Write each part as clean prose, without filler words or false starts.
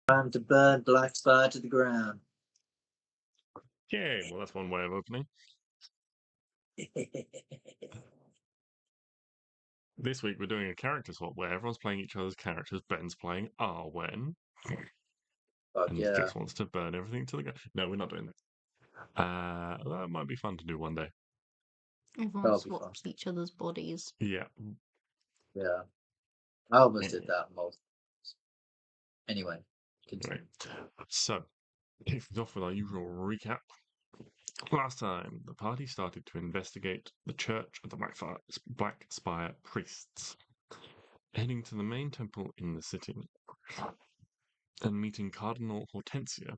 Time to burn Blackspire to the ground. Okay, well, that's one way of opening. This week we're doing a character swap where everyone's playing each other's characters. Ben's playing Arwen, Fuck and yeah. Stix wants to burn everything to the ground. No, we're not doing that. That might be fun to do one day. Everyone That'll be swaps each other's bodies. Yeah. Yeah. I almost did that most. Anyway, continue. Right. So, kick things off with our usual recap. Last time, the party started to investigate the Church of the Blackspire Priests, heading to the main temple in the city, and meeting Cardinal Hortensia.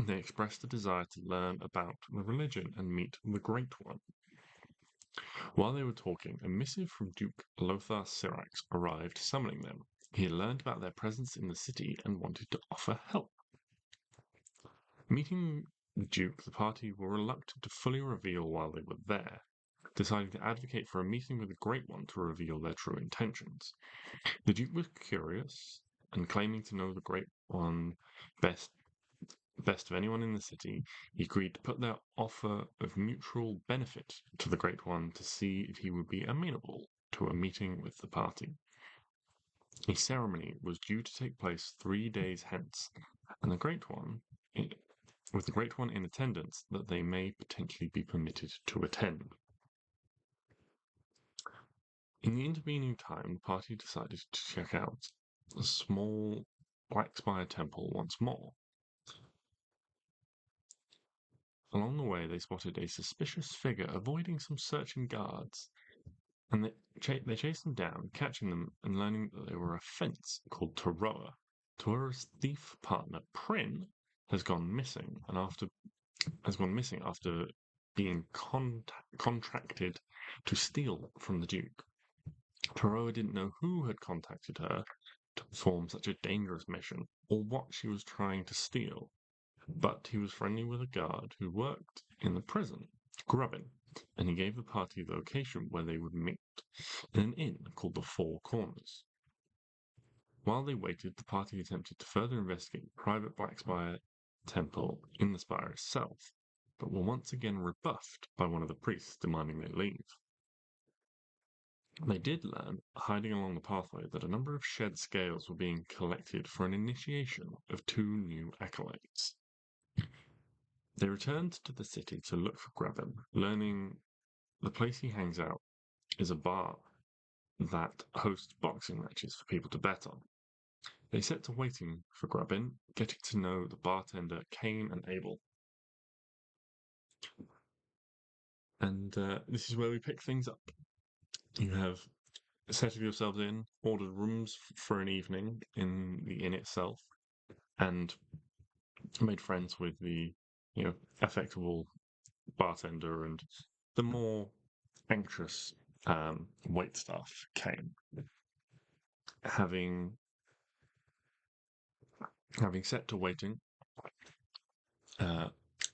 They expressed a desire to learn about the religion and meet the Great One. While they were talking, a missive from Duke Lothar Syrax arrived, summoning them. He had learned about their presence in the city and wanted to offer help. Meeting the Duke, the party were reluctant to fully reveal while they were there, deciding to advocate for a meeting with the Great One to reveal their true intentions. The Duke was curious, and claiming to know the Great One best of anyone in the city, he agreed to put their offer of mutual benefit to the Great One to see if he would be amenable to a meeting with the party. A ceremony was due to take place 3 days hence, and with the Great One in attendance, that they may potentially be permitted to attend. In the intervening time, the party decided to check out the small Blackspire temple once more. Along the way, they spotted a suspicious figure avoiding some searching guards, and they chased them down, catching them and learning that they were a fence called Taroa. Taroa's thief partner, Prin, has gone missing after being contracted to steal from the Duke. Taroa didn't know who had contacted her to perform such a dangerous mission, or what she was trying to steal. But he was friendly with a guard who worked in the prison, Grubbin, and he gave the party the location where they would meet, in an inn called the Four Corners. While they waited, the party attempted to further investigate the private Blackspire temple in the spire itself, but were once again rebuffed by one of the priests demanding they leave. They did learn, hiding along the pathway, that a number of shed scales were being collected for an initiation of 2 new acolytes. They returned to the city to look for Graben, learning the place he hangs out is a bar that hosts boxing matches for people to bet on. They set to waiting for Graben, getting to know the bartender Cain and Abel. And this is where we pick things up. You have settled yourselves in, ordered rooms for an evening in the inn itself, and made friends with the, affectable bartender, and the more anxious wait staff came. Having set to waiting,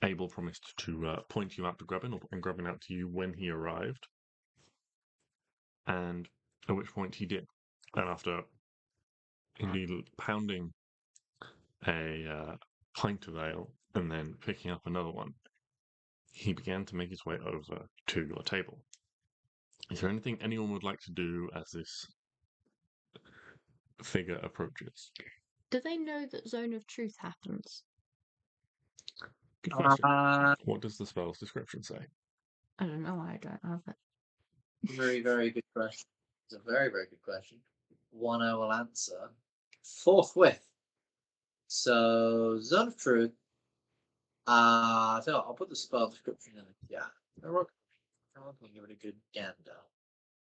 Abel promised to point you out to Grubbin, and Grubbin out to you when he arrived, and at which point he did. And after indeed pounding a pint of ale and then picking up another one, he began to make his way over to your table. Is there anything anyone would like to do as this figure approaches? Do they know that Zone of Truth happens? Good question. What does the spell's description say? I don't know. I don't have it. Very, very good question. It's a very, very good question. One I will answer forthwith. So, Zone of Truth. So I'll put the spell description in the chat. I'm going to give it a good gander.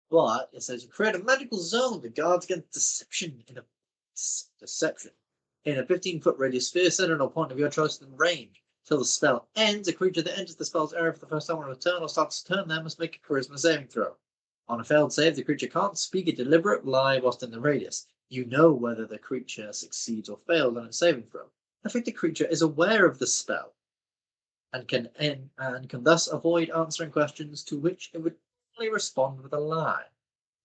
But it says you create a magical zone that guards against deception in a 15-foot radius sphere centered on a point of your choice in range. Till the spell ends, a creature that enters the spell's area for the first time on a turn or starts to turn there must make a charisma saving throw. On a failed save, the creature can't speak a deliberate lie whilst in the radius. You know whether the creature succeeds or fails on its saving throw. Affected creature is aware of the spell and can thus avoid answering questions to which it would only respond with a lie.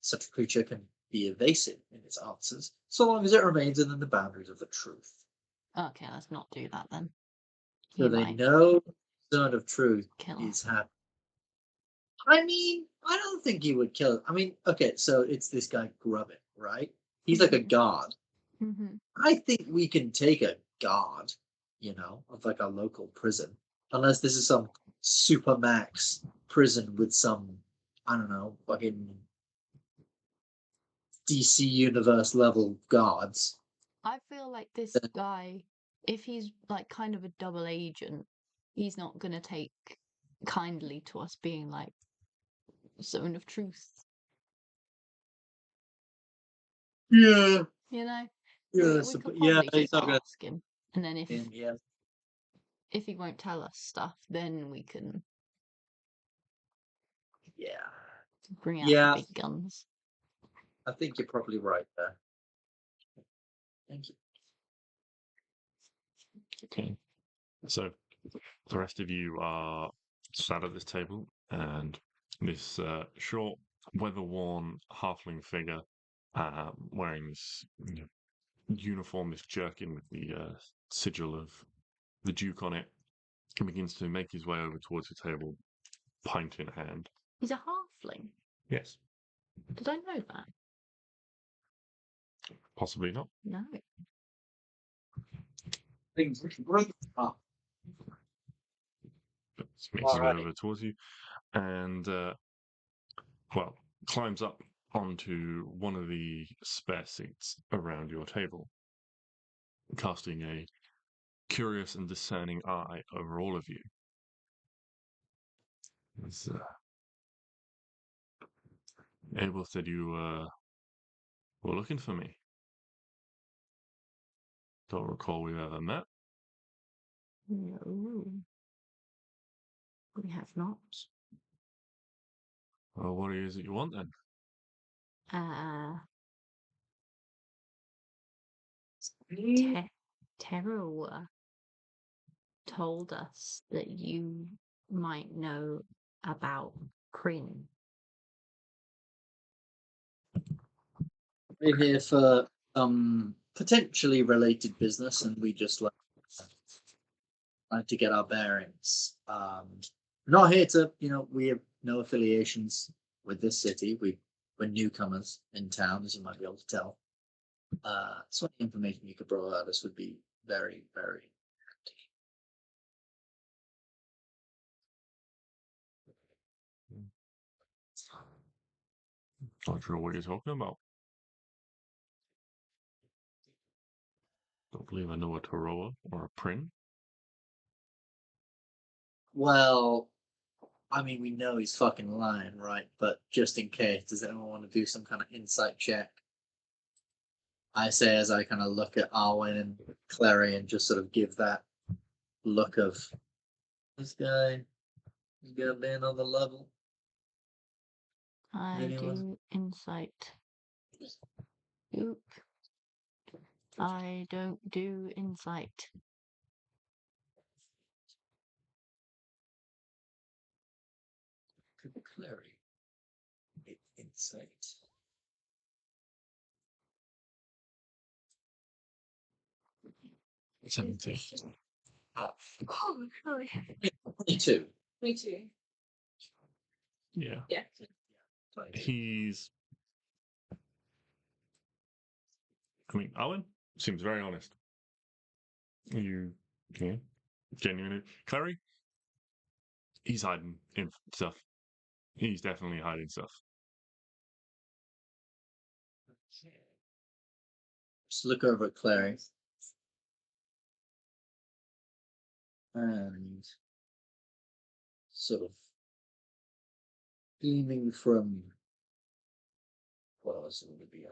Such a creature can be evasive in its answers, so long as it remains within the boundaries of the truth. Okay, let's not do that then. So He they might know Zone of Truth kill is us. happening. I mean, I don't think he would kill. I mean, okay, so it's this guy Grubbin, right? He's like a Mhm. god. Mm-hmm. I think we can take a god, of like a local prison, unless this is some super max prison with some, I don't know, fucking DC universe level gods. I feel like this Then- guy, if he's like kind of a double agent, he's not gonna take kindly to us being like Zone of Truth. Yeah, You know, yeah, we could yeah. probably He's just not gonna. ask him, and then Yeah, if he won't tell us stuff, then we can yeah, bring out yeah. the big guns. I think you're probably right there. Thank you. Okay. So the rest of you are sat at this table, and this short, weather-worn halfling figure wearing this uniform, this jerkin with the sigil of the Duke on it, begins to make his way over towards the table, pint in hand. He's a halfling. Yes. Did I know that? Possibly not. No. Things right up. But makes his way Alrighty. over towards you, and climbs up onto one of the spare seats around your table, casting a curious and discerning eye over all of you. As, Abel said you were looking for me. Don't recall we've ever met. No. We have not. Well, what is it you want then? Terror told us that you might know about Kryn. We're here for potentially related business, and we just like to get our bearings. Not here to, we have no affiliations with this city. We're newcomers in town, as you might be able to tell. So any information you could provide us would be very, very handy. Not sure what you're talking about. Don't believe I know a Taroa or a Prin. Well, I mean, we know he's fucking lying, right? But just in case, does anyone want to do some kind of insight check? I say as I kind of look at Arwen and Klari and just sort of give that look of this guy. He's got been on the level. I Anyone? do insight. Oop. I don't do insight. Klari. Insight. Seventy. Oh, sorry. 22. Me too. Yeah. Yeah. 22. He's. I mean, Owen seems very honest. You, genuinely. Clary, he's hiding stuff. He's definitely hiding stuff. Just look over at Klari. And sort of gleaming from what else would it be?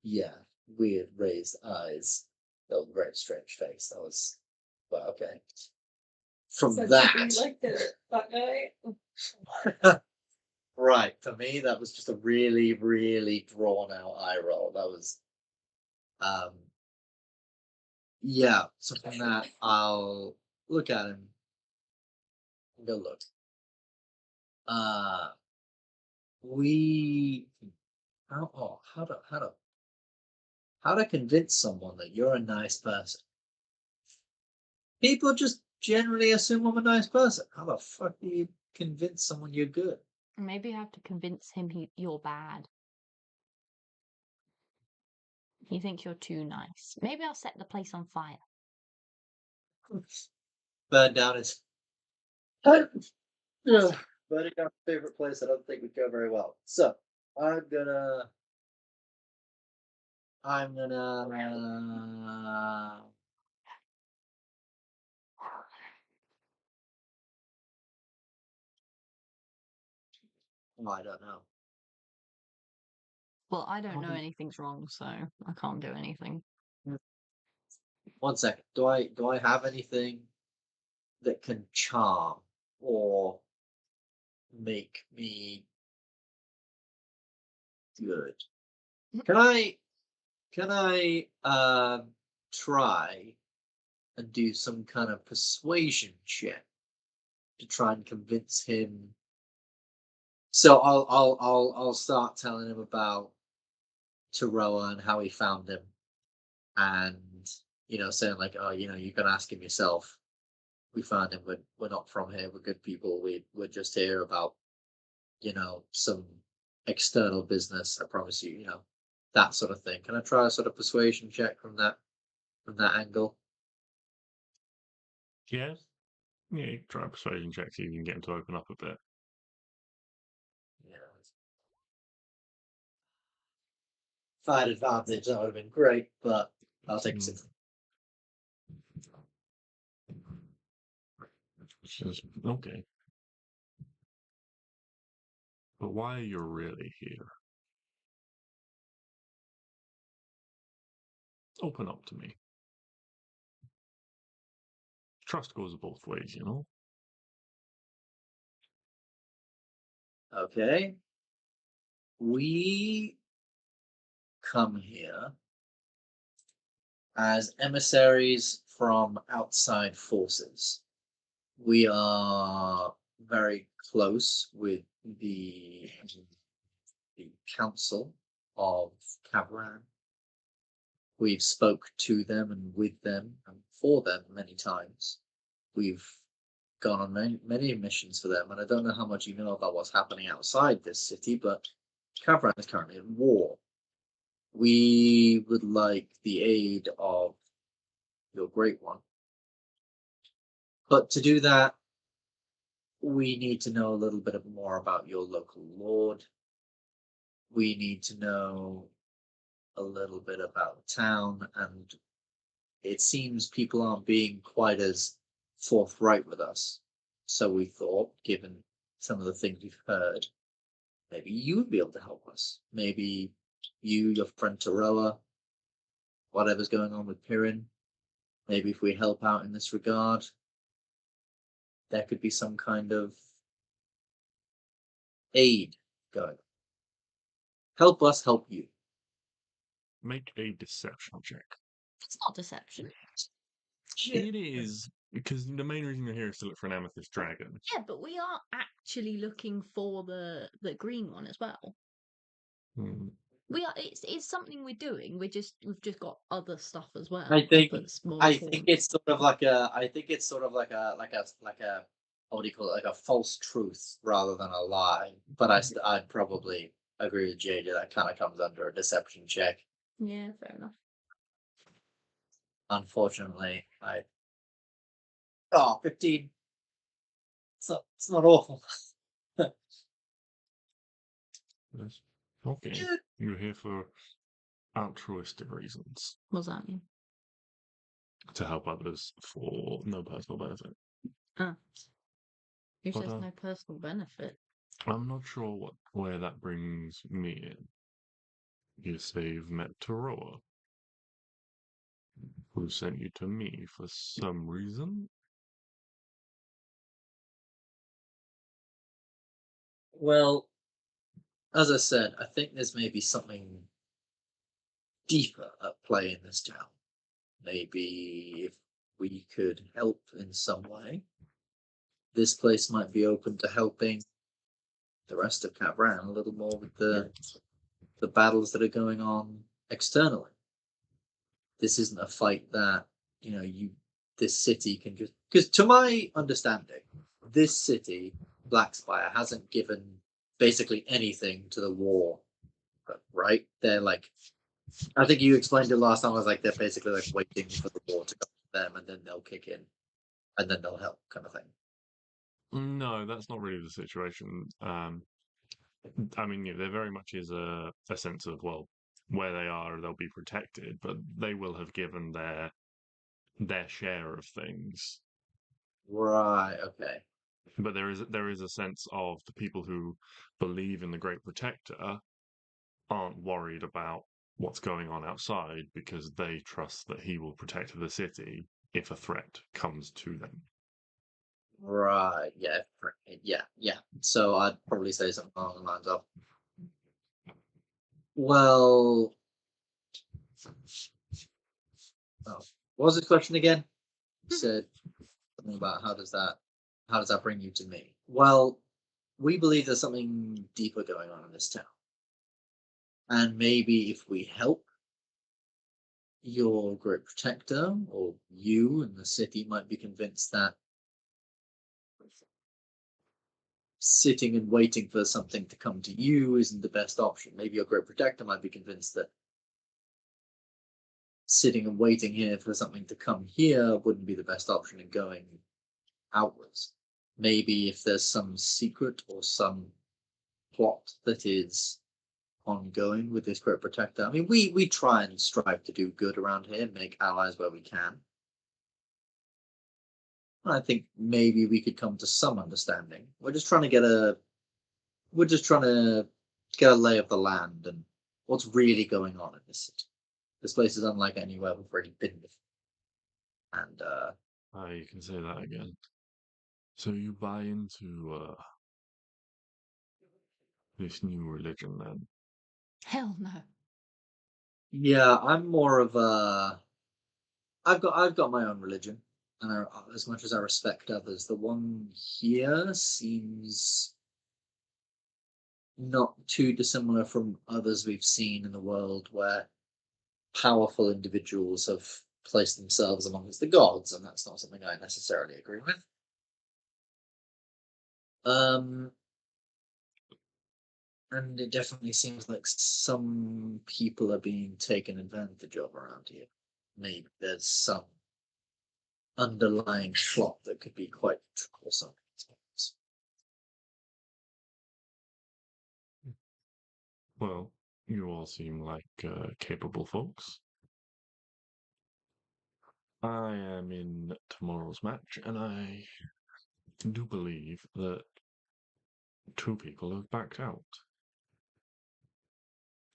Yeah, weird raised eyes. That was a very strange face. That was, but okay. From So that, you like that guy? right, for me, that was just a really, really drawn out eye roll. That was, yeah. So from that, I'll look at him and go, look. We, how to convince someone that you're a nice person People just generally assume I'm a nice person. How the fuck do you convince someone you're good? Maybe you have to convince him you're bad. He thinks you're too nice. Maybe I'll set the place on fire. Burn down his. Burning down my favorite place. I don't think would go very well. So I'm gonna. Oh, I don't know. Well, I don't know anything's wrong, so I can't do anything. 1 second. Do I have anything that can charm or make me good? Can I try and do some kind of persuasion check to try and convince him? So I'll start telling him about Taroa and how he found him, and saying like, oh, you can ask him yourself. We found him. We're not from here. We're good people. We're just here about some external business. I promise you. That sort of thing. Can I try a sort of persuasion check from that angle? Yes. Yeah, you can try a persuasion check so you can get him to open up a bit. Yeah. If I had advantage, that would have been great, but I'll take 6. Says, okay. But why are you really here? Open up to me. Trust goes both ways, Okay. We come here as emissaries from outside forces. We are very close with the council of Kavran. We've spoke to them and with them and for them many times. We've gone on many missions for them, and I don't know how much you know about what's happening outside this city, but Kavran is currently at war. We would like the aid of your Great One. But to do that, we need to know a little bit more about your local lord. We need to know a little bit about the town, and it seems people aren't being quite as forthright with us. So we thought, given some of the things we've heard, maybe you would be able to help us. Maybe you, your friend Taroa, whatever's going on with Pirin, maybe if we help out in this regard, there could be some kind of aid going. Help us help you. Make a deception check. It's not deception. It is, because the main reason you're here is to look for an amethyst dragon. Yeah, but we are actually looking for the green one as well. Hmm. We are. It's something we're doing. We've just got other stuff as well. I think important. it's sort of like a what do you call it? Like a false truth rather than a lie. But I'd probably agree with JJ. That kind of comes under a deception check. Yeah, fair enough. Unfortunately, 15. It's not awful. Yes. Okay. You're here for altruistic reasons. What does that mean? To help others for no personal benefit. Who But, says no personal benefit? I'm not sure where that brings me in. You say you've met Taroa, who sent you to me for some reason. Well, as I said, I think there's maybe something deeper at play in this town. Maybe if we could help in some way, this place might be open to helping the rest of Kavran a little more with the battles that are going on externally. This isn't a fight that you this city can just, because to my understanding, this city, Blackspire, hasn't given basically anything to the war, right? They're like, I think you explained it last time. I was like, they're basically like waiting for the war to come to them, and then they'll kick in, and then they'll help, kind of thing. No, that's not really the situation. I mean, there very much is a sense of, well, where they are, they'll be protected, but they will have given their share of things. Right. Okay. But there is a sense of the people who believe in the Great Protector aren't worried about what's going on outside because they trust that he will protect the city if a threat comes to them. Right. Yeah. Yeah. Yeah. So I'd probably say something along the lines of, well, oh, what was the question again? You said something about how does that bring you to me? Well, we believe there's something deeper going on in this town, and maybe if we help your great protector, or you and the city might be convinced that sitting and waiting for something to come to you isn't the best option. Maybe your great protector might be convinced that sitting and waiting here for something to come here wouldn't be the best option in going outwards. Maybe if there's some secret or some plot that is ongoing with this great protector. I mean, we try and strive to do good around here, make allies where we can. I think maybe we could come to some understanding. We're just trying to get a lay of the land and what's really going on in this city. This place is unlike anywhere we've already been before. And You can say that again. So you buy into this new religion then? Hell no. yeah, I'm more of a. I've got my own religion, and as much as I respect others, the one here seems not too dissimilar from others we've seen in the world, where powerful individuals have placed themselves amongst the gods, and that's not something I necessarily agree with. And it definitely seems like some people are being taken advantage of around here. Maybe there's some underlying plot that could be quite troublesome. Well, you all seem like capable folks. I am in tomorrow's match, and I do believe that 2 people have backed out.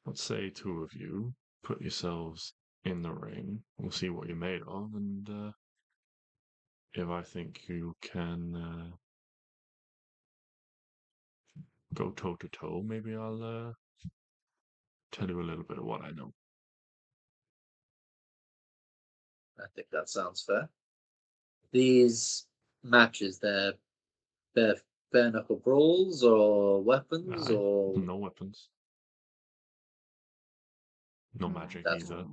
Let's say 2 of you put yourselves in the ring. We'll see what you're made of, and if I think you can go toe to toe, maybe I'll tell you a little bit of what I know. I think that sounds fair. These matches, they're bare knuckle brawls or weapons Aye, or no weapons. No magic that's either.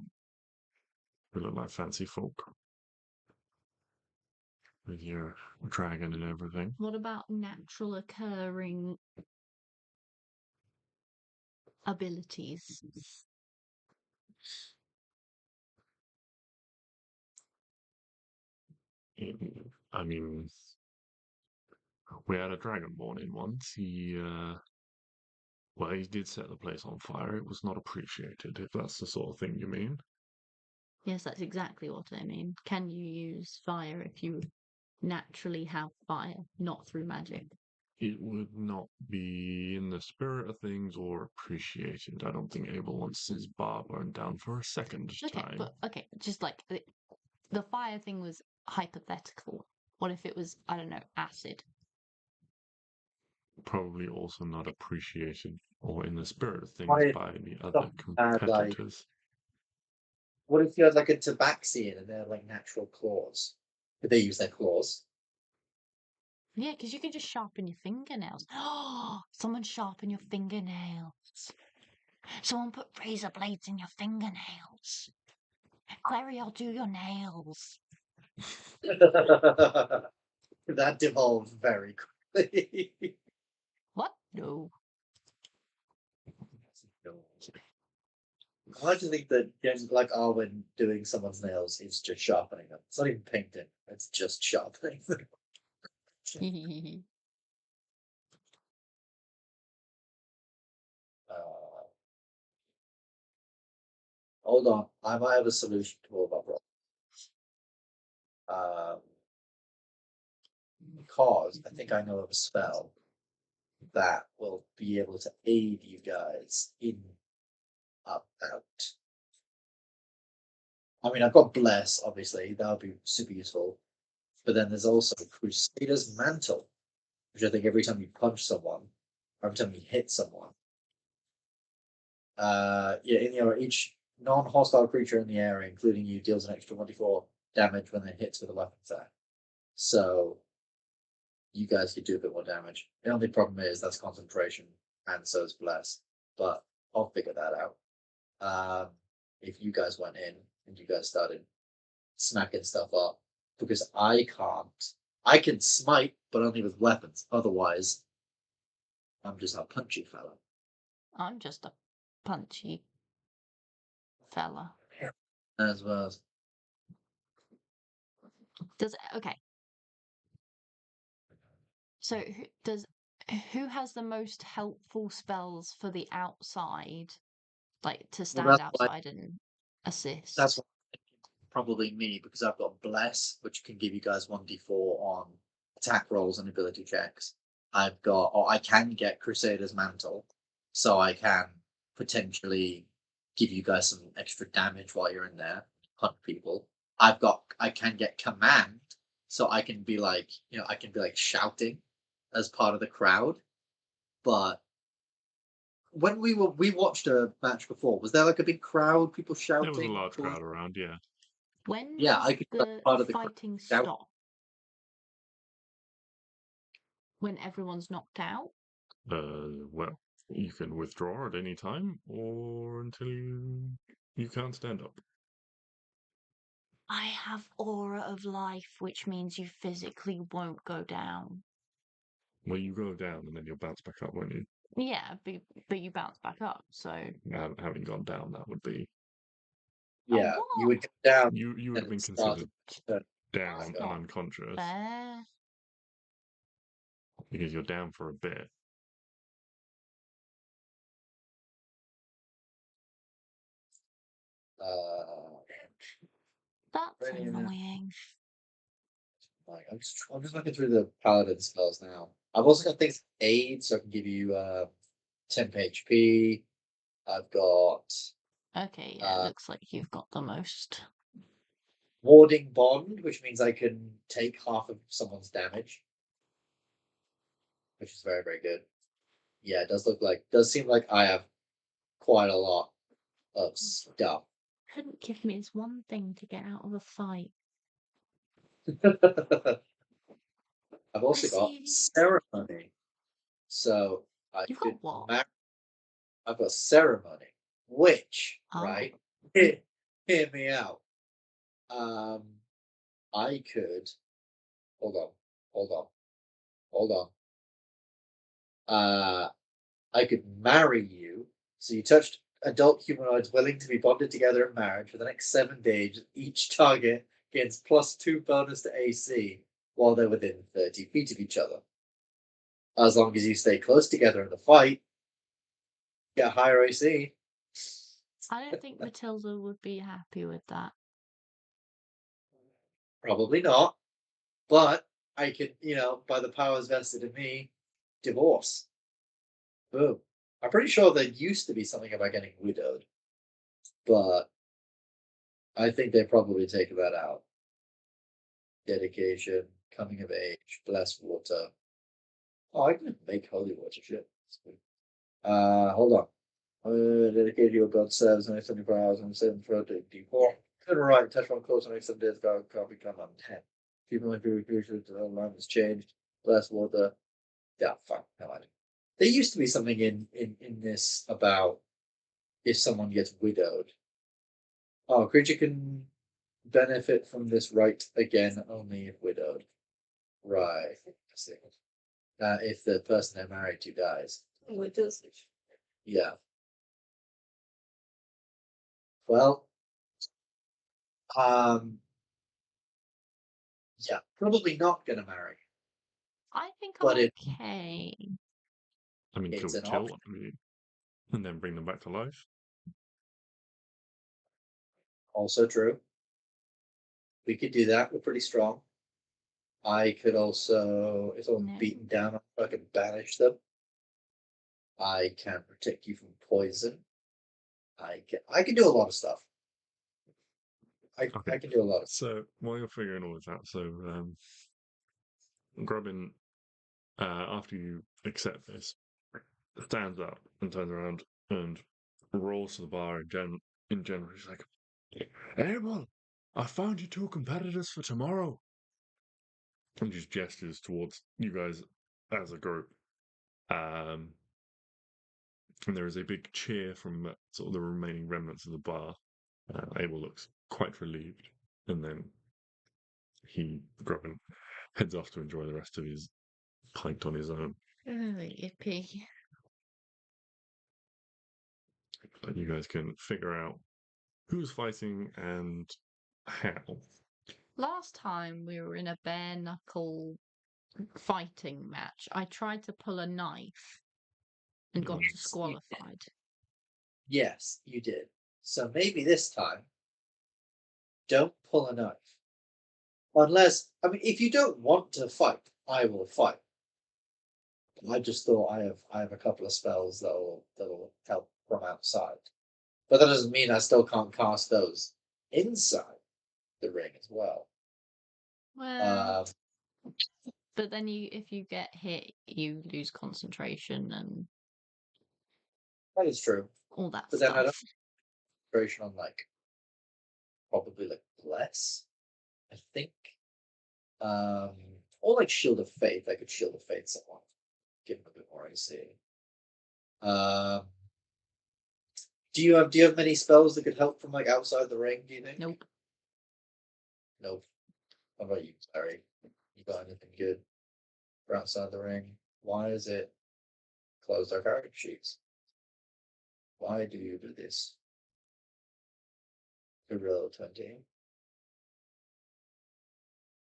We look like fancy folk. With your dragon and everything. What about natural occurring abilities? I mean, we had a dragonborn in once. Well, he did set the place on fire. It was not appreciated, if that's the sort of thing you mean. Yes, that's exactly what I mean. Can you use fire if you naturally have fire, not through magic? It would not be in the spirit of things or appreciated. I don't think Abel wants his bar burned down for a second time. Okay, just like the fire thing was hypothetical. What if it was, I don't know, acid? Probably also not appreciated or in the spirit of things What if by the other had like competitors. what if you had like a tabaxian and they're like natural claws? Could they use their claws? Yeah, because you can just sharpen your fingernails. Oh, someone sharpen your fingernails. Someone put razor blades in your fingernails. Clary, I'll do your nails. That devolved very quickly. What? No. I like to think that games like Arwen doing someone's nails is just sharpening them. It's not even painting, it's just sharpening them. Hold on, I might have a solution to all of our problems. Because I think I know of a spell that will be able to aid you guys in up out. I mean, I've got Bless, obviously, that would be super useful. But then there's also Crusader's Mantle, which I think every time you punch someone, or every time you hit someone, each non-hostile creature in the area, including you, deals an extra 1d4 damage when it hits with a weapon attack. So you guys could do a bit more damage. The only problem is that's concentration, and so is Bless. But I'll figure that out. If you guys went in and you guys started smacking stuff up, because I can't. I can smite, but only with weapons. Otherwise, I'm just a punchy fella. I'm just a punchy fella. As well as Okay. So who has the most helpful spells for the outside, like to stand outside and assist? That's probably me, because I've got Bless, which can give you guys 1d4 on attack rolls and ability checks. I can get Crusader's Mantle, so I can potentially give you guys some extra damage while you're in there, hunt people. I can get Command, so I can be like, shouting as part of the crowd. But when we watched a match before, was there like a big crowd, people shouting? There was a large crowd around, yeah. When I could be the part of the fighting crowd. stop? When everyone's knocked out? Well, you can withdraw at any time, or until you can't stand up. I have Aura of Life, which means you physically won't go down. Well, you go down and then you'll bounce back up, won't you? Yeah, but you bounce back up, so... Having gone down, that would be... Yeah, Oh, you would go down. You would have been considered down and unconscious. Fair. Because you're down for a bit. That's annoying. I'm just looking through the paladin spells now. I've also got things aid, so I can give you 10 HP. I've got Okay, yeah, it looks like you've got the most. Warding Bond, which means I can take half of someone's damage, which is very, very good. Yeah, it does seem like I have quite a lot of stuff. Couldn't give me this one thing to get out of a fight. I've also got ceremony, so You've got what? I've got ceremony, which right, hear me out. I could hold on. I could marry you. So you touched adult humanoids willing to be bonded together in marriage for the next 7 days. Each target gains +2 bonus to AC while they're within 30 feet of each other. As long as you stay close together in the fight, you get a higher AC. I don't think Matilda would be happy with that. Probably not. But I could, by the powers vested in me, divorce. Boom. I'm pretty sure there used to be something about getting widowed, but I think they're probably taking that out. Dedication, coming of age, blessed water. Oh, I can make holy water shit. Hold on. Dedicate your God serves the next 24 hours and 7 for D4. Good right, touch one close on the next 7 days, God can't become on 10. People might be creatures, the line has changed. Blessed water. Yeah, fine. No idea. There used to be something in this about if someone gets widowed. Oh, creature can benefit from this right again only if widowed. Right. I see. If the person they're married to dies. Oh, it does. Yeah. Well, yeah, probably not gonna marry. I think But I'm it- okay. I mean, It's kill, an kill option. one of you and then bring them back to life. Also true. We could do that. We're pretty strong. I could also, if I'm No. beaten down, I could banish them. I can protect you from poison. I can do a lot of stuff. I can do a lot of stuff. So while you're figuring all of that, Grubbin, after you accept this, stands up and turns around and roars to the bar in general. He's like, "Abel, I found you two competitors for tomorrow." And just gestures towards you guys as a group. And there is a big cheer from sort of the remaining remnants of the bar. Abel looks quite relieved, and then Grubbin, heads off to enjoy the rest of his pint on his own. Oh, yippee. But you guys can figure out who's fighting and how. Last time we were in a bare knuckle fighting match, I tried to pull a knife and got Yes, you disqualified. Yes, you did. So maybe this time, don't pull a knife. Unless, I mean, if you don't want to fight, I will fight. I just thought I have a couple of spells that'll help from outside. But that doesn't mean I still can't cast those inside the ring as well. Well, but then if you get hit, you lose concentration and That is true. all that But then I stuff. don't concentration on probably less, I think. Or like Shield of Faith. I could Shield of Faith someone. Give them a bit more AC. Do you have many spells that could help from outside the ring, do you think? Nope. Nope. How about you, Larry? You got anything good for outside the ring? Why is it closed our card sheets? Why do you do this? Roll 20.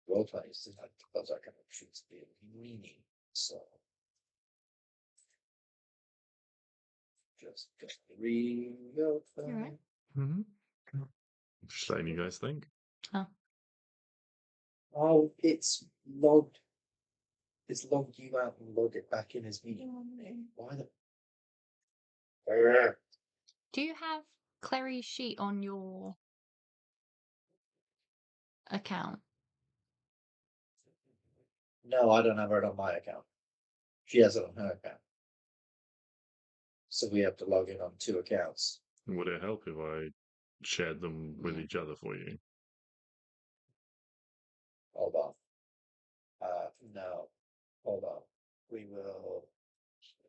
Roll 20 is not to close our card sheets being meaning. So just re-roll 20. You're right. Mm-hmm. Just letting you guys think. Oh, it's logged. It's logged you out and logged it back in as meeting. Why the? Do you have Clary's sheet on your account? No, I don't have it on my account. She has it on her account. So we have to log in on 2 accounts. Would it help if I shared them with each other for you? Hold on. No. Hold on. We will.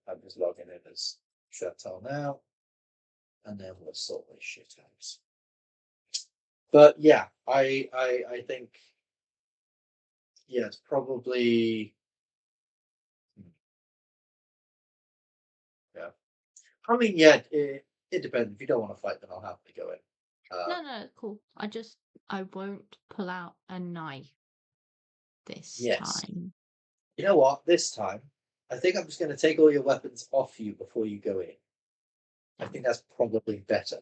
I'm just logging in as Chateau now. And then we'll sort this shit out. But yeah, I think it's probably yeah. I mean, yeah, it depends. If you don't want to fight, then I'll happily go in. No, cool. I won't pull out a knife this Yes. time. You know what? This time, I think I'm just going to take all your weapons off you before you go in. I think that's probably better.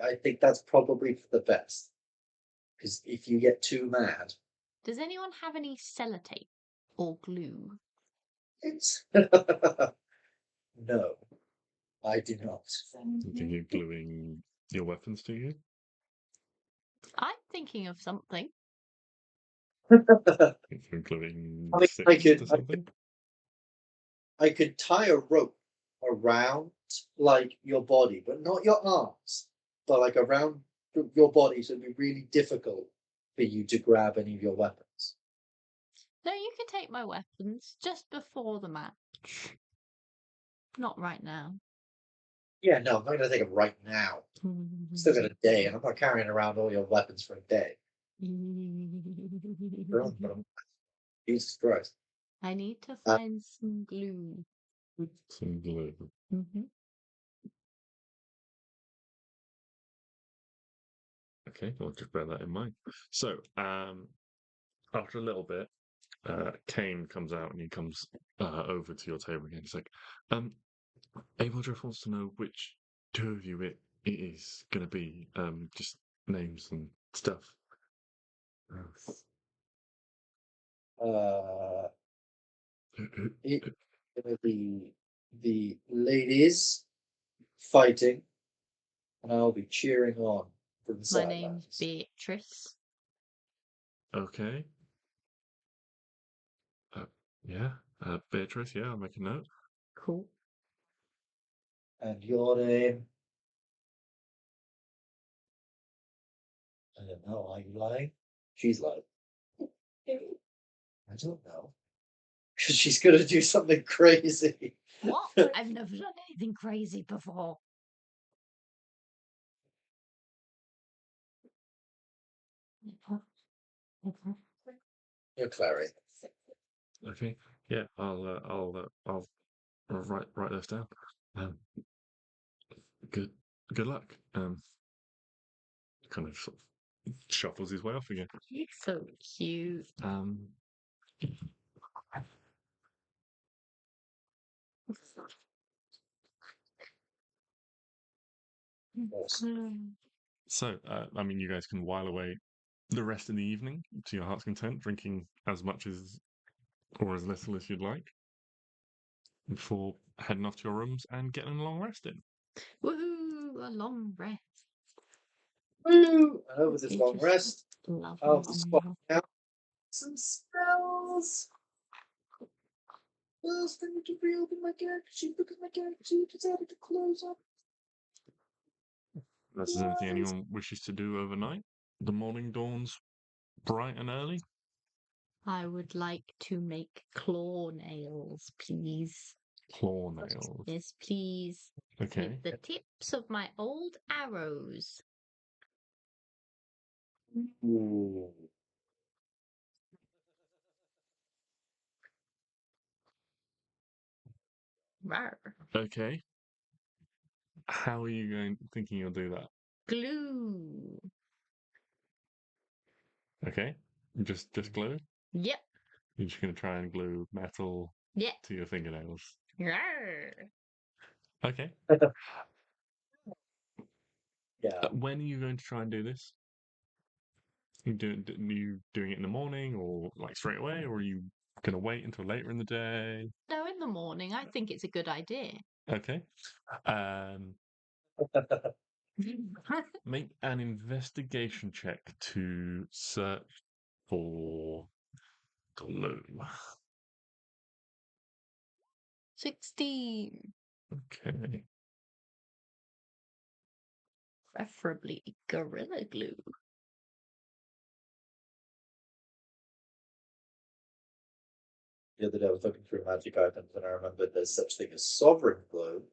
I think that's probably for the best. Because if you get too mad, Does anyone have any sellotape or glue? it's no, I do not. You think you're gluing your weapons to you? I'm thinking of something. If you're gluing I mean, sticks to something? I could tie a rope around your body, but not your arms, but around your body, so it'd be really difficult for you to grab any of your weapons. No, you can take my weapons just before the match. Not right now. Yeah, no, I'm not going to take it right now. Still got a day, and I'm not carrying around all your weapons for a day. Jesus Christ. I need to find some glue. Some glue. Mm-hmm. Okay, I'll just bear that in mind. So, after a little bit, Kane comes out and he comes over to your table again. He's like, Abel Jeff wants to know which two of you it is going to be. Just names and stuff. It's going to be the ladies fighting, and I'll be cheering on from the My sidelines. name's Beatrice. Okay. Yeah. Beatrice, yeah, I'll make a note. Cool. And your name? I don't know. Are you lying? She's lying. I don't know. Because she's going to do something crazy. What? I've never done anything crazy before. You're Klari. Okay. Yeah, I'll write those down. Good luck. Kind of sort of shuffles his way off again. He's so cute. Awesome. So, I mean, you guys can while away the rest of the evening to your heart's content, drinking as much as or as little as you'd like before heading off to your rooms and getting a long rest in. Woohoo! A long rest. Woo! And over this You long just rest, love I'll a long swap rest. out some spells. First, I need to reopen my character sheet because my character sheet decided to close up. Unless there's anything anyone wishes to do overnight. The morning dawns bright and early. I would like to make claw nails, please. Claw nails. Yes, please. Okay. With the tips of my old arrows. Ooh. Rawr. Okay. How are you thinking you'll do that? Glue. Okay. Just glue? Yep. You're just gonna try and glue metal Yep. to your fingernails. Rawr. Okay. Yeah. When are you going to try and do this? Are you doing it in the morning or like straight away, or are you gonna wait until later in the day? No, in the morning. I think it's a good idea. Okay. Make an investigation check to search for glue. 16. Okay. Preferably gorilla glue. The other day I was looking through magic items and I remembered there's such thing as sovereign glue,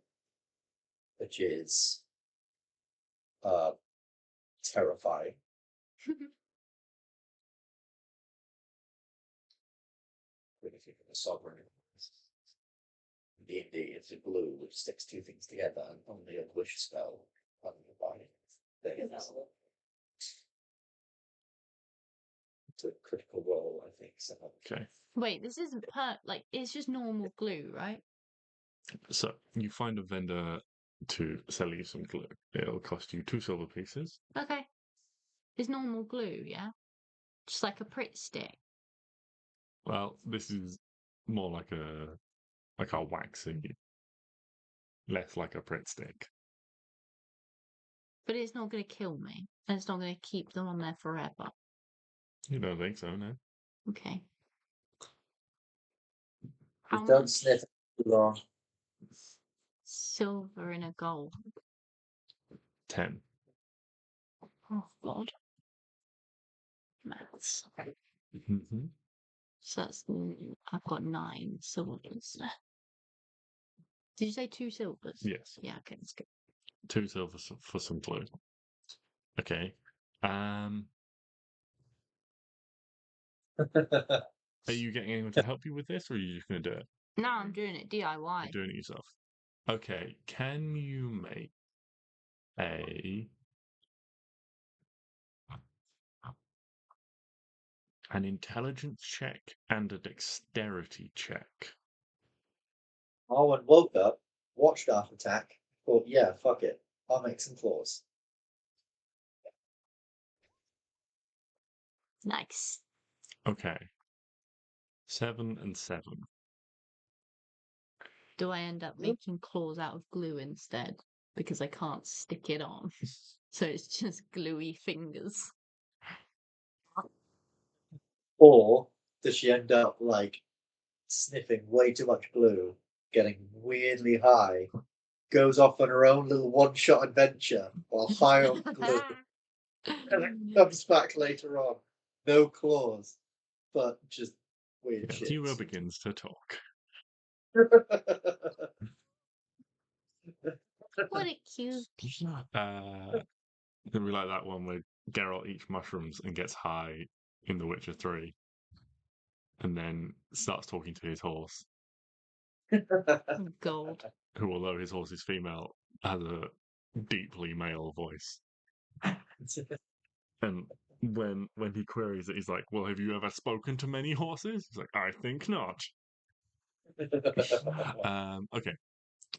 which is terrifying. When you think of a sovereign, D&D, it's a glue which sticks two things together and only a wish spell on your body. It's a critical role, I think. So. Okay. Wait, this isn't it's just normal glue, right? So you find a vendor to sell you some glue. It'll cost you 2 silver pieces. Okay. It's normal glue, yeah? Just like a Pritt stick. Well, this is more like a waxy, less like a Pritt stick. But it's not going to kill me. And it's not going to keep them on there forever. You don't think so, no? Okay. Just don't sniff it too long. Silver and a gold. 10. Oh, God. Maths. Mm-hmm. So I've got 9 silvers. Did you say 2 silvers? Yes. Yeah, okay, that's good. 2 silver for some glue. Okay. Are you getting anyone to help you with this, or are you just going to do it? No, I'm doing it DIY. You're doing it yourself. Okay. Can you make an intelligence check and a dexterity check? Arwen woke up, watched our attack, thought, yeah, fuck it. I'll make some claws. Nice. Okay. 7 and 7. Do I end up making claws out of glue instead? Because I can't stick it on. So it's just gluey fingers. Or does she end up like sniffing way too much glue, getting weirdly high, goes off on her own little one-shot adventure while high on glue, and then comes back later on, no claws, but just weird shit. Hero begins to talk. What a cute. Then we like that one where Geralt eats mushrooms and gets high in The Witcher 3, and then starts talking to his horse, Gold. who, although his horse is female, has a deeply male voice. And when he queries it, he's like, "Well, have you ever spoken to many horses?" He's like, "I think not." Okay,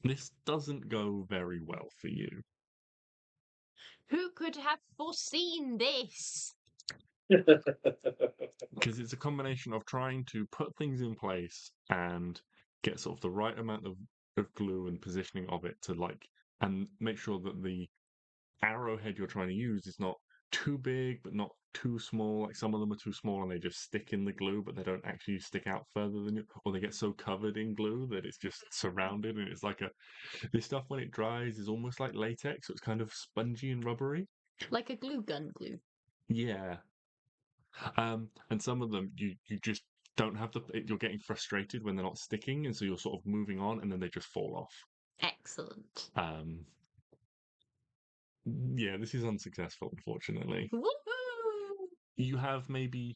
this doesn't go very well for you. Who could have foreseen this? Because it's a combination of trying to put things in place and get sort of the right amount of glue and positioning of it to and make sure that the arrowhead you're trying to use is not too big but not too small. Like some of them are too small and they just stick in the glue, but they don't actually stick out further than you, or they get so covered in glue that it's just surrounded, and it's like this stuff when it dries is almost like latex, so it's kind of spongy and rubbery. Like a glue gun glue. Yeah. And some of them you just don't have you're getting frustrated when they're not sticking, and so you're sort of moving on, and then they just fall off. Excellent. Yeah, this is unsuccessful, unfortunately. Woohoo! You have maybe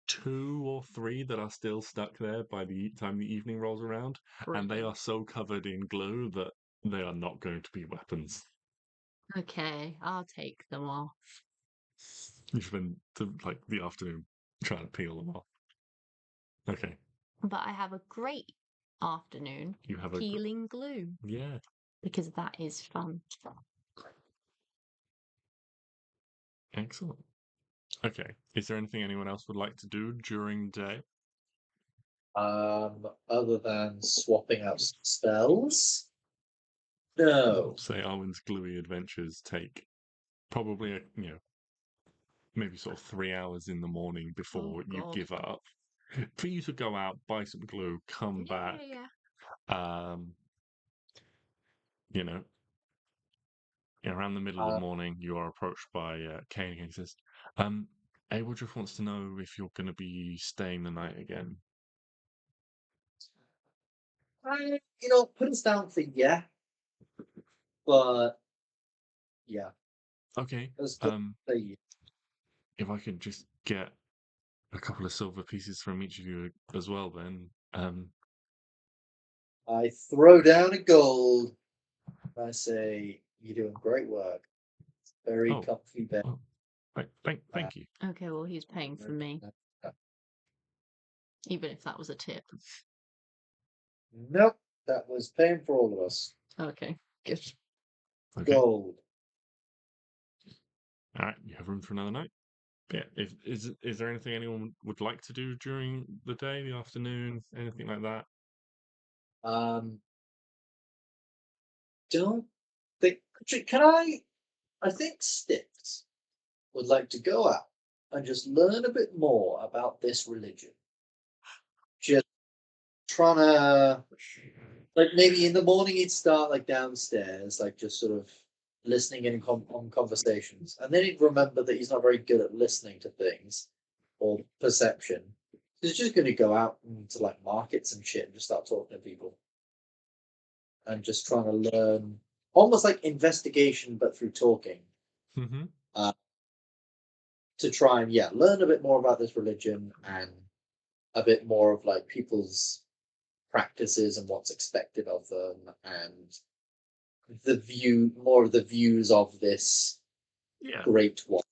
2 or 3 that are still stuck there by the time the evening rolls around, and they are so covered in glue that they are not going to be weapons. Okay, I'll take them off. You spend the afternoon trying to peel them off. Okay. But I have a great afternoon You have peeling glue. Yeah. Because that is fun. Excellent. Okay. Is there anything anyone else would like to do during the day? Other than swapping out spells? No. Say Arwen's gluey adventures take probably maybe sort of 3 hours in the morning before you give up. For you to go out, buy some glue, come back. Around the middle of the morning, you are approached by Kane, and he says, Abel just wants to know if you're going to be staying the night again. Put us down for yeah. But, yeah. Okay. If I could just get a couple of silver pieces from each of you as well, then. I throw down a gold. I say, you're doing great work. It's very comfy bed. Oh, thank you. Okay, well, he's paying for me. Even if that was a tip. Nope, that was paying for all of us. Okay, good. Okay. Gold. All right, you have room for another night. Yeah. Is there anything anyone would like to do during the day, the afternoon, anything like that? Don't think. Can I? I think Stix would like to go out and just learn a bit more about this religion. Just trying to, maybe in the morning he'd start downstairs, just sort of listening in on conversations, and then he'd remember that he's not very good at listening to things or perception. He's just going to go out into markets and shit and just start talking to people and just trying to learn almost like investigation, but through talking. Mm-hmm. To try and learn a bit more about this religion and a bit more of like people's practices and what's expected of them, and more of the views of this great one.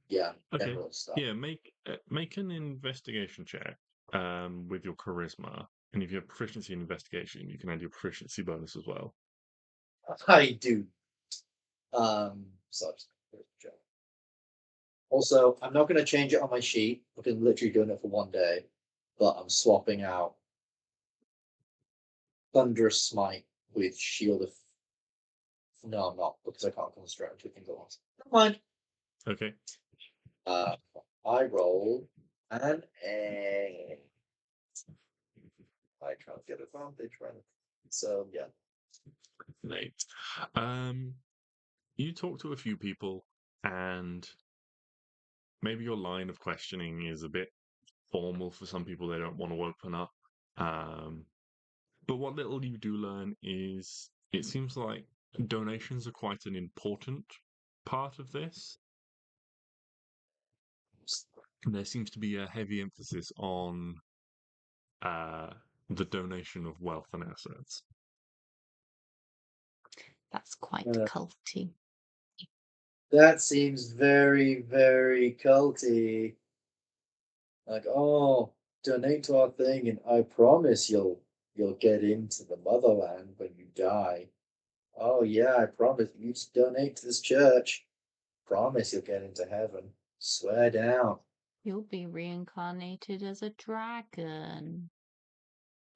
Yeah, Okay. general stuff. Yeah, make an investigation check with your charisma, and if you have proficiency in investigation, you can add your proficiency bonus as well. I do. So also, I'm not going to change it on my sheet because I'm literally doing it for one day, but I'm swapping out Thunderous Smite with Shield of. No, I'm not, because I can't concentrate on two things at once. Never mind. Okay. I roll an A. I try to get advantage, right? So yeah. Nate. You talk to a few people, and maybe your line of questioning is a bit formal for some people. They don't want to open up. But what little you do learn is it seems like donations are quite an important part of this. There seems to be a heavy emphasis on the donation of wealth and assets. That's quite culty. That seems very, very culty. Like, oh, donate to our thing, and I promise you'll get into the motherland when you die. Oh yeah, I promise you just donate to this church. Promise you'll get into heaven. Swear down. You'll be reincarnated as a dragon.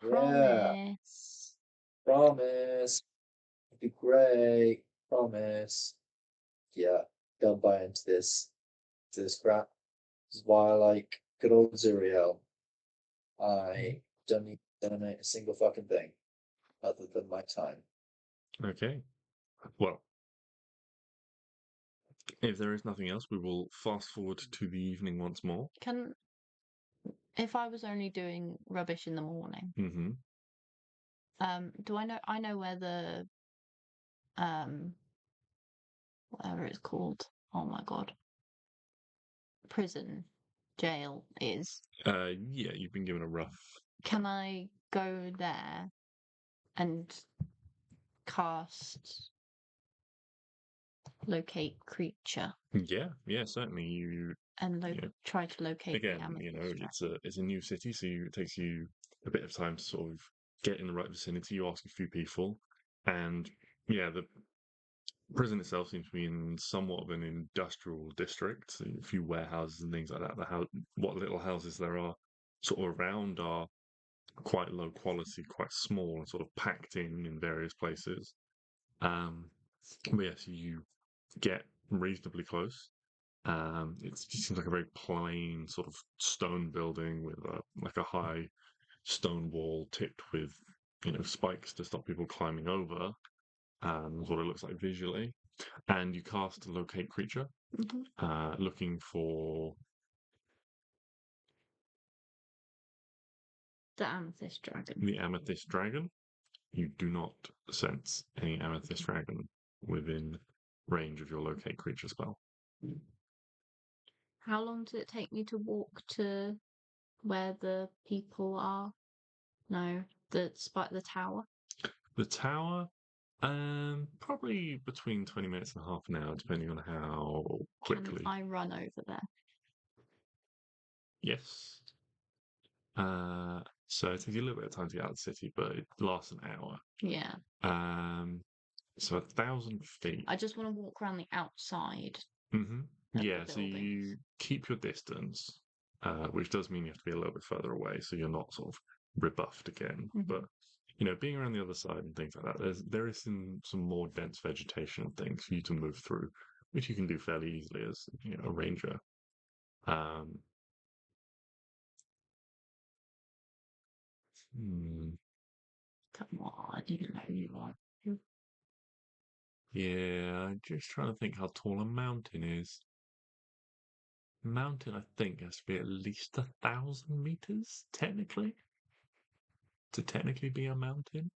Yeah. Promise. Promise. It'd be great. Promise. Yeah, don't buy into this crap. This is why I like good old Zuriel. I don't need to donate a single fucking thing other than my time. Okay. Well, if there is nothing else, we will fast forward to the evening once more. If I was only doing rubbish in the morning, Mm-hmm. do I know where the whatever it's called? Oh my god. Prison, jail is. Yeah, you've been given a rough. Can I go there and cast locate creature? Yeah, certainly. You try to locate again, the amethyst it's a new city, so it takes you a bit of time to sort of get in the right vicinity. You ask a few people, and the prison itself seems to be in somewhat of an industrial district. So a few warehouses and things like that. What little houses there are sort of around are quite low quality, quite small, and sort of packed in various places. But yes, you get reasonably close. It seems like a very plain sort of stone building with like a high stone wall tipped with spikes to stop people climbing over. Is what it looks like visually. And you cast locate creature, looking for the amethyst dragon. the amethyst dragon. You do not sense any amethyst dragon within range of your locate creature spell. How long does it take me to walk to where the people are? No, the tower. The tower, probably between 20 minutes and half an hour, depending on how quickly. Can I run over there? Yes. So it takes you a little bit of time to get out of the city, but it lasts an hour. Yeah. So 1,000 feet. I just want to walk around the outside. Mm-hmm. Yeah, the so you keep your distance, which does mean you have to be a little bit further away, so you're not sort of rebuffed again. Mhm. But being around the other side and things like that, there is some more dense vegetation and things for you to move through, which you can do fairly easily as a ranger. Come on, you know you are. Yeah, I'm just trying to think how tall a mountain is. Mountain, I think, has to be at least 1,000 meters, technically, to technically be a mountain.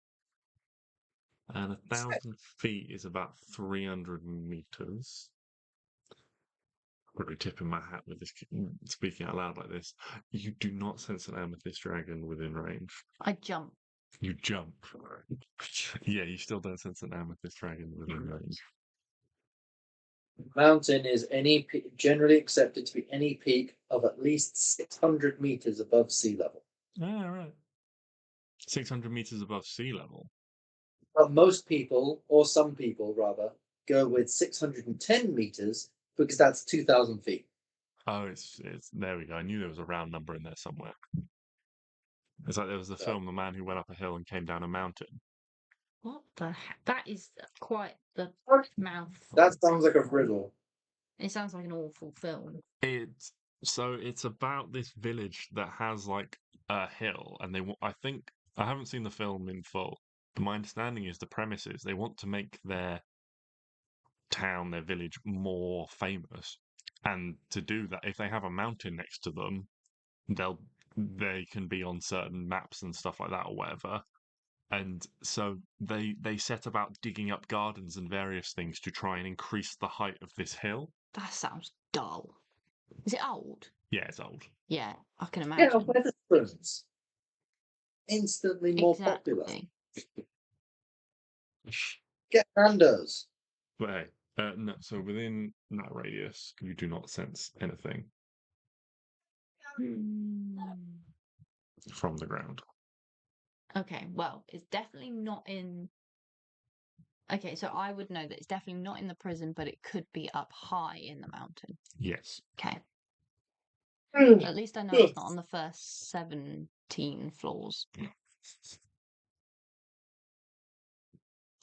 And 1,000 feet is about 300 meters. Probably tipping my hat with this, speaking out loud like this. You do not sense an amethyst dragon within range. I jump. You jump. Yeah, you still don't sense an amethyst dragon within range. Mountain is generally accepted to be any peak of at least 600 meters above sea level. Ah, right. 600 meters above sea level. But most people, or some people rather, go with 610 meters because that's 2,000 feet. Oh, it's there we go. I knew there was a round number in there somewhere. It's like there was the film The Man Who Went Up a Hill and Came Down a Mountain. What the heck? That is quite the mouthful. That sounds like a riddle. It sounds like an awful film. It's about this village that has like a hill, and I think I haven't seen the film in full. But my understanding is the premise is they want to make their town, their village, more famous, and to do that, if they have a mountain next to them, they can be on certain maps and stuff like that or whatever. And so they set about digging up gardens and various things to try and increase the height of this hill. That sounds dull. Is it old? Yeah, it's old. Yeah, I can imagine. Yeah, Wetherspoons. Instantly more popular. Get Nando's. But hey, no, so within that radius, you do not sense anything from the ground. Okay, well, it's definitely not in. Okay, so I would know that it's definitely not in the prison, but it could be up high in the mountain. Yes. Okay. At least I know it's not on the first 17 floors.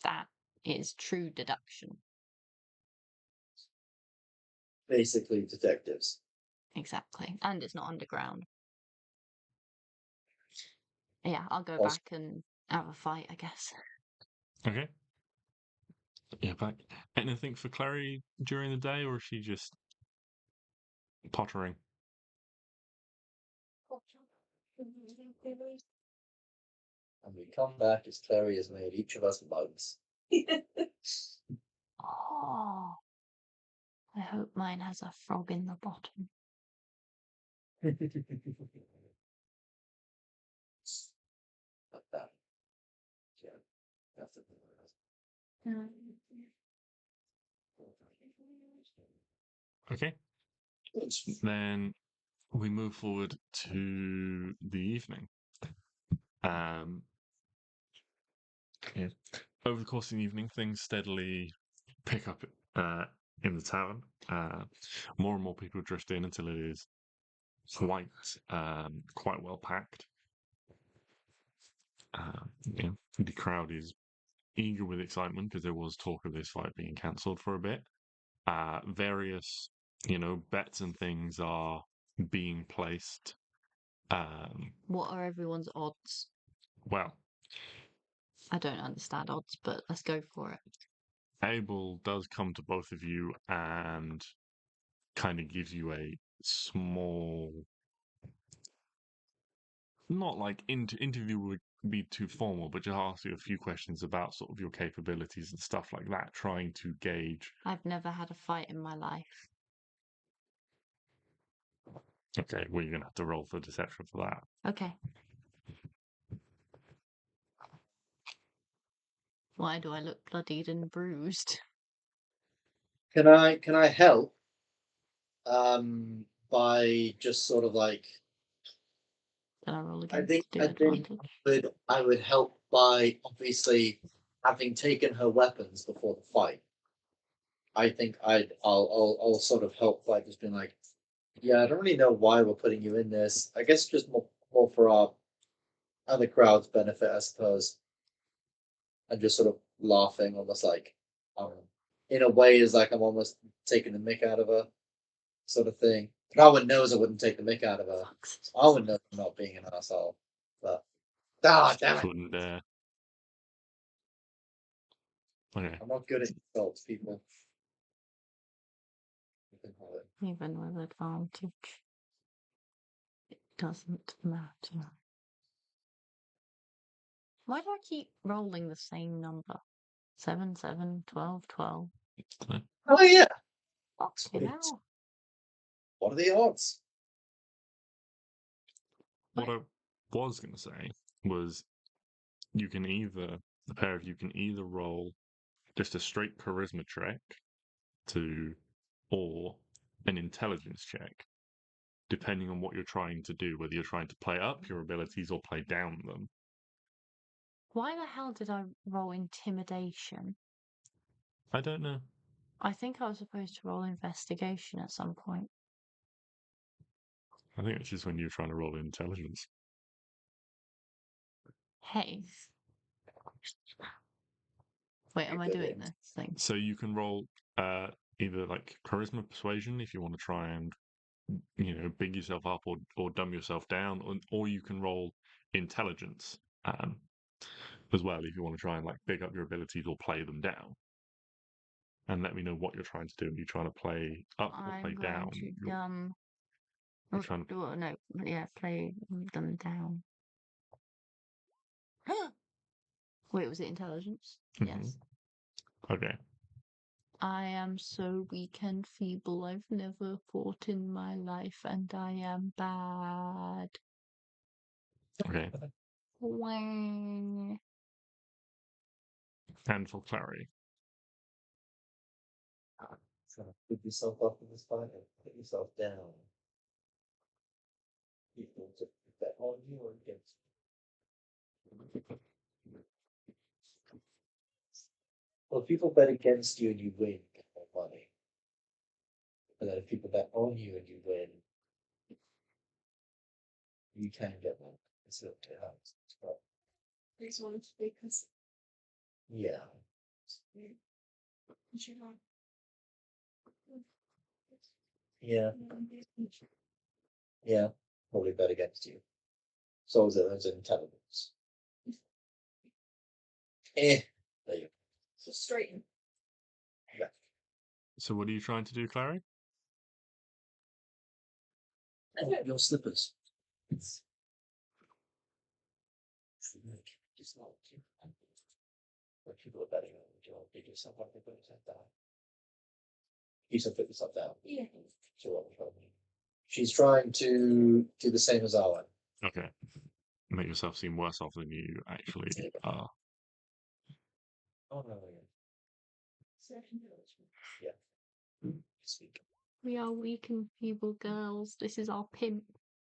That is true deduction. Basically, detectives. Exactly. And it's not underground. Yeah, I'll go back and have a fight, I guess. Okay. Yeah, back. Anything for Klari during the day, or is she just pottering? And we come back as Klari has made each of us mugs. Oh, I hope mine has a frog in the bottom. Like that. Yeah, that's it. Okay. Then we move forward to the evening. Yeah. Over the course of the evening, things steadily pick up in the tavern. More and more people drift in until it is quite well packed. Yeah, the crowd is eager with excitement because there was talk of this fight being cancelled for a bit. Various, bets and things are being placed. What are everyone's odds? Well, I don't understand odds, but let's go for it. Abel does come to both of you and kind of gives you a small, not like interview would be too formal, but just ask you a few questions about sort of your capabilities and stuff like that, trying to gauge. I've never had a fight in my life. Okay, well, you're going to have to roll for deception for that. Okay. Why do I look bloodied and bruised? Can I help? By just sort of like. Can I roll I again? think I would help by obviously having taken her weapons before the fight. I think I'll sort of help by just being like, yeah, I don't really know why we're putting you in this. I guess just more for our other crowd's benefit, I suppose. And just sort of laughing, almost like, in a way, is like I'm almost taking the mick out of her, sort of thing. But Arwen knows I wouldn't take the mick out of her. So Arwen knows I'm not being an asshole. But damn it! Couldn't dare. Okay. I'm not good at insults, people. Even with advantage, it doesn't matter. Why do I keep rolling the same number? 7, 7, 12, 12. Oh yeah. Fucking Sweet. hell. What are the odds? What I was going to say was the pair of you can either roll just a straight charisma check or an intelligence check, depending on what you're trying to do, whether you're trying to play up your abilities or play down them. Why the hell did I roll intimidation? I don't know. I think I was supposed to roll investigation at some point. I think it's just when you're trying to roll intelligence. Hey. Wait, am I doing this thing? So you can roll either like charisma persuasion if you want to try and big yourself up or dumb yourself down, or you can roll intelligence as well if you want to try and like big up your abilities or play them down. And let me know what you're trying to do. Are you trying to play up or play down? You're trying to... play them down. Wait, was it intelligence? Mm-hmm. Yes. Okay. I am so weak and feeble. I've never fought in my life, and I am bad. Okay. Wang. And for Klari. So put yourself up in this fight and put yourself down. People to put that on you or against you. Well, if people bet against you and you win, you get more money. But then if people bet on you and you win, you can get more. It's up to house. These ones because Yeah. Yeah. Yeah. Probably bet against you. So is it there's intelligence. There you go. so straighten. So what are you trying to do, Klari? Your slippers. When people are betting on you, you do yourself up and put yourself down. You should put yourself down. Yeah. She's trying to do the same as Arwen. Okay. Make yourself seem worse off than you actually are. Oh no, yeah. Speak. We are weak and feeble girls. This is our pimp,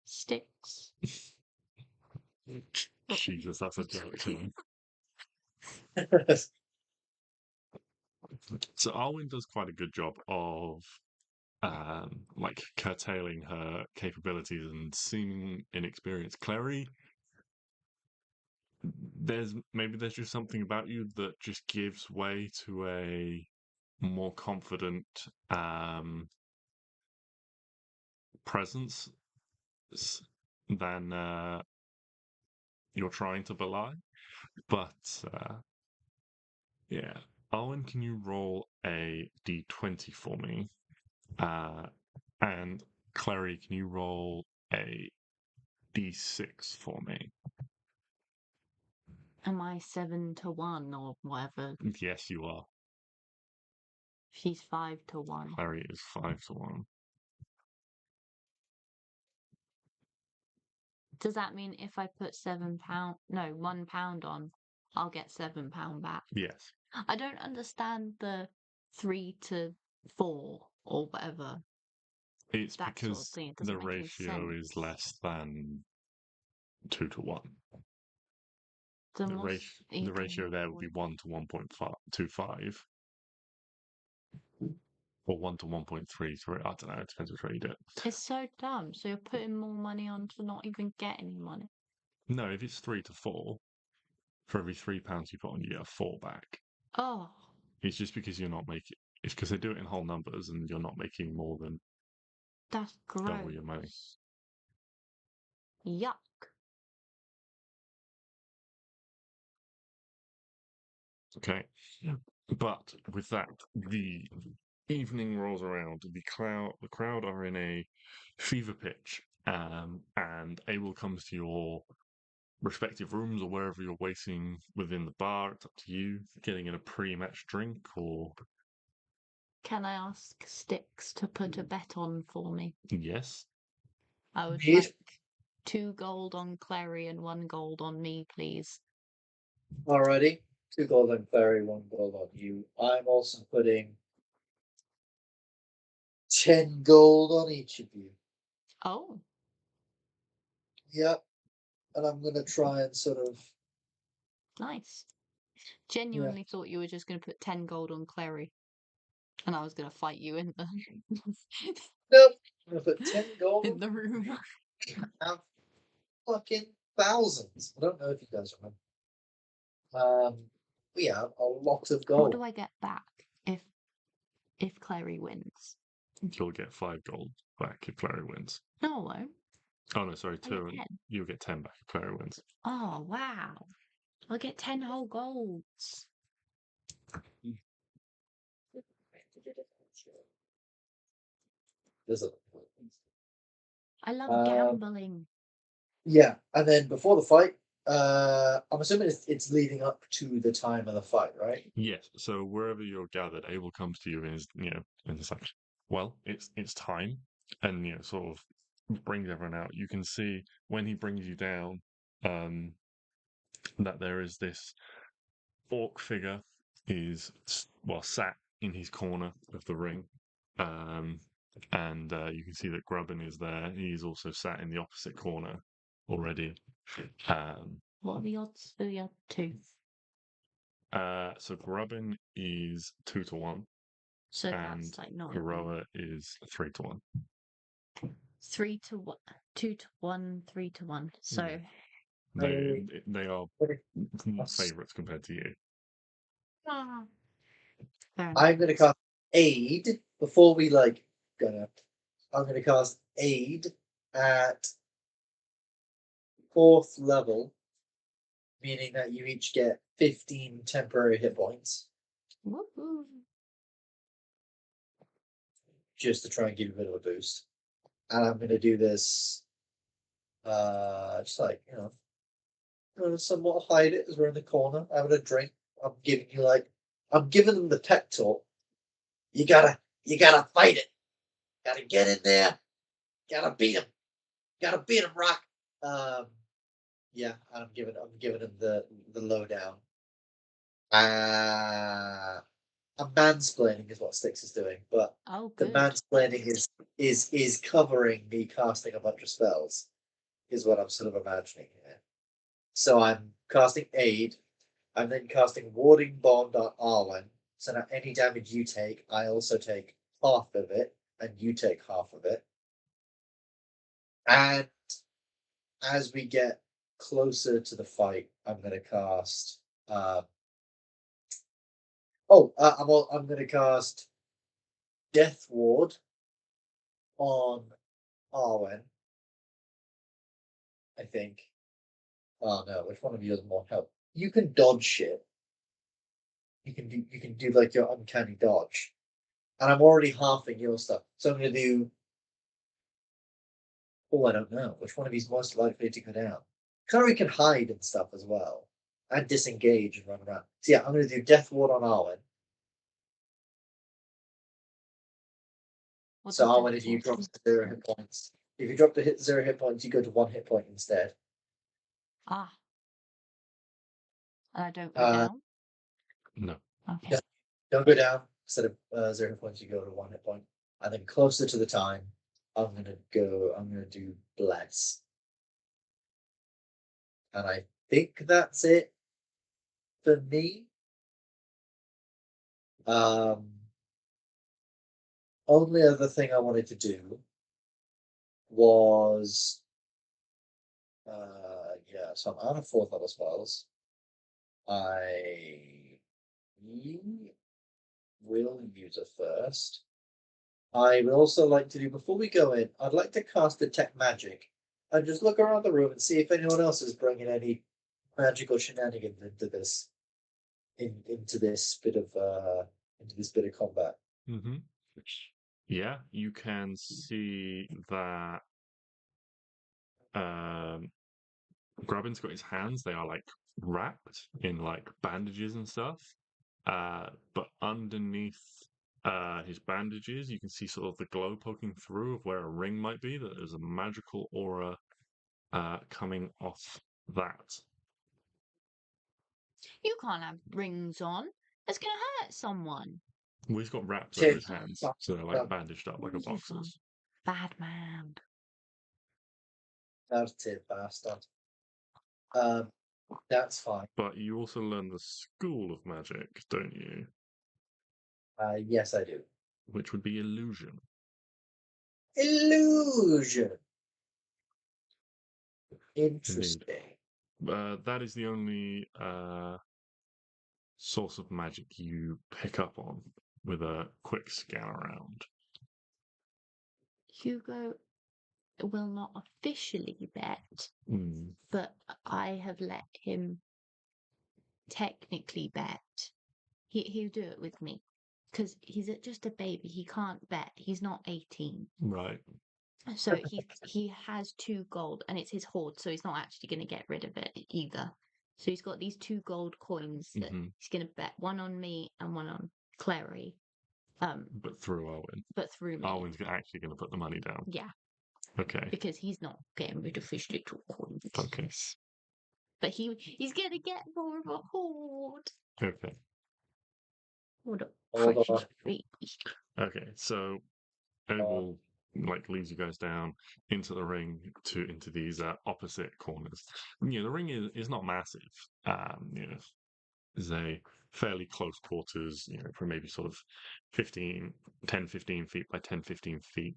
Stix. Jesus, that's a joke too. So Arwen does quite a good job of like curtailing her capabilities and seeming inexperienced. Klari, there's just something about you that just gives way to a more confident presence than you're trying to belie. But yeah, Arwen, can you roll a d20 for me? And Klari, can you roll a d6 for me? Am I 7 to 1 or whatever? Yes, you are. She's 5 to 1. Klari is 5 to 1. Does that mean if I put £1 on, I'll get £7 back? Yes. I don't understand the 3 to 4 or whatever. It's that because sort of thing. It the doesn't make any ratio is sense. less than 2 to 1. Then The, what's the ratio there would be 1 to 1.25. Or 1 to 1.33. I don't know. It depends which way you do it. It's so dumb. So you're putting more money on to not even get any money. No, if it's 3 to 4, for every £3 you put on, you get a 4 back. Oh. It's just because you're not making. It's because they do it in whole numbers, and you're not making more than That's gross. double your money. Yuck. Okay, but with that, the evening rolls around. The crowd are in a fever pitch, and Abel comes to your respective rooms or wherever you're waiting within the bar. It's up to you. Getting in a pre-match drink or Can I ask Stix to put a bet on for me? yes. I would Indeed. like 2 gold on Klari and 1 gold on me, please. Alrighty. 2 gold on Clary, 1 gold on you. I'm also putting 10 gold on each of you. Oh, Yep. And I'm gonna try and sort of nice. Genuinely thought you were just going to put 10 gold on Klari. And I was going to fight you in the nope. I'm gonna put 10 gold in the room. have fucking thousands. I don't know if you guys remember. We have a lot of What gold. do I get back if Klari wins? You'll get 5 gold back if Klari wins. No, I won't. Oh no, sorry, I 2. get 10. You'll get 10 back if Klari wins. Oh, wow. I'll get 10 whole golds. There's a I love gambling. yeah, and then before the fight, I'm assuming it's leading up to the time of the fight, right? Yes. So wherever you're gathered, Abel comes to you and is, and it's like, well, it's time, and sort of brings everyone out. You can see when he brings you down, that there is this orc figure is sat in his corner of the ring, and you can see that Grubbin is there. He's also sat in the opposite corner already. What are the odds for your 2? So Grubbin is 2-1, So and that's like not Heroa is 3-1. 3 to 1, 2 to 1, 3 to 1. So They are Yes. favourites compared to you. fair enough. I'm gonna cast aid before we gonna. I'm gonna cast aid at 4th level, meaning that you each get 15 temporary hit points, Woohoo. just to try and give you a bit of a boost. And I'm gonna do this, just somewhat hide it as we're in the corner having a drink. I'm giving them the pep talk. You gotta fight it. Gotta get in there. Gotta beat him. Rock. Yeah, I'm giving him the lowdown. I'm mansplaining is what Stix is doing, but Oh, the good. mansplaining is covering me casting a bunch of spells, is what I'm sort of imagining here. So I'm casting aid. I'm then casting warding bond on Arwen. So now any damage you take, I also take half of it, and you take half of it. And as we get closer to the fight, I'm going to cast. I'm going to cast Death Ward on Arwen. I think. Oh no, which one of you has more help? You can dodge shit. You can do like your uncanny dodge, and I'm already halving your stuff, so I'm going to do. Oh, I don't know which one of these most likely to go down. Klari can hide and stuff as well, and disengage and run around. So yeah, I'm going to do Death Ward on Arwen. What So does Arwen, Death if you Ward drop do? to 0 hit points, if you drop to 0 hit points, you go to 1 hit point instead. Ah. And I don't go Uh, down? No. Okay. yeah. Don't go down. Instead of 0 hit points, you go to 1 hit point. And then closer to the time, I'm gonna do Bless. And I think that's it for me. Only other thing I wanted to do was so I'm out of 4th level spells. I will use a first. I would also like to do, before we go in, I'd like to cast Detect Magic and just look around the room and see if anyone else is bringing any magical shenanigans into this bit of combat. Mm-hmm. Yeah, you can see that Grabbin's got his hands. They are like wrapped in like bandages and stuff. But underneath his bandages, you can see sort of the glow poking through of where a ring might be. That there's a magical aura coming off that. You can't have rings on. It's gonna hurt someone. Well, he's got wraps Shit. over his hands, so they're like bandaged up like a boxer's. Bad man. Dirty bastard. That's fine. But you also learn the school of magic, don't you? Yes, I do. Which would be illusion. Illusion. Interesting. That is the only source of magic you pick up on with a quick scan around. Hugo will not officially bet, Mm. but I have let him technically bet. He'll do it with me because he's just a baby. He can't bet. He's not 18. Right. So he has 2 gold, and it's his hoard, so he's not actually going to get rid of it either. So he's got these 2 gold coins that he's going to bet, one on me and one on Klari. But through Arwen. But through me. Arwen's actually going to put the money down. Yeah. Okay. Because he's not getting rid of his little coins. Okay. But he's going to get more of a hoard. Okay. What a precious baby. Okay, so Abel leads you guys down into the ring into these opposite corners. The ring is not massive. Is a fairly close quarters, for maybe sort of 10, 15 feet by 10, 15 feet.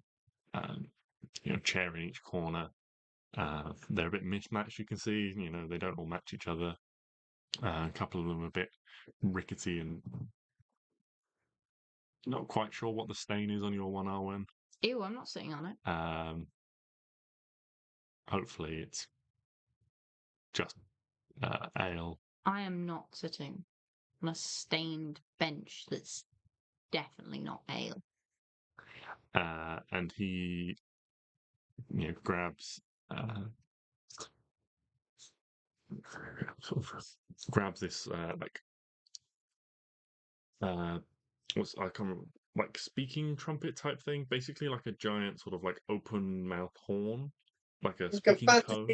Chair in each corner. They're a bit mismatched, you can see. They don't all match each other. A couple of them are a bit rickety and not quite sure what the stain is on your one, Arwen. Ew, I'm not sitting on it. Hopefully it's just ale. I am not sitting on a stained bench that's definitely not ale. And he, grabs this what's I can't remember, like speaking trumpet type thing, basically like a giant sort of like open mouth horn, like a speaking cone.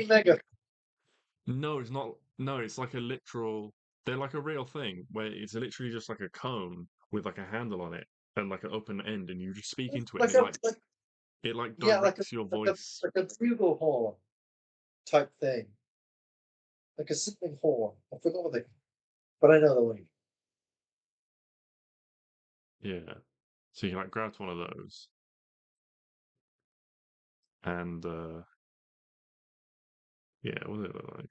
No, it's not. No, it's like a literal. They're like a real thing where it's literally just like a cone with like a handle on it and like an open end, and you just speak into it. It directs your voice. Like a bugle horn type thing. Like a something horn. I forgot what but I know the one. Yeah. So he grabs one of those. And yeah, what does it look like?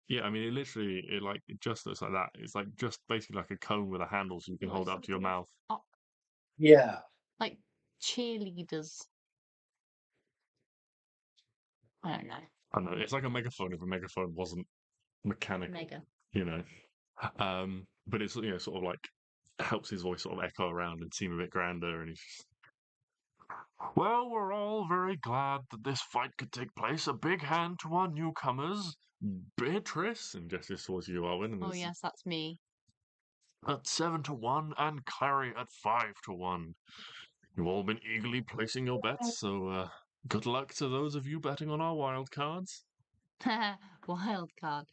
Yeah, I mean it literally it just looks like that. It's just basically like a cone with a handle so you can hold it up to your mouth. Yeah. Like cheerleaders. I don't know. I don't know. It's like a megaphone if a megaphone wasn't mechanical. Mega. But it's sort of like helps his voice sort of echo around and seem a bit grander, and he's just, well, we're all very glad that this fight could take place. A big hand to our newcomers, Beatrice, and gestures towards you, Arwen. And Oh yes, that's me. At 7-1 and Klari at 5-1. You've all been eagerly placing your bets, so good luck to those of you betting on our wild cards. Wild card.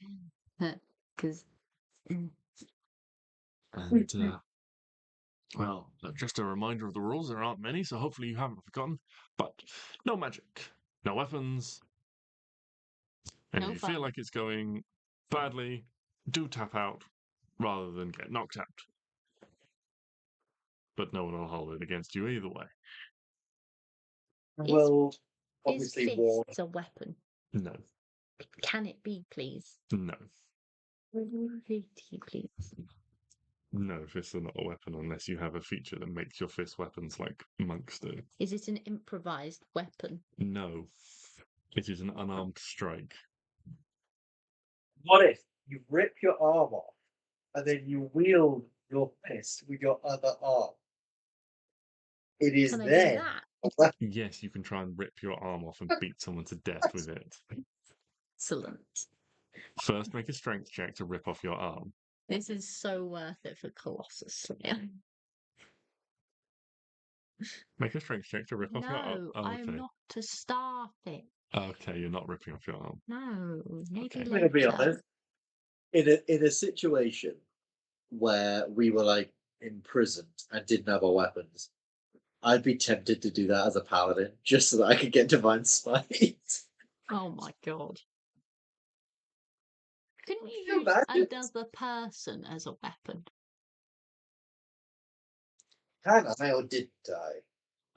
Because. And, well, just a reminder of the rules. There aren't many, so hopefully you haven't forgotten. But no magic, no weapons. And if you feel like it's going badly, do tap out rather than get knocked out. But no one will hold it against you either way. Well, Is fists a weapon? No. Can it be, please? No. Please. No, fists are not a weapon unless you have a feature that makes your fist weapons like monks do. Is it an improvised weapon? No. It is an unarmed strike. What if you rip your arm off and then you wield your fist with your other arm? It is Can I do then that? Yes, you can try and rip your arm off and beat someone to death with it. Excellent. First, make a strength check to rip off your arm. This is so worth it for Colossus. Yeah. Make a strength check to rip off your arm. No, Oh, I am okay. not to start it. Okay, you're not ripping off your arm. No, maybe Okay. I'm gonna be later. honest. In a situation where we were like imprisoned and didn't have our weapons, I'd be tempted to do that as a paladin just so that I could get divine smite. Oh my god. Couldn't you you use imagine? another person as a weapon? Can I or didn't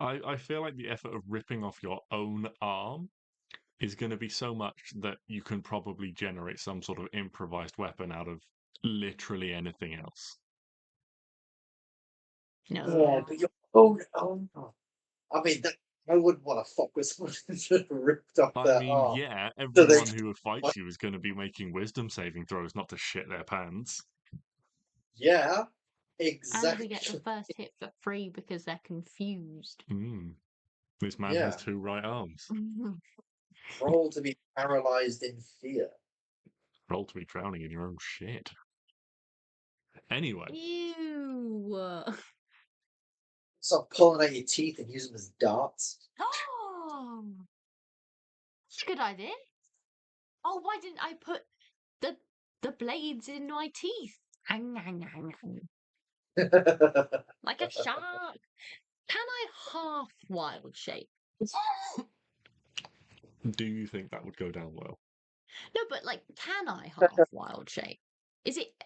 I? I feel like the effort of ripping off your own arm is going to be so much that you can probably generate some sort of improvised weapon out of literally anything else. Yeah, No. but your own arm. I mean, I wouldn't want to fuck with someone who's just ripped off I their mean, arm. yeah, So they everyone who fights you is going to be making wisdom saving throws not to shit their pants. Yeah, And exactly. we get the first hit for free because they're confused. This man Yeah. has 2 right arms. Roll to be paralyzed in fear. Roll to be drowning in your own shit. Anyway, Ew. Stop pulling out your teeth and use them as darts. Oh, that's a good idea. Oh, why didn't I put the blades in my teeth? Like a shark. Can I half wild shape? do you think that would go down well? No, but like, can I half wild shape?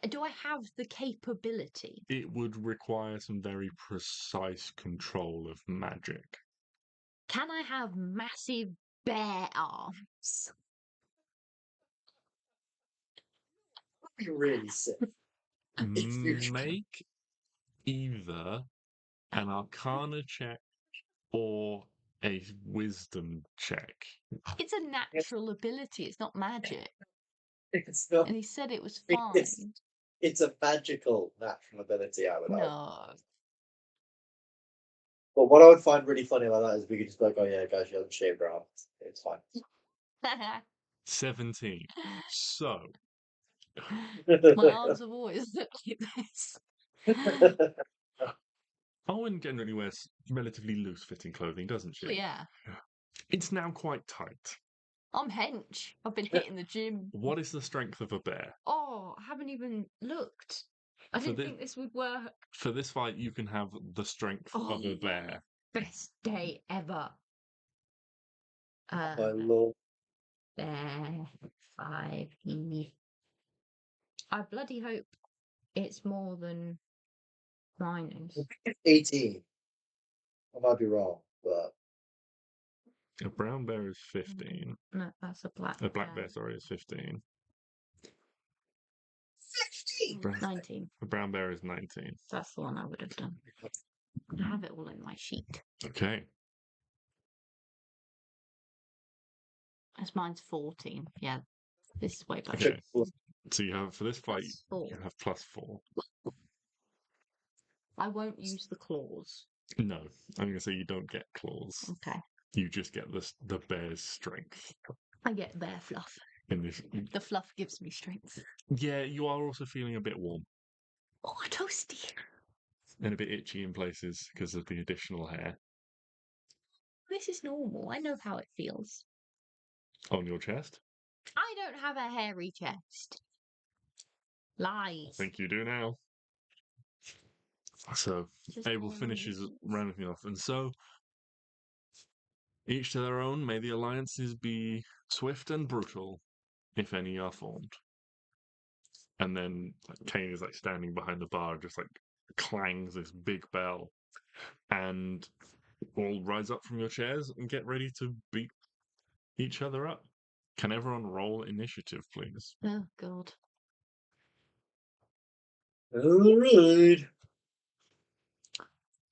Do I have the capability? It would require some very precise control of magic. Can I have massive bear arms? That'd be really sick. If you Make either an arcana check or a wisdom check. It's a natural ability, it's not magic. it's not. And he said it was It's- fine. It's a magical natural ability, I would argue. No. But what I would find really funny about that is we could just be like, oh yeah, guys, you haven't shaved your arms. It's fine. 17. So, My arms have always looked like this. Arwen generally wears relatively loose-fitting clothing, doesn't she? Oh, yeah. It's now quite tight. I'm hench. I've been hitting the gym. What is the strength of a bear? Oh, I haven't even looked. I For didn't thi- think this would work. For this fight, you can have the strength of Oh, a bear. best day ever. My lord. Bear 5e. I bloody hope it's more than mine is. 18. I might be wrong, but A brown bear is 15. No, that's a black. A black bear, sorry, is 15. 15. 19. A brown bear is 19. That's the one I would have done. I have it all in my sheet. Okay. As mine's 14. Yeah, this is way better. Okay. So you have, for this fight, +4. you have +4. I won't use the claws. No, I'm going to say you don't get claws. Okay. You just get the bear's strength. I get bear fluff. In this, The fluff gives me strength. yeah, you are also feeling a bit warm Oh, toasty. and a bit itchy in places because of the additional hair This is normal. I know how it feels. on your chest. I don't have a hairy chest. Lies. I think you do now. So Just Abel hairy finishes cheeks. rounding off, and so each to their own. May the alliances be swift and brutal, if any are formed. And then Kane is like standing behind the bar, just like clangs this big bell, and all rise up from your chairs and get ready to beat each other up. Can everyone roll initiative, please? Oh, God. all right.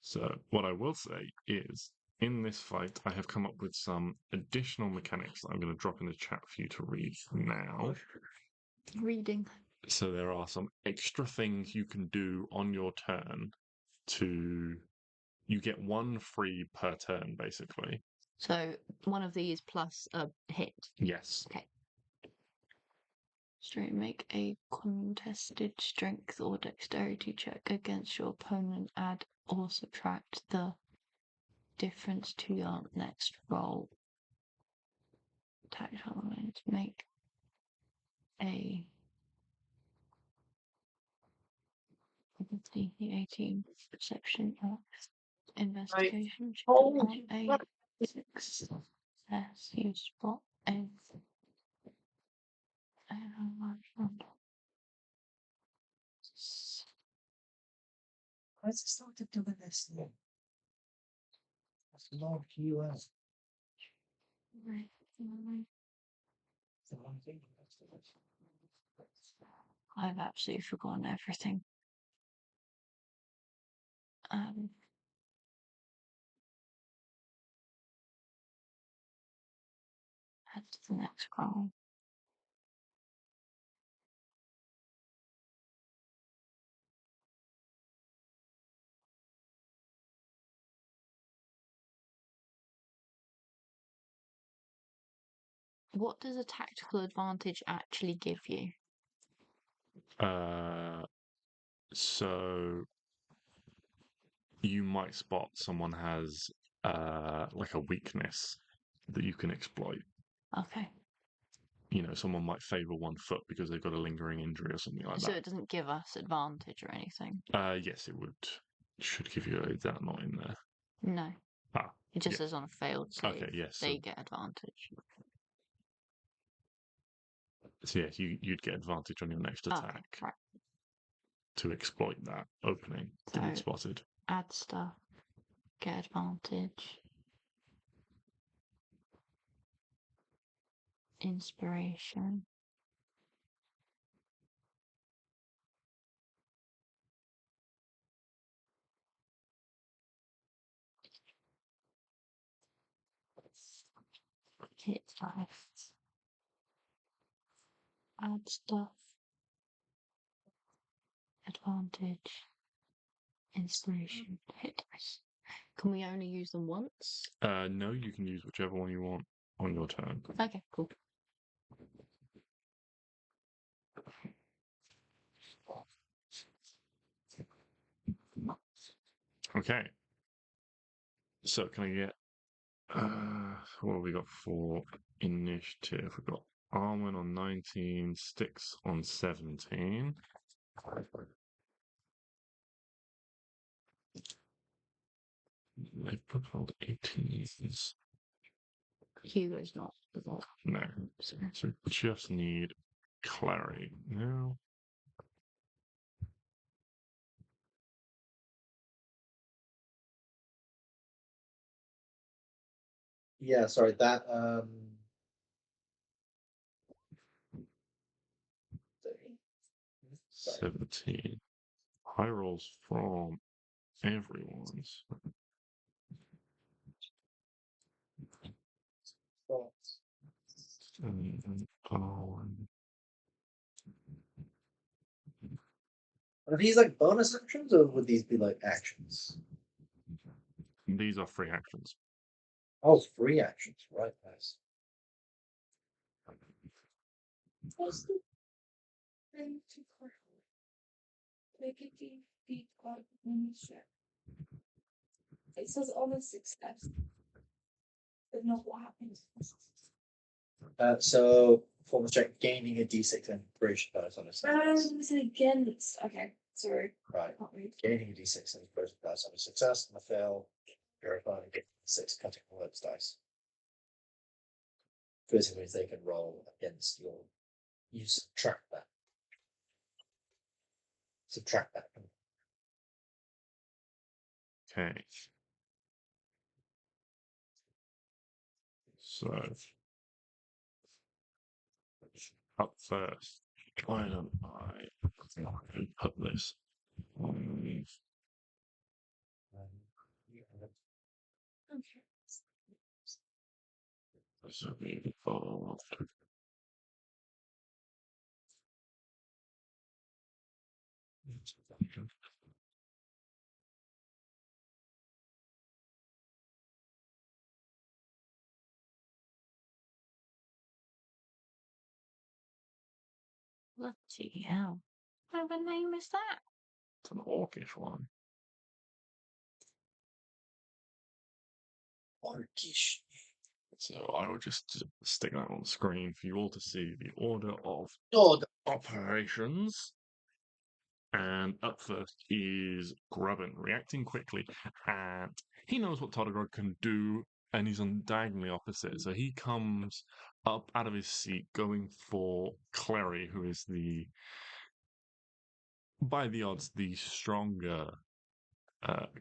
So, what I will say is, in this fight, I have come up with some additional mechanics that I'm going to drop in the chat for you to read now. Reading. So, there are some extra things you can do on your turn to You get 1 free per turn, basically. So one of these plus a hit. Yes. Okay. Straight, make a contested strength or dexterity check against your opponent. Add or subtract the difference to your next roll. Attack element. Make a 18 perception or investigation check on a success. You spot a Why is it started doing this? That's not US. I've absolutely forgotten everything. Head to the next roll. What does a tactical advantage actually give you? So you might spot someone has like a weakness that you can exploit. Okay. You know, someone might favour 1 foot because they've got a lingering injury or something like So that. it doesn't give us advantage or anything? Yes, it would. Should give you is that not in there? No. Ah. It just yeah. says on a failed save. Okay, yes. They get advantage. So yes, you'd get advantage on your next attack Okay, right. to exploit that opening that you'd So- spotted. Add stuff. Get advantage. Inspiration. Hit dice. Add stuff. Advantage. Inspiration. Hit dice. Can we only use them once? No, you can use whichever one you want on your turn. Okay, cool. Okay. So can I get what have we got for initiative? We've got Arwen on 19, Stix on 17. They've propelled 18s. Hugo's not. No. So we just need Klari now. Yeah, sorry, that 17. High rolls from everyone's. Are these like bonus actions or would these be like actions? These are free actions. Oh, free actions, right? Nice. What's the thing to clarify? Make it be God ownership. It says on a success, but not what happens. So performance check gaining a d6 inspiration bonus on a success. Is it against? Okay, sorry. Right. Can't read. Gaining a d6 inspiration bonus on a success and a fail. Verifying and getting 6 cutting words dice. First means they can roll against your. You subtract that. Subtract that. Okay. So up first, why don't I put this on Okay. so we evolved. Bloody hell. What kind of a name is that? It's an orcish one. Orcish. So I will just stick that on the screen for you all to see the order of God. operations. And up first is Grubbin, reacting quickly, and he knows what Todorog can do, and he's on diagonally opposite. So he comes up out of his seat, going for Klari, who is by the odds, the stronger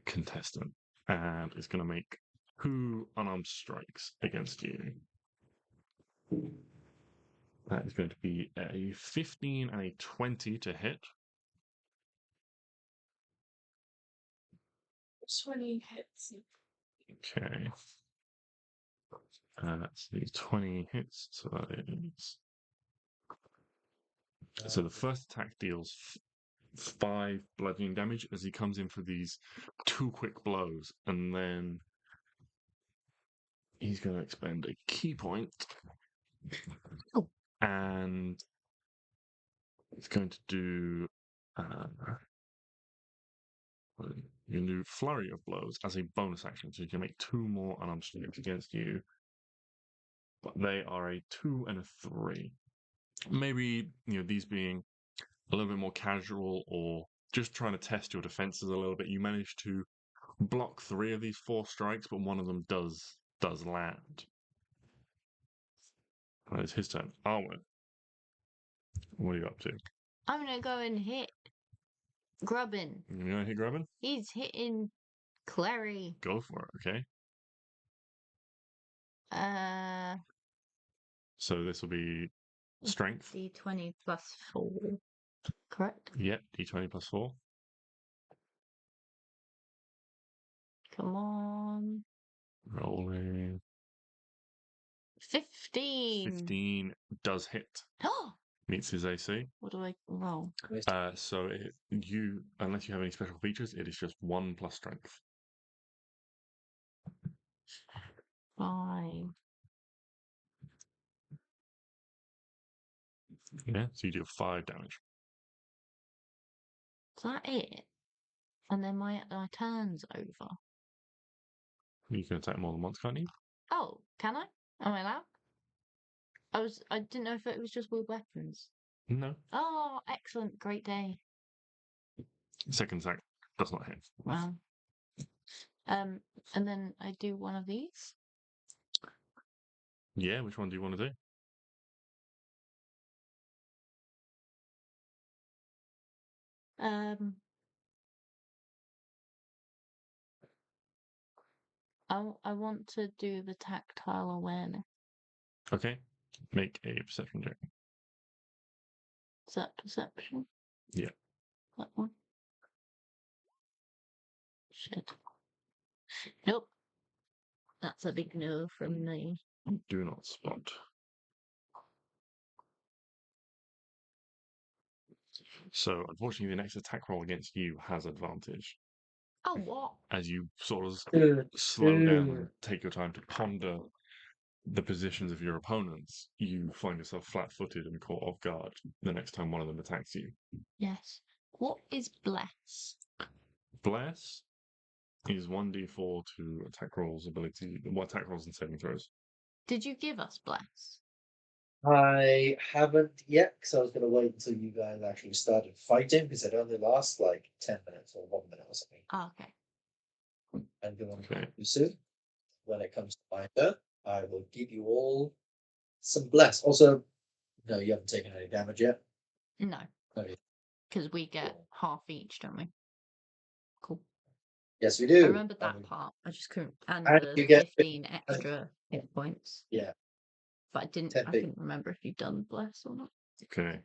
contestant, and is going to make 2 unarmed strikes against you. That is going to be a 15 and a 20 to hit. 20 hits. Okay. That's the 20 hits, so that is. So the first attack deals 5 bludgeoning damage as he comes in for these 2 quick blows, and then he's going to expend a key point. Oh. And it's going to do. You can do flurry of blows as a bonus action, so you can make 2 more unarmed strikes against you. But they are a 2 and a 3. Maybe these being a little bit more casual, or just trying to test your defenses a little bit. You manage to block 3 of these 4 strikes, but one of them does land. Right, it's his turn. Arwen, what are you up to? I'm gonna go and hit Grubbin. You gonna hit Grubbin? He's hitting Klari. Go for it. Okay. So this will be strength. D20 plus 4. Correct? Yep. D20 plus 4. Come on. Rolling. 15. 15 does hit. Oh! Meets his AC. What do I roll? So unless you have any special features, it is just 1 plus strength. 5. Yeah, so you do 5 damage. Is that it? And then my turn's over. You can attack more than once, can't you? Oh, can I? Am I allowed? I didn't know if it was just with weapons. No. Oh, excellent. Great day. Second attack does not hit. Wow. And then I do one of these. Yeah, which one do you want to do? I want to do the tactile awareness. Okay. Make a perception check. Is that perception? Yeah. That one? Shit. Nope. That's a big no from me. Do not spot. So, unfortunately, the next attack roll against you has advantage. Oh, what? As you sort of slow down and take your time to ponder the positions of your opponents, you find yourself flat-footed and caught off guard the next time one of them attacks you. Yes. What is bless? Bless is 1d4 to attack rolls ability. What attack rolls and saving throws? Did you give us bless? I haven't yet, because I was going to wait until you guys actually started fighting, because it only lasts like 10 minutes or 1 minute or something. Oh, okay. I'm going Okay. to soon. When it comes to my turn, I will give you all some bless. Also, no, you haven't taken any damage yet. No. Okay. Because we get half each, don't we? Cool. Yes, we do. I remember that part. I just couldn't. And And the you get 15 extra hit points. Yeah. But I 10 couldn't remember if you'd done bless or not. Okay.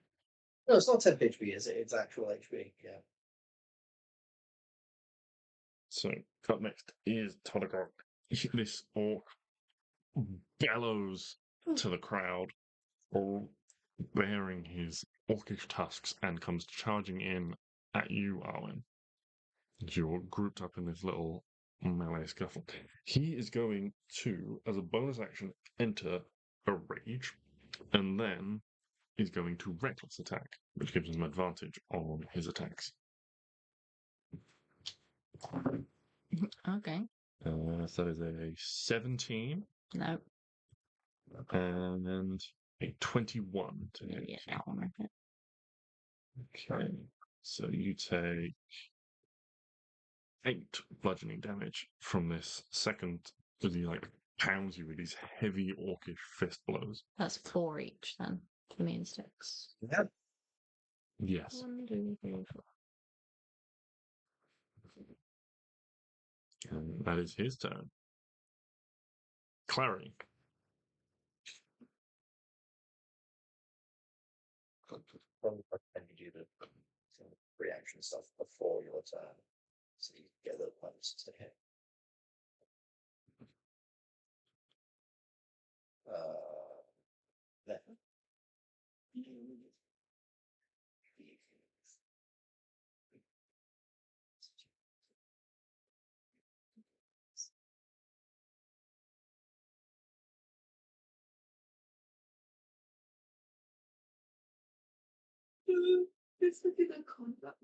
No, it's not 10 HP, is it? It's actual HP. Yeah. So, up next is Todagog. This orc bellows to the crowd, all bearing his orcish tusks, and comes charging in at you, Arwen. You're grouped up in this little melee scuffle. He is going to, as a bonus action, enter a rage, and then is going to reckless attack, which gives him advantage on his attacks. Okay. So there's a 17 No. and a 21 to hit. Yeah, that one. I think. Okay, so you take 8 bludgeoning damage from this second, as he like pounds you with these heavy orcish fist blows. That's 4 each then for me and Stix. Yeah. Yes. 1, 2, 3, 4. And that is his turn. Klari. Probably recommend you do the reaction stuff before your turn, so you get the points to hit. There. This would be the combat.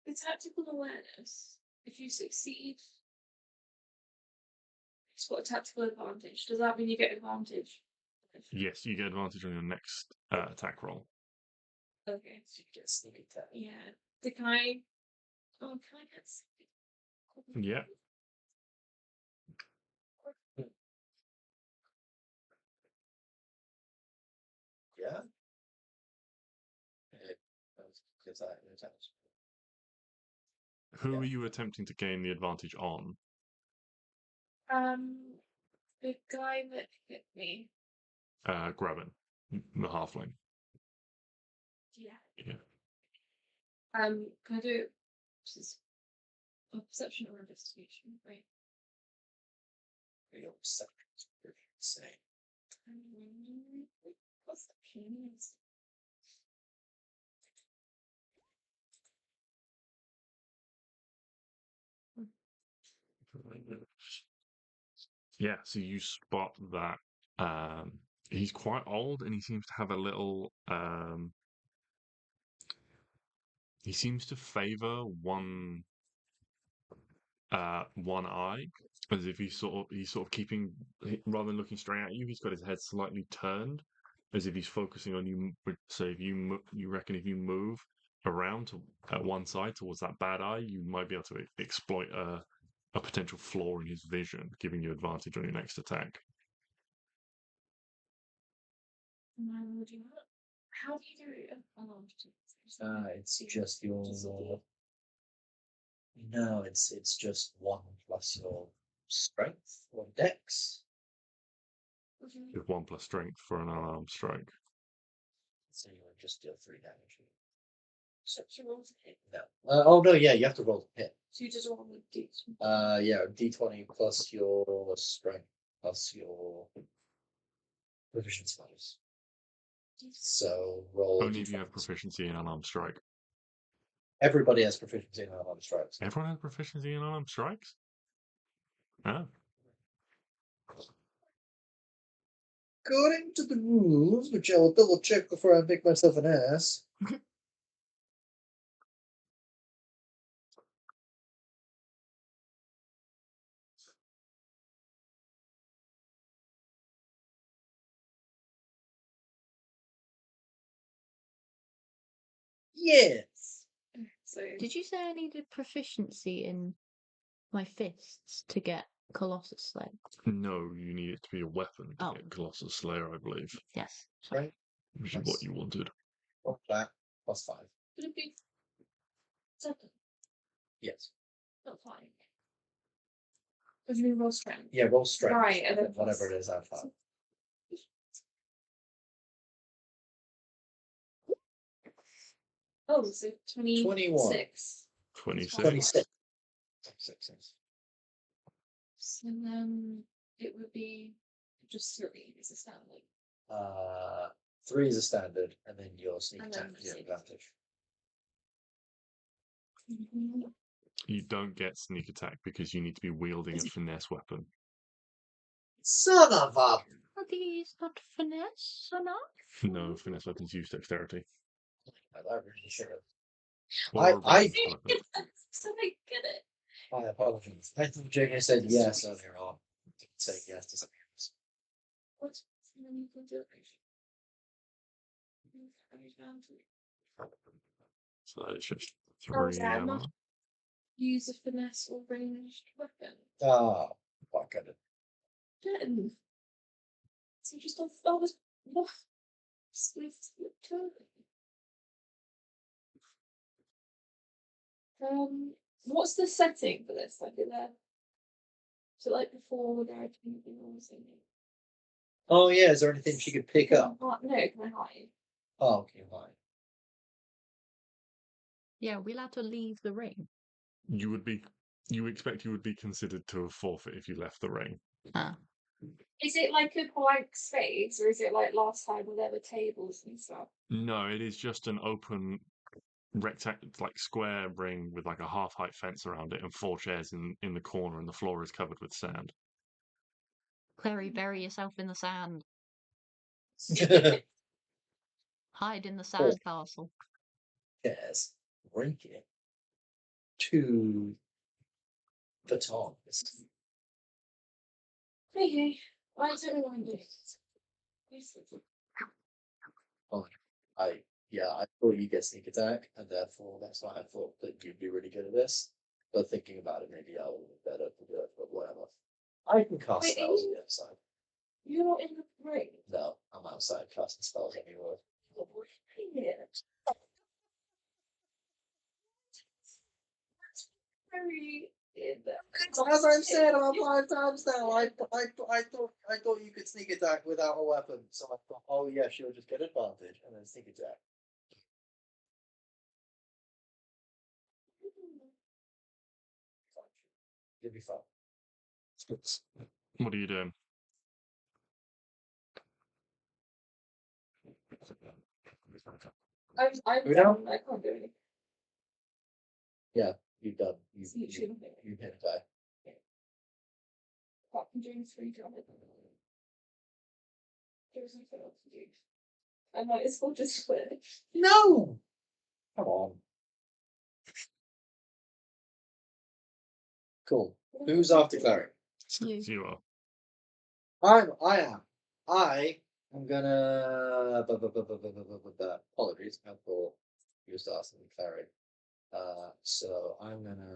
The tactical awareness, if you succeed, it's got a tactical advantage. Does that mean you get advantage? Yes, you get advantage on your next attack roll. Okay. So you get sneak attack. Yeah. Can I? Oh, can I get sneak? Yeah. Yeah. Gives that an attack. Who Yeah. are you attempting to gain the advantage on? The guy that hit me. Graben, the halfling. Yeah. Yeah. Can I do this is a perception or investigation? Right. Your perception is pretty insane. Perception is. Yeah, so you spot that he's quite old and he seems to have a little he seems to favor one eye, as if he's sort of keeping, rather than looking straight at you, he's got his head slightly turned, as if he's focusing on you. So if you reckon if you move around to one side towards that bad eye, you might be able to exploit a potential flaw in his vision, giving you advantage on your next attack. How do you do it? It's just your. No, it's just 1 plus your strength or dex. With 1 plus strength for an unarmed strike. So you would just deal 3 damage. So you roll to hit? No. Oh no, yeah, you have to roll to hit. So you just roll with D20. Yeah, D20 plus your strength plus your proficiency bonus. So roll. Only if you have proficiency in unarmed strike. Everybody has proficiency in unarmed strikes. Everyone has proficiency in unarmed strikes? Oh. According to the rules, which I will double check before I make myself an ass. Yes. So Did you say I needed proficiency in my fists to get Colossus Slayer? No, you need it to be a weapon to Oh. get Colossus Slayer, I believe. Yes. Sorry. Right. Which is what you wanted. Roll that plus 5. would it be 7? Yes. Not 5. What do you mean roll strength? Yeah, roll strength. Right, and then whatever it is out of 5. Oh, so 26. 21. 26. 26. 26. So then it would be just 3 is a standard. 3 is a standard, and then your sneak And attack then is your 6. advantage. You don't get sneak attack because you need to be wielding a finesse weapon. Son of a! Are these not finesse enough? No, finesse weapons use dexterity. I really should have. Or a I- ranged weapon. So I get it. My apologies. I think Jigga said yes earlier on. Didn't say yes to something else. What's the consideration? So it's just Oh, 3 yeah, ammo. Use a finesse or ranged weapon. Ah, fuck it. Then. So just on. I was. What? What's the setting for this? Like, is there? So, like before there had been or something. Oh yeah, is there anything she could pick up? No, can I hide? Oh, okay, fine. Yeah, we'll have to leave the ring. You expect you would be considered to a forfeit if you left the ring. Is it like a blank space, or is it like last time where there were tables and stuff? No, it is just an open like square ring with like a half-height fence around it and 4 chairs in the corner, and the floor is covered with sand. Klari, bury yourself in the sand. Hide in the sand castle. Yes, break it. 2 batons. Okay, why is everyone doing this? I thought you'd get sneak attack, and therefore that's why I thought that you'd be really good at this. But thinking about it, maybe I would be better to do it, but whatever. I can cast Wait, spells on the outside. You're not in the ring. No, I'm outside casting spells anywhere. Oh, yeah. That's very. As I've said about 5 times now, I thought you could sneak attack without a weapon. So I thought, oh yeah, she'll just get advantage and then sneak attack. It'd be fun. What are you doing? I'm We done. I can't do anything. Yeah, you've done. See, you shouldn't think. You hit a die. Apart from doing 3 damage. There's nothing else to do. I might as well just quit. No! Come on. Cool. Who's after Klari? You are. I am. I am gonna. Apologies, I thought you was asking Klari. So I'm gonna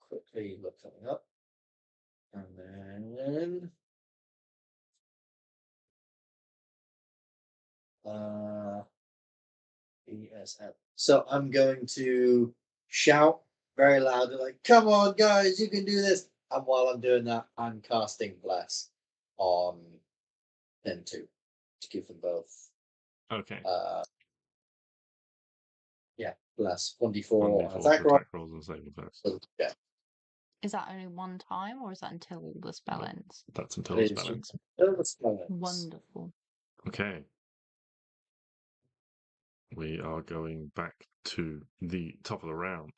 quickly look something up, and then ESM. So I'm going to shout very loudly, like, "Come on, guys, you can do this!" And while I'm doing that, I'm casting Bless on them two to give them both. Okay. Yeah, Bless 1d4 1d4 attack for roll. attack rolls and saving throws. Yeah, Is that only one time, or is that until the spell ends? That's until it the is spell ends. just- Wonderful. Okay. We are going back to the top of the round.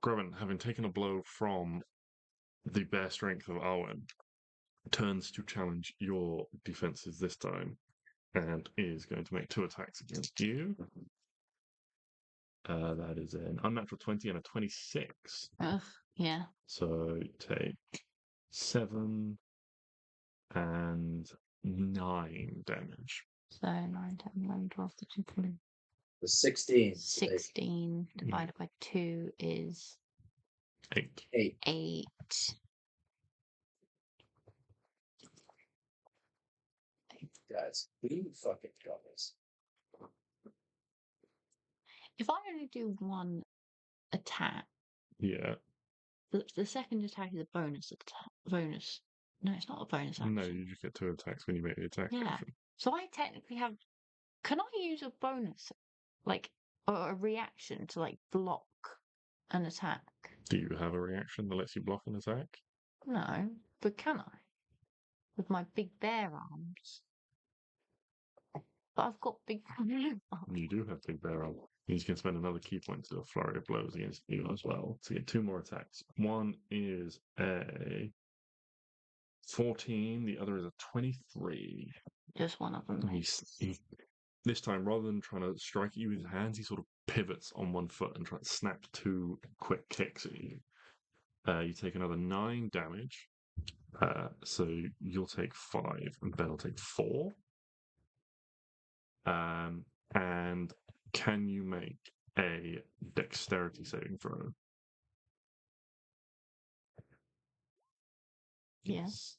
Groven, having taken a blow from the bare strength of Arwen, turns to challenge your defenses this time and is going to make 2 attacks against you. That is an unnatural 20 and a 26. Ugh, yeah. So take 7 and 9 damage. So 9, 10, 11, 12, 13, 14. The 16. 16 divided by 2 is 8. 8. Guys, we fucking got this. If I only do 1 attack, Yeah. the second attack is a bonus attack. Bonus. No, it's not a bonus action. No, you just get 2 attacks when you make the attack Yeah. action. So I technically have. Can I use a bonus? Like, Or a reaction to like block an attack. Do you have a reaction that lets you block an attack? No, but can I? With my big bear arms. But I've got big arms. You do have big bear arm. You can spend another key point to do a flurry of blows against you as well to get 2 more attacks. One is a 14, the other is a 23. Just one of them. He, this time, rather than trying to strike you with his hands, he sort of pivots on one foot and tries to snap 2 quick kicks at you. You take another 9 damage. So you'll take 5 and Ben will take 4. And can you make a dexterity saving throw? Yes.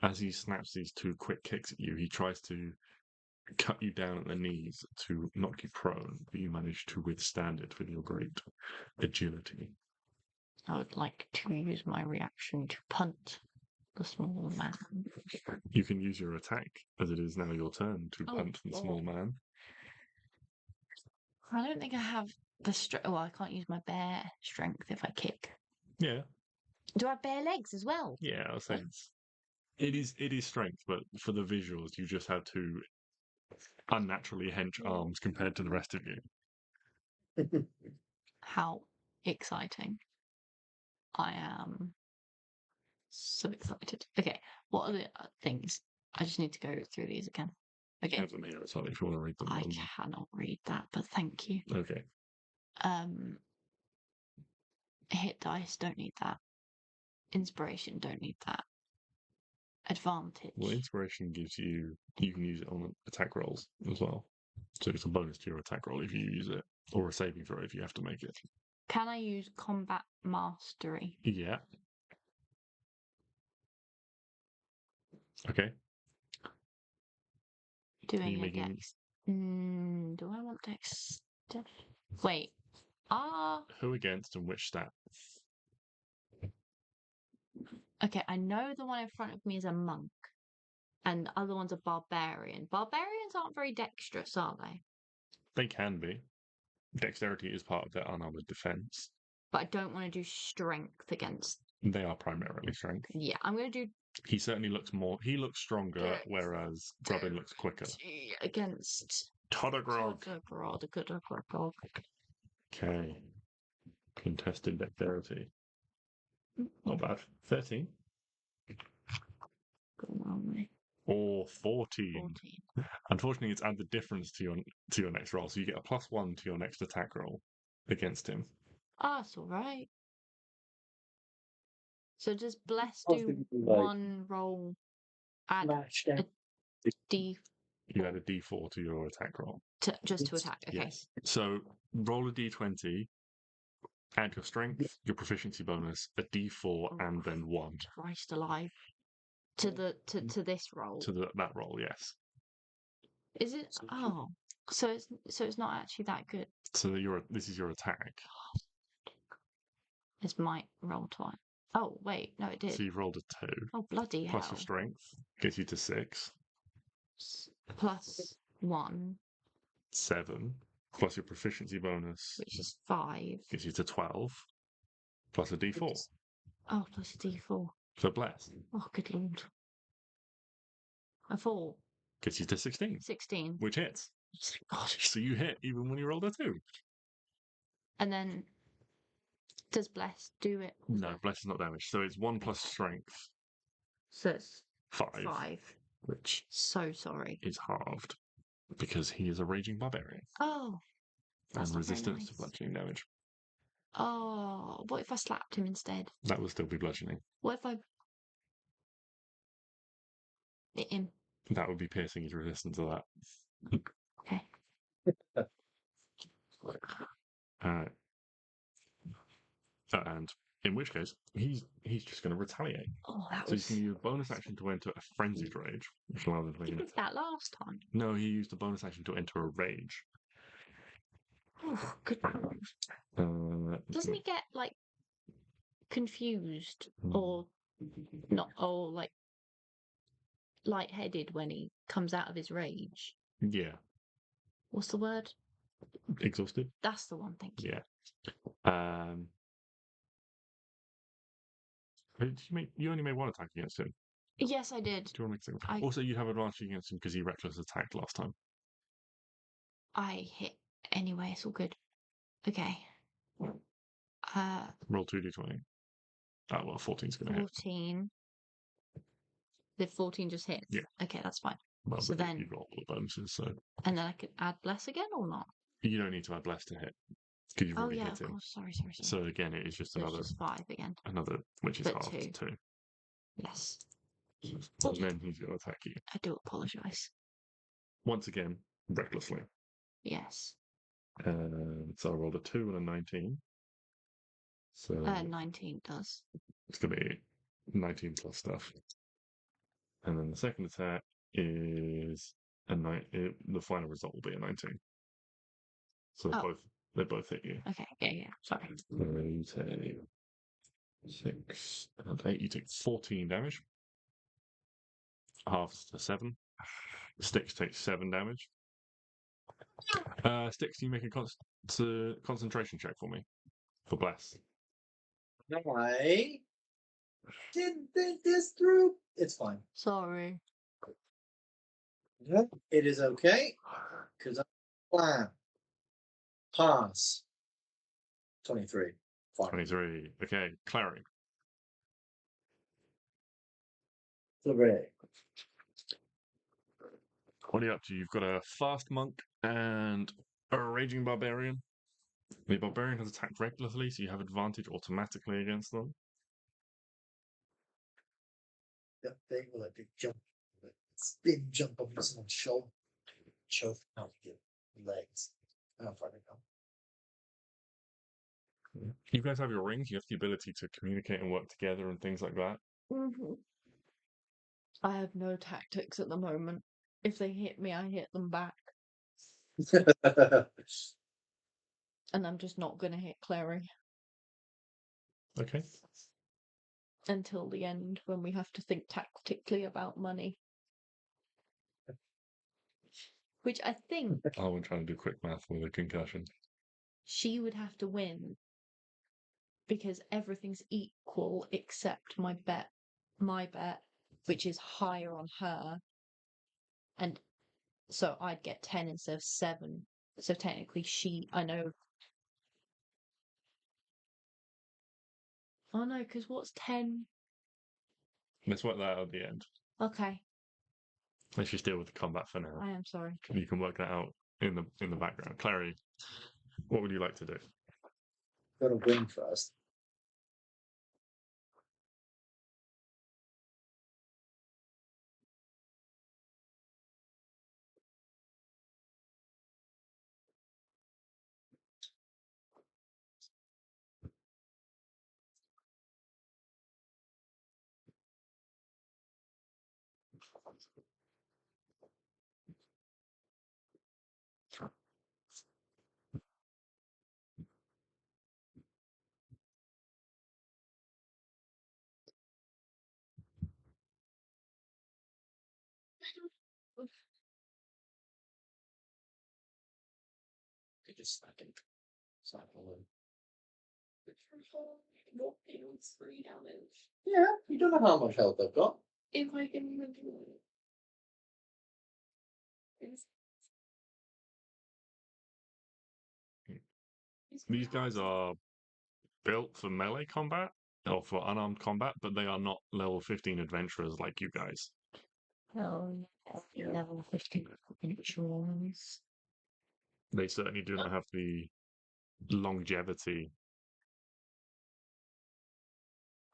As he snaps these 2 quick kicks at you, he tries to cut you down at the knees to knock you prone, but you manage to withstand it with your great agility. I would like to use my reaction to punt the small man. You can use your attack, as it is now your turn to punt the small man. I don't think I have the strength. Well, I can't use my bear strength if I kick. Yeah. Do I have bare legs as well? Yeah, I was saying it is strength, but for the visuals, you just have 2 unnaturally hench arms compared to the rest of you. How exciting. I am so excited. Okay, what are the things? I just need to go through these again. Okay. I have them here as well if you want to read them. I cannot read that, but thank you. Okay. Hit dice, don't need that. Inspiration, don't need that. Advantage. Well, inspiration gives you can use it on attack rolls as well. So it's a bonus to your attack roll if you use it, or a saving throw if you have to make it. Can I use combat mastery? Yeah. Okay. Doing a dex. Do I want dex? Wait. Who against and which stat? Okay, I know the one in front of me is a monk, and the other one's a barbarian. Barbarians aren't very dexterous, are they? They can be. Dexterity is part of their unarmored defense. But I don't want to do strength against. They are primarily strength. Yeah, I'm going to do. He certainly looks more. He looks stronger, whereas Grubbin looks quicker. Against. Toddergrog. Toddergrog. Okay. Contested dexterity. Not bad. 13. Or 14. Unfortunately, it's add the difference to your next roll, so you get a +1 to your next attack roll against him. That's all right. So does Bless do one roll? Add a D. You add a D4 to your attack roll. Just to attack. Okay. Yes. So roll a D20. Add your strength, your proficiency bonus, a D4, and then 1. Christ alive. To this roll. To that roll, yes. Is it? Oh, so it's not actually that good. So this is your attack. This might roll twice. Oh wait, no, it did. So you've rolled a 2. Oh bloody hell! Plus your strength gets you to 6. Plus 1. 7. Plus your proficiency bonus, Which is 5. Gets you to 12. Plus a D4. Oh, plus a D4. So bless. Oh, good lord. A 4. Gets you to 16. 16. Which hits. Gosh. So you hit even when you rolled a 2. And then does Bless do it? No, bless is not damaged. So it's 1 plus strength. So it's 5. 5. Which so sorry. Is halved. Because he is a raging barbarian. Oh. And resistance to bludgeoning damage. Oh, what if I slapped him instead? That would still be bludgeoning. What if I hit him? That would be piercing. He's resistant to that. Okay. And in which case, he's just going to retaliate. Oh, that so was... he can use a bonus action to enter a frenzied rage, which allows him to make He did that last time. No, he used a bonus action to enter a rage. Oh, good lord. Doesn't he get, like, confused or not, or, like, lightheaded when he comes out of his rage? Yeah. What's the word? Exhausted? That's the one, thank you. Yeah. You only made one attack against him. Yes, I did. Do you want to make a second? Also, you have advantage against him because he reckless attacked last time. I hit anyway, it's all good. Okay. Roll 2d20. Oh, well, 14's going to hit. 14. The 14 just hits? Yeah. Okay, that's fine. Well, So then... you've got all the bonuses, so... And then I could add bless again or not? You don't need to add bless to hit. Because you've already hit him. Of course. Sorry. So again, it is just So another... it's just 5 again. Another, which is But half 2. Yes. And then he's going to attack you. I do apologise. Once again, recklessly. Yes. So I rolled a 2 and a 19. So 19 does. it's going to be 19 plus stuff. And then the second attack is the final result will be a 19. So they both hit you. Okay, yeah. Sorry. So you take 6 and 8. You take 14 damage. Halves to 7. Stix takes 7 damage. Stix, can you make a concentration check for me? For bless. I didn't think this through. It's fine. Sorry. Yeah, it is okay. Because I plan. Pass. 23. Fine. 23. Okay, Klari. Flurry. What are you up to? You've got a fast monk and a raging barbarian. The barbarian has attacked recklessly, so you have advantage automatically against them. That thing with a big jump. Spin jump over someone's shoulder. Choke out your legs. I don't fucking know. You guys have your rings. You have the ability to communicate and work together and things like that. Mm-hmm. I have no tactics at the moment. If they hit me, I hit them back. And I'm just not going to hit Klari. Okay. Until the end, when we have to think tactically about money. Which I think... Oh, I'm trying to do quick math with a concussion. She would have to win. Because everything's equal except my bet, which is higher on her. And so I'd get 10 instead of 7. So technically I know. Oh no, because what's 10? Let's work that out at the end. Okay. Let's just deal with the combat for now. I am sorry. You can work that out in the background. Klari, what would you like to do? Gotta win first. Could just stack it. Your heals 3 damage. Yeah, you don't know how much health I've got. If I can remember. These guys are built for melee combat or for unarmed combat, but they are not level 15 adventurers like you guys. Oh, level 15 adventurers. They certainly do not have the longevity.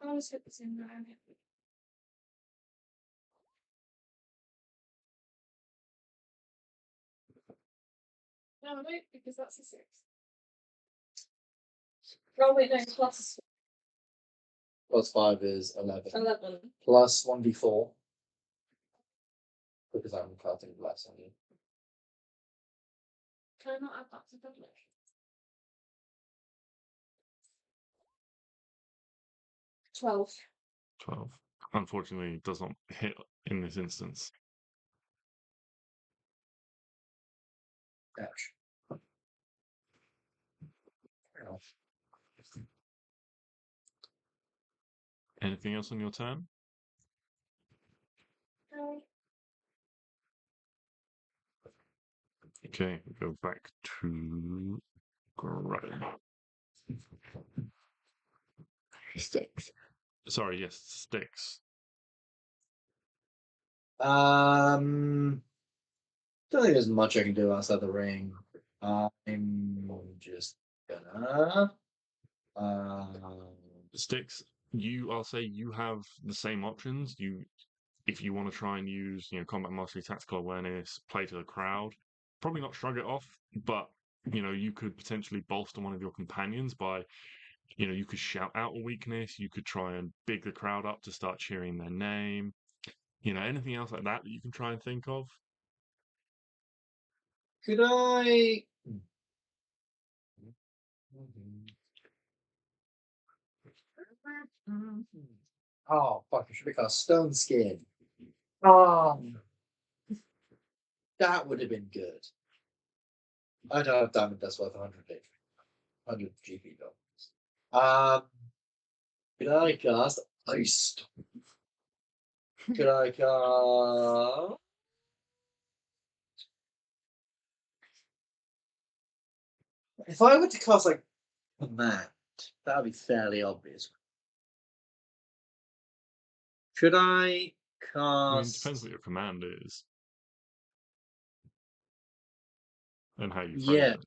I was hit this in there. No, wait, because that's a 6. Oh, wait, no, plus Plus 5 is 11. 11. Plus 1d4. Because I'm casting bless on you. Can I not add that to publish? 12. 12. Unfortunately, it does not hit in this instance. Ouch. Anything else on your turn? Okay, we go back to Grubbin. Stix. Sorry, yes, Stix. Don't think there's much I can do outside the ring. I'm just gonna. Stix, I'll say you have the same options. If you want to try and use, combat mastery, tactical awareness, play to the crowd, probably not shrug it off, but you could potentially bolster one of your companions by, you could shout out a weakness, you could try and big the crowd up to start cheering their name. Anything else like that you can try and think of? Could I? Oh fuck! I should have got Stone Skin. Oh, that would have been good. I don't have diamond that's worth 100 GP though. Could I cast Ice Storm? Could I cast? If I were to cast like Command, that would be fairly obvious. Could I cast? I mean, it depends what your command is and how you phrase it.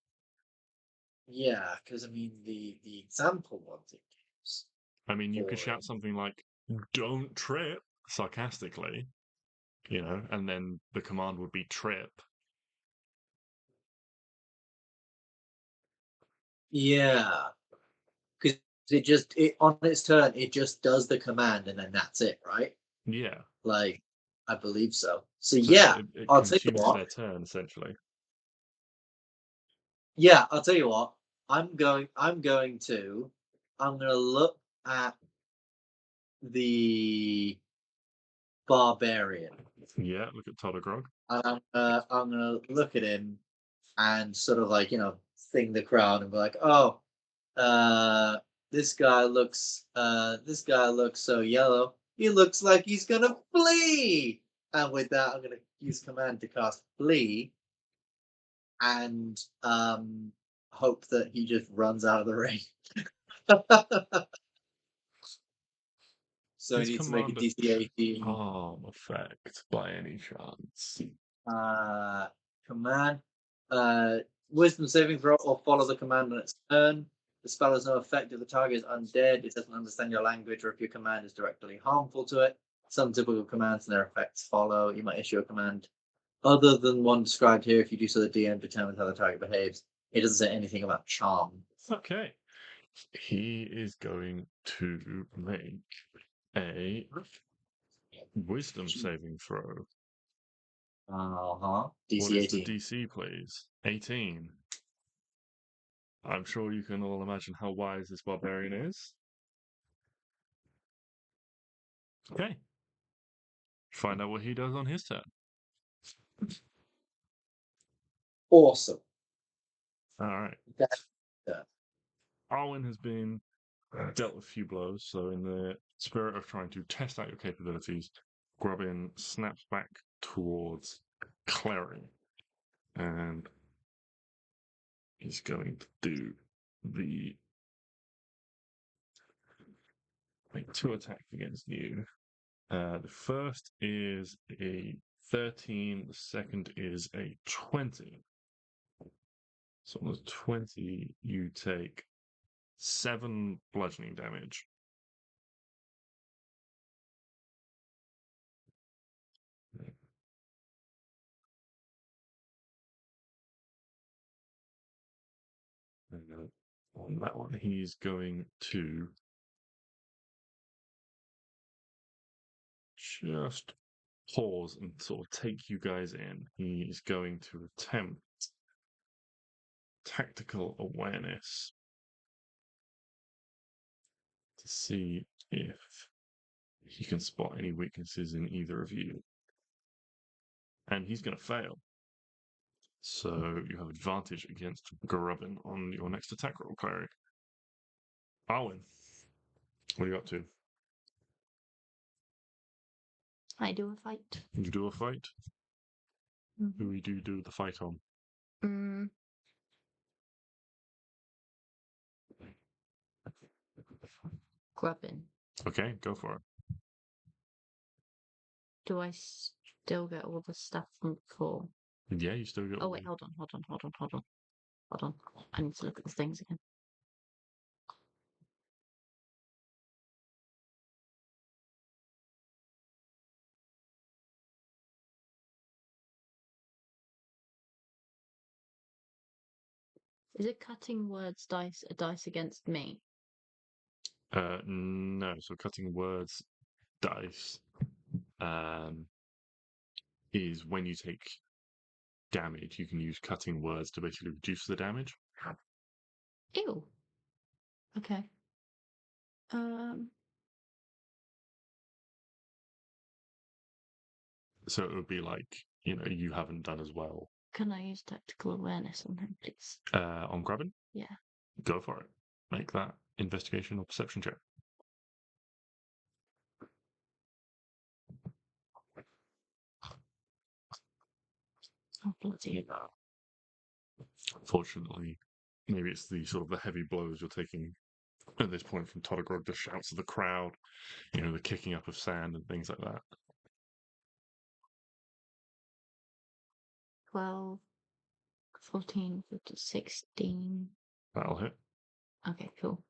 Yeah, because I mean the example ones it gives. I mean, you could shout something like "Don't trip" sarcastically, and then the command would be "trip." Yeah, because it on its turn it just does the command and then that's it, right? Yeah. Like, I believe so. So yeah, it I'll tell you consumes what. their turn essentially. Yeah, I'll tell you what. I'm gonna look at the barbarian. Yeah, look at Todogrog. And I'm gonna look at him and sort of like sing the crowd and be like, oh, this guy looks so yellow. He looks like he's gonna flee. And with that, I'm gonna use command to cast flee, and hope that he just runs out of the ring. So he needs to make a DC 18. Effect by any chance? Command. Wisdom saving throw or follow the command on its turn. The spell has no effect if the target is undead, it doesn't understand your language, or if your command is directly harmful to it. Some typical commands and their effects follow. You might issue a command other than one described here if you do so the DM determines how the target behaves. It doesn't say anything about charm. Okay. He is going to make a wisdom saving throw. DC What is 18. the DC, please? 18. I'm sure you can all imagine how wise this barbarian is. Okay. Find out what he does on his turn. Awesome. All right. Arwen has been dealt a few blows, so in the spirit of trying to test out your capabilities, Grubbin snaps back towards Klari, and he's going to do make 2 attacks against you. The first is a 13, the second is a 20. So on the 20, you take 7 bludgeoning damage. And on that one, he's going to just pause and sort of take you guys in. He is going to attempt tactical awareness to see if he can spot any weaknesses in either of you. And he's going to fail. So you have advantage against Grubbin on your next attack roll, Klari. Arwen, what are you up to? I do a fight. You do a fight? Mhm. Who do you do the fight on? Grubbin. Okay, go for it. Do I still get all the stuff from before? Yeah, you still get. Oh wait, hold on. I need to look at the things again. Is it cutting words dice a dice against me? No. So cutting words dice is when you take damage, you can use cutting words to basically reduce the damage. Ew. Okay. So it would be like, you haven't done as well. Can I use tactical awareness on him, please? On grabbing? Yeah. Go for it. Make that investigation or perception check. Oh, bloody. Fortunately, maybe it's the sort of the heavy blows you're taking at this point from Todogrog, the shouts of the crowd, the kicking up of sand and things like that. 12, 14, 15, 16. That'll hit. Okay, cool.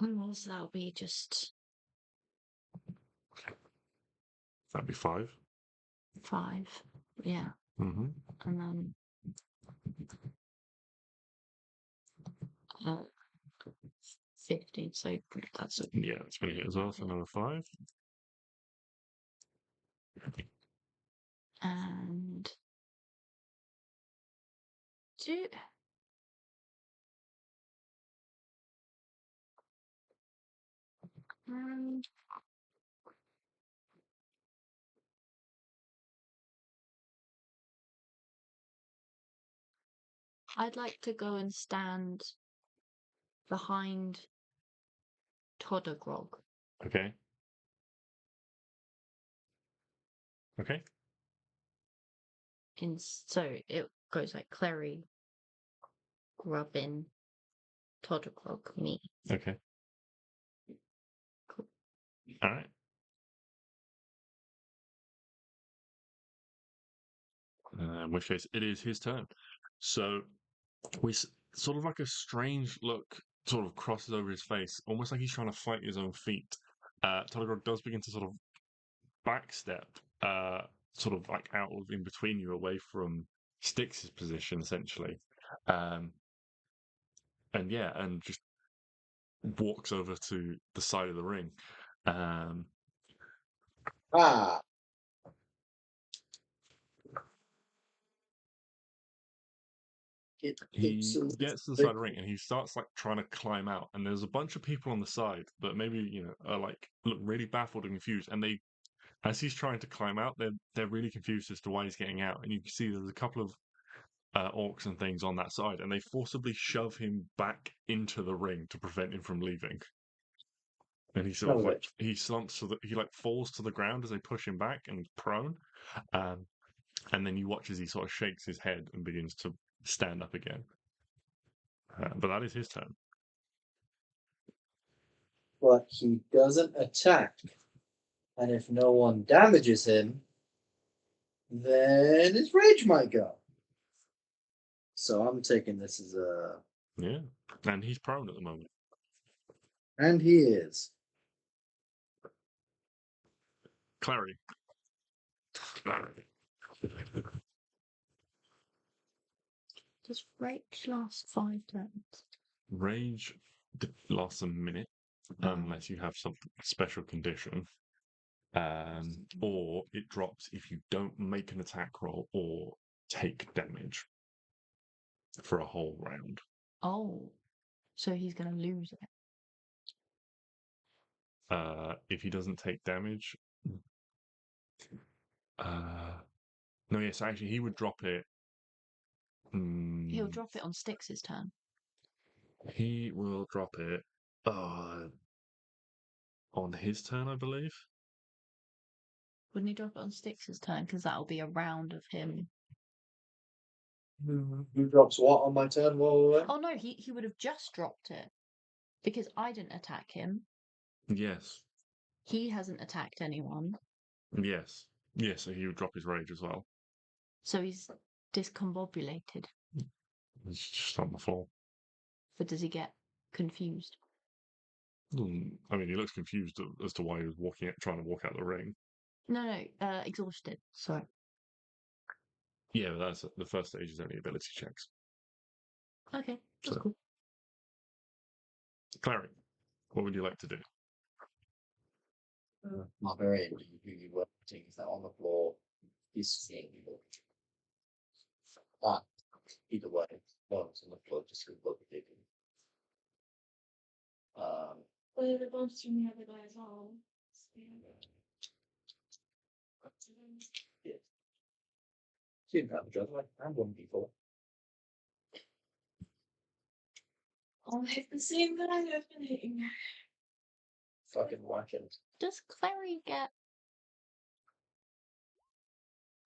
So that'll be just That'd be 5. 5. Yeah. Mm-hmm. And then 15. So that's a Yeah, it's going to hit as well, so another 5. and do and I'd like to go and stand behind Todogrog. Okay. Okay. So it goes like Klari, Grubbin, Todogrog, me. Okay. Cool. All right. In which case, it is his turn. So we sort of like a strange look sort of crosses over his face, almost like he's trying to fight his own feet. Todogrog does begin to sort of backstep, sort of like out of in between you, away from Stix's position, essentially. And just walks over to the side of the ring. He gets to the side of the ring and he starts like trying to climb out. And there's a bunch of people on the side that maybe are like look really baffled and confused. And they, as he's trying to climb out, they're really confused as to why he's getting out. And you can see there's a couple of orcs and things on that side, and they forcibly shove him back into the ring to prevent him from leaving. And he sort of like he slumps he like falls to the ground as they push him back and he's prone. And then you watch as he sort of shakes his head and begins to stand up again. But that is his turn. But he doesn't attack. And if no one damages him, then his rage might go. So I'm taking this as a... Yeah. And he's prone at the moment. And he is. Klari. Does rage last 5 turns? Rage lasts a minute, unless you have some special condition. Or it drops if you don't make an attack roll or take damage for a whole round. Oh, so he's going to lose it. If he doesn't take damage, no, yes, actually, he would drop it. He'll drop it on Stix's turn. He will drop it On his turn, I believe. Wouldn't he drop it on Stix's turn? Because that'll be a round of him. Who drops what on my turn? Whoa. Oh no, he would have just dropped it. Because I didn't attack him. Yes. He hasn't attacked anyone. Yes. Yes, so he would drop his rage as well. So he's discombobulated. He's just on the floor. But does he get confused? I mean, he looks confused as to why he was trying to walk out the ring. No, exhausted. Sorry. Yeah, but that's the first stage is only ability checks. Okay, that's So- cool. Klari, what would you like to do? Barbarian, who you were putting is that on the floor. He's seeing you. But either way, one's on the floor just because look at it. Well, the bombs from the other guy as well. Yeah. She didn't have a job like I won before. I'll hit the same that I have been hitting. Fucking whacking. Does Clary get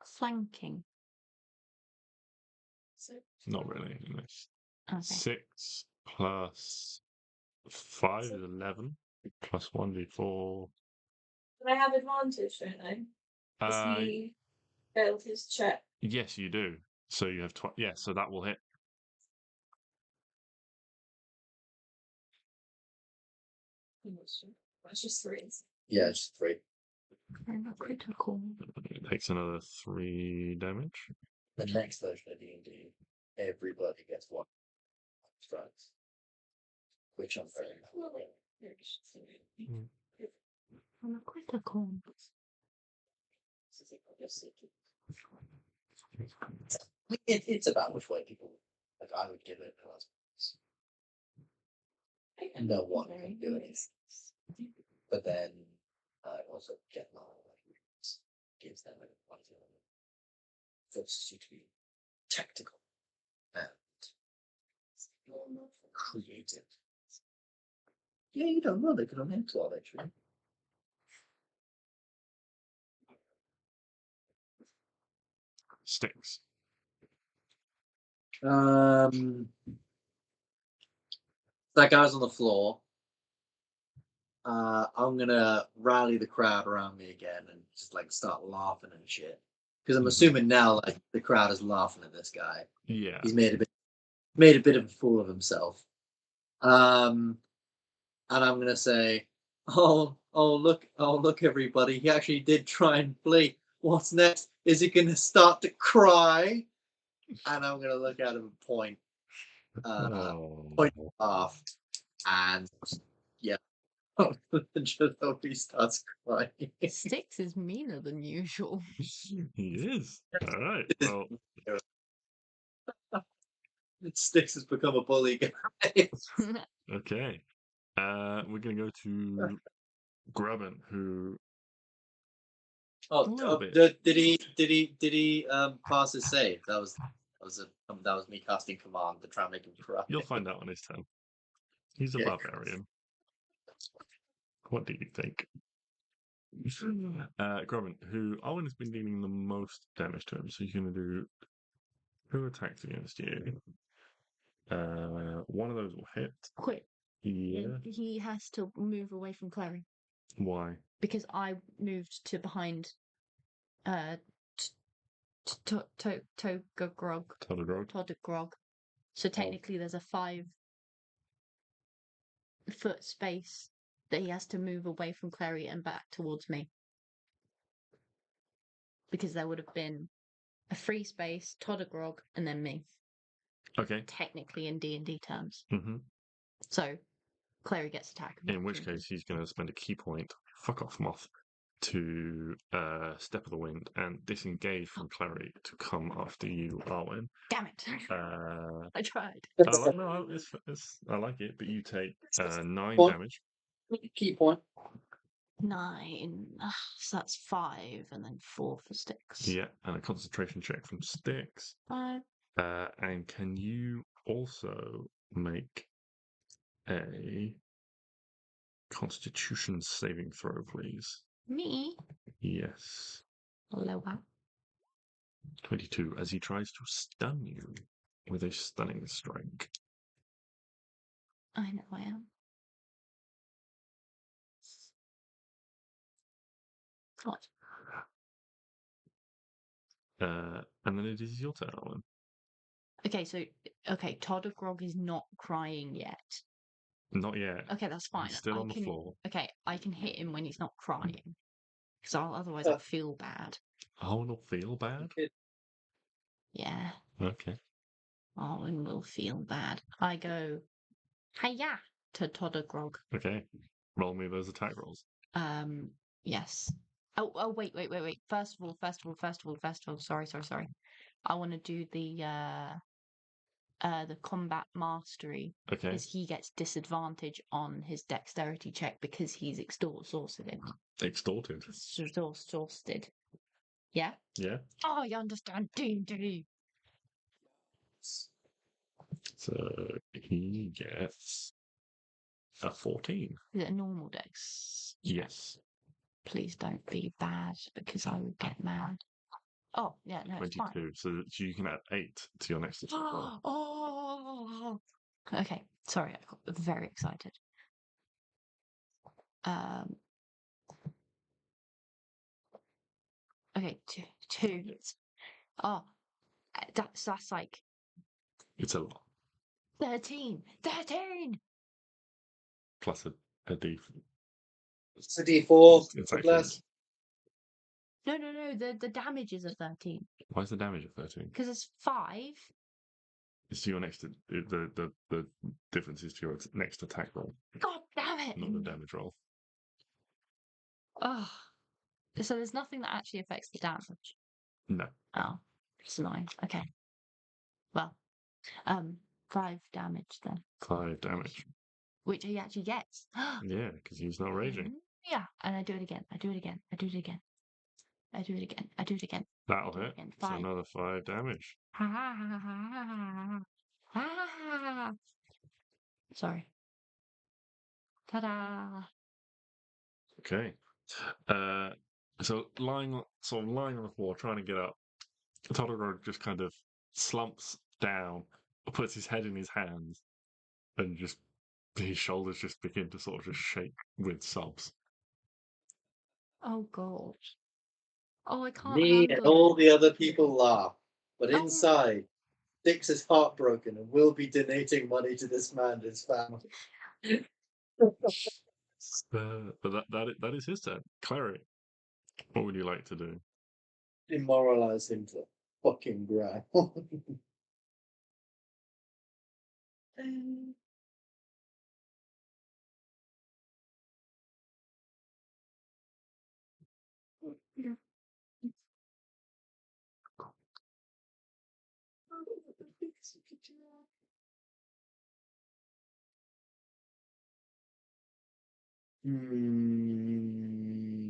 flanking? So Not really. It's Okay. 6 plus 5 is 11. Plus 1d4. But I have advantage, don't I? Because Uh, he failed his check. yes, you do. So you have so that will hit. That's just 3. Yeah, it's 3. And a critical. It takes another 3 damage. The next version of D&D, everybody gets 1 strikes. Which I'm very And a critical. It's about which way people like I would give it and no one can do it. But then I also get my gives them a forces you to be tactical and creative. Yeah, you don't know they could only explore actually. Stix. That guy's on the floor. I'm gonna rally the crowd around me again and just like start laughing and shit. Because I'm assuming now like the crowd is laughing at this guy. Yeah. He's made a bit of a fool of himself. And I'm gonna say, oh look everybody, he actually did try and flee. What's next? Is he gonna start to cry? And I'm gonna look at him and point off, and yeah, just hope he starts crying. Stix is meaner than usual. He is. All right. Well, Stix has become a bully guy. okay. We're gonna go to Grubben, who Did he pass his save? That was me casting command to try and make him cry. you'll find out on his turn. He's a barbarian. What do you think? Grubben, who Arwen has been dealing the most damage to him, so he's gonna do 2 attacks against you. One of those will hit. Quick. Yeah. He has to move away from Clary. Why? Because I moved to behind Todogrog. So technically there's a 5-foot space that he has to move away from Clary and back towards me. Because there would have been a free space, Todogrog, and then me. Okay. Technically in D&D terms. Mm-hmm. So Clary gets attacked. In which case, he's going to spend a key point, fuck off moth, to Step of the Wind and disengage from Clary to come after you, Arwen. Damn it! I tried. I like it, but you take 9 What? damage. Key point. 9. So that's 5, and then 4 for Stix. Yeah, and a concentration check from Stix. 5. And can you also make a Constitution saving throw, please. Me? Yes. Lower. 22, as he tries to stun you with a stunning strike. I know I am. What? And then it is your turn, Arwen. Okay, Todd of Grog is not crying yet. Not yet. Okay, that's fine. He's still on the floor. Okay, I can hit him when he's not crying. Because otherwise I'll feel bad. Owen will feel bad? Yeah. Okay. Owen will feel bad. I go, hiya, to Todd of Grog. Okay. Roll me those attack rolls. Yes. Oh, wait. First of all, sorry. I want to do the combat mastery. Okay. Because he gets disadvantage on his dexterity check because he's exhausted. Extorted. Exhausted. Yeah? Yeah. Oh, I understand D&D. So he gets a 14. Is it a normal dex? Yes. Please don't be bad because I would get mad. Oh, yeah, no, it's 22. fine. So you can add 8 to your next attack roll. Oh! Okay, sorry, I got very excited. Okay, two. Oh, that's like It's a lot. 13! Plus a D. It's a D4. It's or actually. less. No, the damage is a 13. Why is the damage at 13? Because it's 5. It's to your next. The difference is to your next attack roll, God damn it! not the damage roll. Oh. So there's nothing that actually affects the damage? No. Oh, it's annoying. Okay. Well, 5 damage then. 5 damage. Which he actually gets. Yeah, because he's not raging. Yeah, and I do it again. That'll hit. Again. So 5. another 5 damage. Sorry. Ta-da! Okay. So lying on the floor, trying to get up, Todorog just kind of slumps down, puts his head in his hands, and just his shoulders just begin to sort of just shake with sobs. Oh god. Oh, I can't Me and handle all it. the other people laugh, but Oh. inside, Stix is heartbroken and will be donating money to this man and his family. But that is his turn. Klari, what would you like to do? Demoralize him to fucking ground.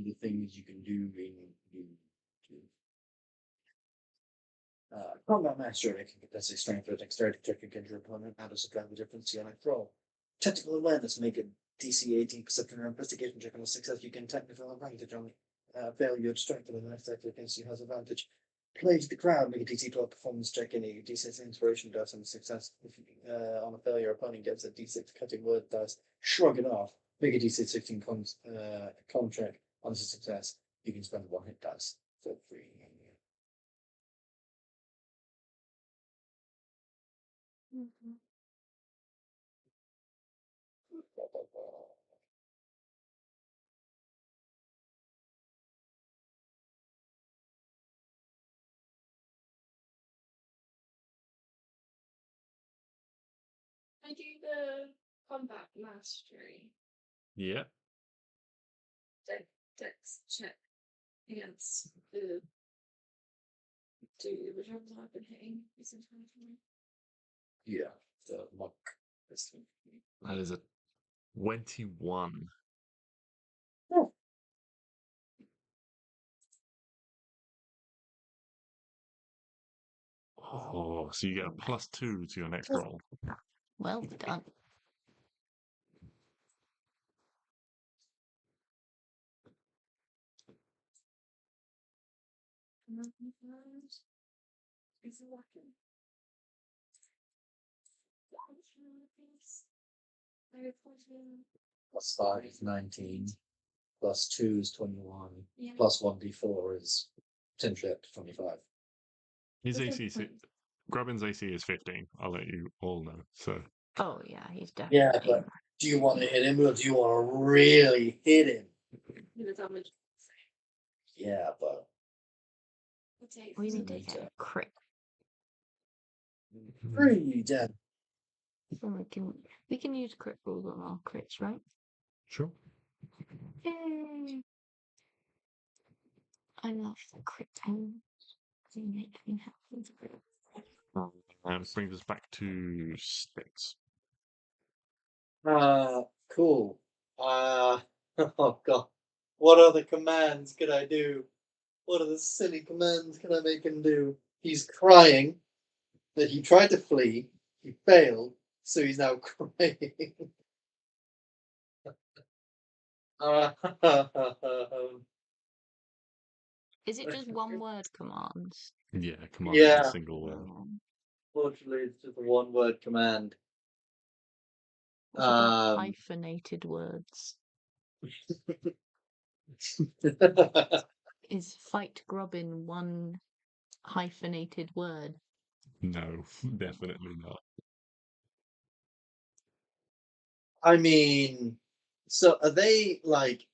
The things you can do combat master making capacity strength or dexterity check against your opponent at a disadvantage difference to your next roll. Technical awareness make a DC 18 perception or investigation check on a success. You gain technical advantage on failure to strength and the next attack against you has advantage. Play to the crowd, make a DC 12 performance check. Any D6 inspiration dice on a success. If on a failure, opponent gets a D6 cutting word dice. Shrug it off. Make a D6 16 con check on a success. You can spend 1 hit dice for free. I do the combat mastery Yeah. dex check against the dude, which I've been hitting. Is in front of me. Yeah, the monk. That is a 21. Oh. Oh, so you get a +2 to your next roll. Well done. Plus 5 is 19. Plus 2 is 21. Yeah. Plus 1d4 is potentially up to 25. His AC, Grubbin's AC is 15. I'll let you all know. So. Oh yeah, he's definitely. Yeah, but do you want to hit him or do you want to really hit him? The damage. Yeah, but We need to get a crit. 3 dead. So we can use crit rules on our crits, right? Sure. Yay! I love the crit rules. They make me happy. And it brings us back to Stix. Cool. Oh god. What other commands can I do? What other silly commands can I make him do? He's crying that he tried to flee, he failed, so he's now crying. Is it just one word commands? Yeah, command Yeah. is a single word. Fortunately, it's just a one-word command. What about hyphenated words? Is fight Grubbin one hyphenated word? No, definitely not. I mean, so are they like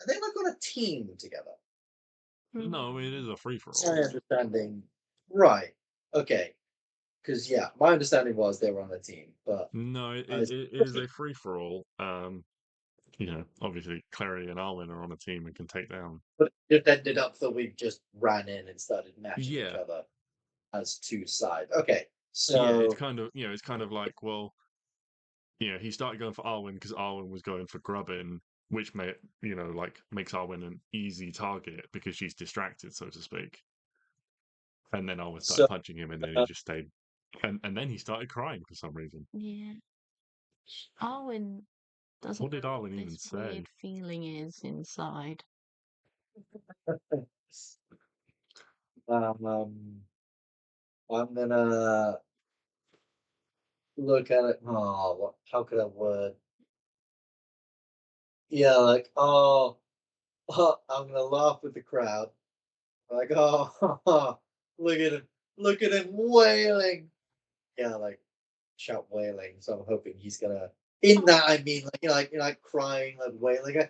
on a team together? No, it is a free-for-all. My understanding, right? Okay, because yeah, my understanding was they were on a team, but No, it is a free-for-all. Obviously, Klari and Arwen are on a team and can take down. but it ended up that we just ran in and started matching each Yeah. other as two sides. Okay, so Yeah, it's kind of like, well, he started going for Arwen because Arwen was going for Grubbin, which makes Arwen an easy target because she's distracted, so to speak. And then Arwen started punching him, and then he just stayed. And then he started crying for some reason. Yeah. Arwen doesn't. What did Arwen even this say? Weird feeling is inside. I'm gonna look at it. Oh, how could I word? Yeah, like I'm gonna laugh with the crowd. Like, oh, look at him wailing. Yeah, like shout wailing. So I'm hoping he's gonna. In that, I mean, like crying, like wailing, kind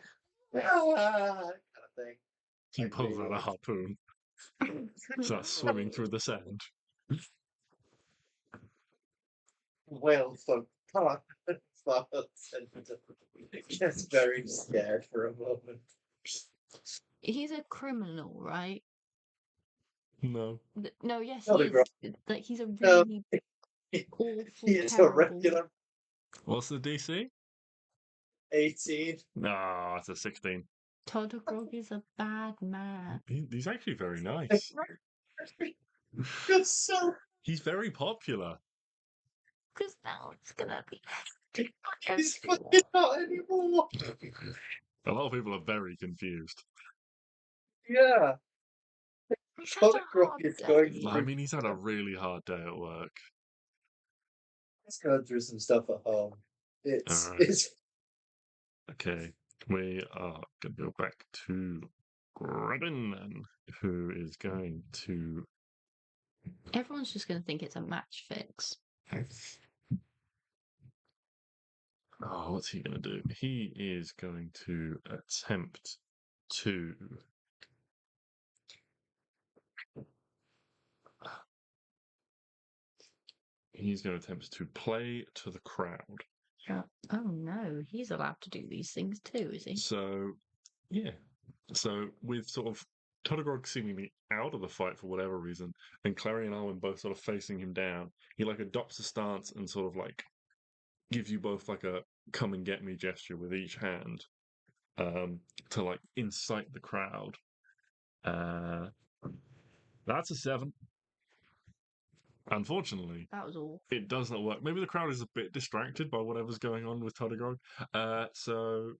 of thing. He pulls out a harpoon, starts swimming through the sand. Whale so gets very scared for a moment. He's a criminal, right? No. No, yes, Not he a is. Like he's a No. really awful, He is a terrible. regular What's the DC? 18. No, it's a 16. Todogrog is a bad man. He's actually very nice. Good so. He's very popular. Because now it's gonna be. He's fucking not anymore. A lot of people are very confused. Yeah. He's had a Todogrog hard is day. going I through. mean, he's had a really hard day at work. He's going through some stuff at home. Alright. It's Okay, we are going to go back to Grubbin, then, who is going to. Everyone's just gonna think it's a match fix. Oh, what's he going to do? He is going to attempt to. He's going to attempt to play to the crowd. Oh no, he's allowed to do these things too, is he? So, yeah. So, with sort of Todogrog seemingly out of the fight for whatever reason, and Klari and Arwen both sort of facing him down, he adopts a stance and sort of gives you both a come and get me gesture with each hand to incite the crowd. That's a 7. Unfortunately, That was all. it does not work. Maybe the crowd is a bit distracted by whatever's going on with Todogrog. So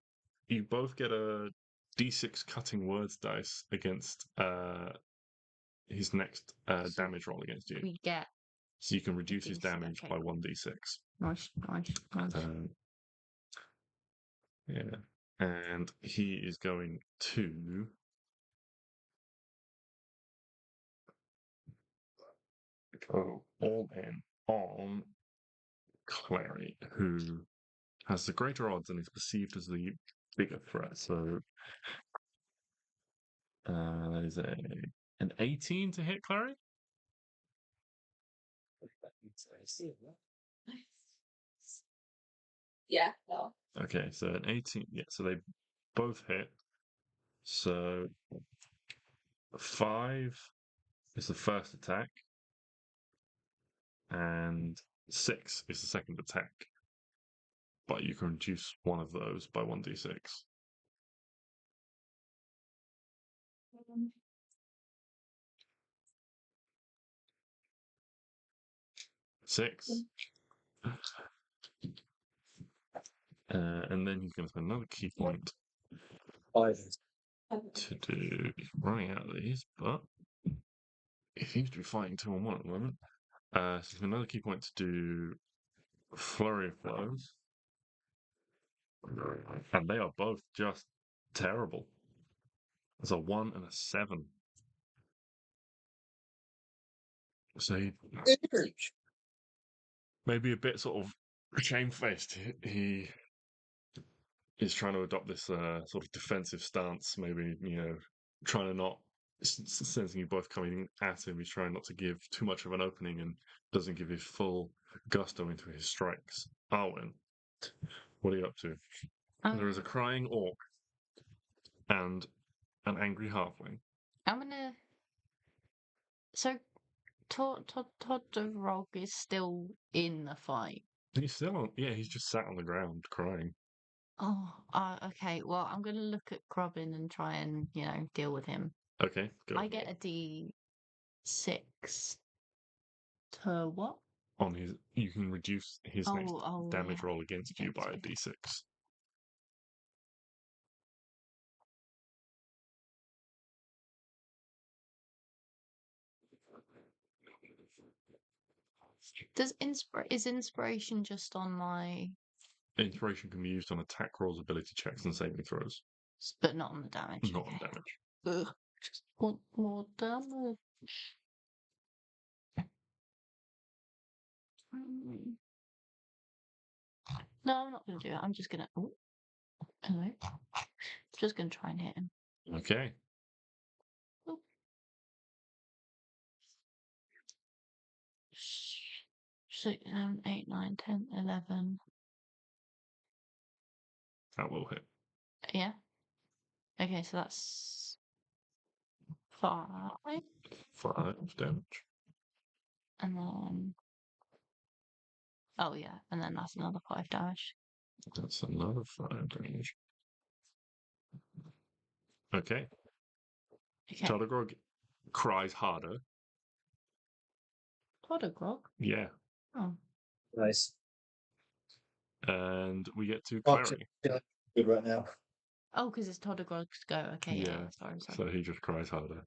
you both get a D6 cutting words dice against his next damage roll against you. We get So you can reduce his D6, damage okay. by 1d6. nice. Yeah. And he is going to go all in on Klari, who has the greater odds and is perceived as the bigger threat. So that is an 18 to hit Klari. Yeah, no. Okay, so an 18. Yeah, so they both hit. So 5 is the first attack, and 6 is the second attack. But you can reduce one of those by 1d6. 6. And then he's going to spend another key point 5. to do. He's running out of these, but he seems to be fighting 2 on 1 at the moment. So he's another key point to do Flurry of Blows. And they are both just terrible. There's a 1 and a 7. So he maybe a bit sort of shamefaced. He is trying to adopt this sort of defensive stance, maybe, trying to not, sensing you both coming at him, he's trying not to give too much of an opening and doesn't give his full gusto into his strikes. Arwen, what are you up to? There is a crying orc and an angry halfling. I'm gonna. So, Todorog is still in the fight. He's still on. Yeah, he's just sat on the ground crying. Oh, okay. Well, I'm gonna look at Grubbin and try and deal with him. Okay, go. I get a D6 to what? On his, you can reduce his next damage yeah. roll against you by a D6. Is inspiration just on my? Inspiration can be used on attack rolls, ability checks, and saving throws. But not on the damage. Not okay. on damage. Ugh. Just want more damage. No, I'm not going to do it. I'm just going to. Oh, hello. Just going to try and hit him. Okay. Oh. 6, 7, 8, 9, 10, 11. That will hit. Yeah. Okay, so that's 5. 5 damage. And then. Oh, yeah. And then that's another 5 damage. That's another 5 damage. Okay. Todorog cries harder. Todorog? Yeah. Oh. Nice. And we get to Klari. Good right now. Oh, because it's Todorog's go. Okay, yeah. Sorry. So he just cries harder.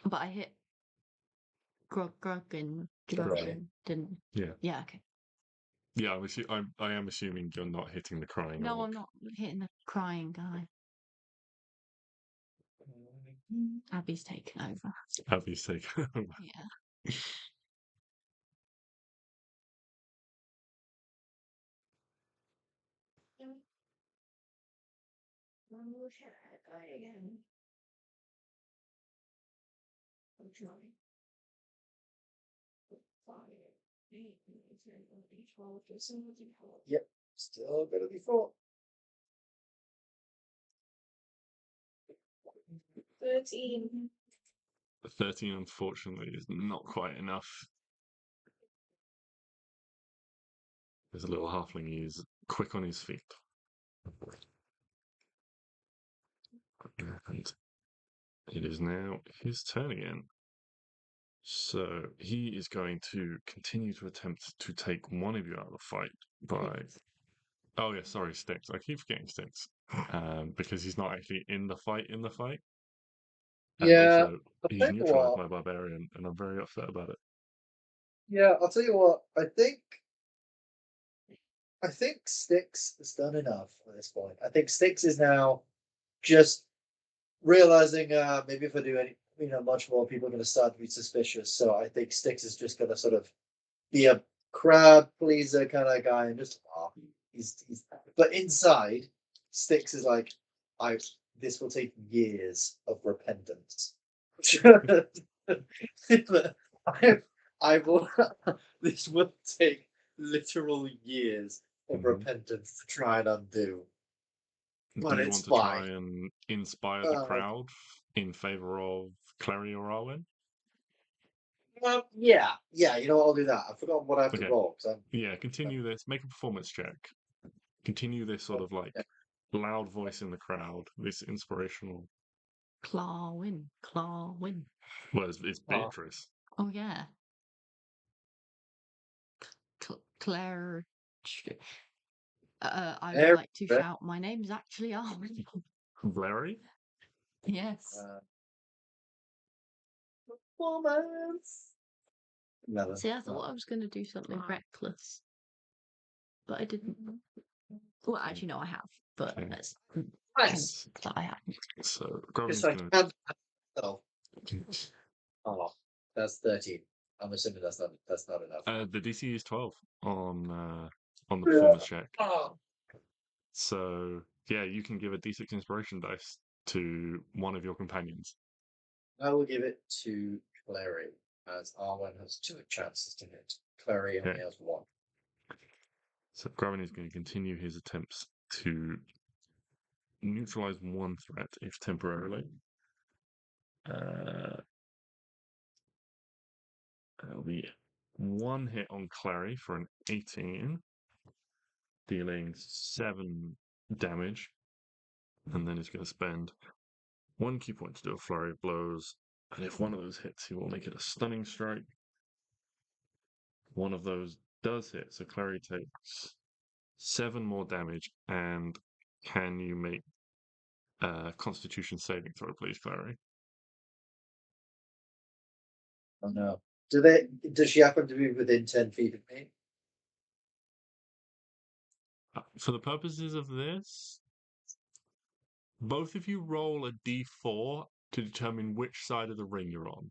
But I hit Grubbin didn't. Yeah. Yeah, okay. Yeah, I am assuming you're not hitting the crying No, orc. I'm not hitting the crying guy. Abby's taken over. Abby's taken over. Yeah. Look at that guy again. I'm trying. 5, 8, 9, 10, 11, 12, 13, 14. Yep. Still gonna be 4. 13. 13, unfortunately, is not quite enough. There's a little halfling. He's quick on his feet. And it is now his turn again. So he is going to continue to attempt to take one of you out of the fight by Oh yeah, sorry, Stix. I keep forgetting Stix. Because he's not actually in the fight. And Yeah, also, I'll he's tell you neutralized what. my barbarian, and I'm very upset about it. Yeah, I'll tell you what. I think Stix has done enough at this point. I think Stix is now just realizing maybe if I do any, much more, people are going to start to be suspicious. So I think Stix is just going to sort of be a crowd pleaser kind of guy and just he's. But inside, Stix is like, this will take years of repentance. I will. This will take literal years of repentance to try and undo. But Do you it's want to fine. try and inspire the crowd in favor of Klari or Arwen? Yeah. You know what? I'll do that. I forgot what I have to Okay. roll. Yeah, continue this. Make a performance check. Continue this sort of like loud voice in the crowd. This inspirational. Clawin. Well, it's Beatrice. Oh yeah. Claire. I would like to shout. My name's actually Arwen. Larry? Yes. Performance. See, I thought I was going to do something reckless, but I didn't. Well, actually, no, I have, but Okay. that's Nice. that I haven't. So, Gravin's Just going like oh, that's 13. I'm assuming that's not enough. the DC is 12 on the performance check. Oh. So, yeah, you can give a D6 inspiration dice to one of your companions. I will give it to Klari, as Arwen has 2 chances to hit. Klari only has 1. So Gravin is going to continue his attempts to neutralize one threat, if temporarily. That'll be 1 hit on Klari for an 18, dealing 7 damage. And then he's going to spend 1 key point to do a flurry of blows. And if one of those hits, he will make it a stunning strike. One of those does hit, so Klari takes 7 more damage. And can you make a Constitution saving throw, please, Klari? Oh no. Does she happen to be within 10 feet of me? For the purposes of this, both of you roll a d4 to determine which side of the ring you're on.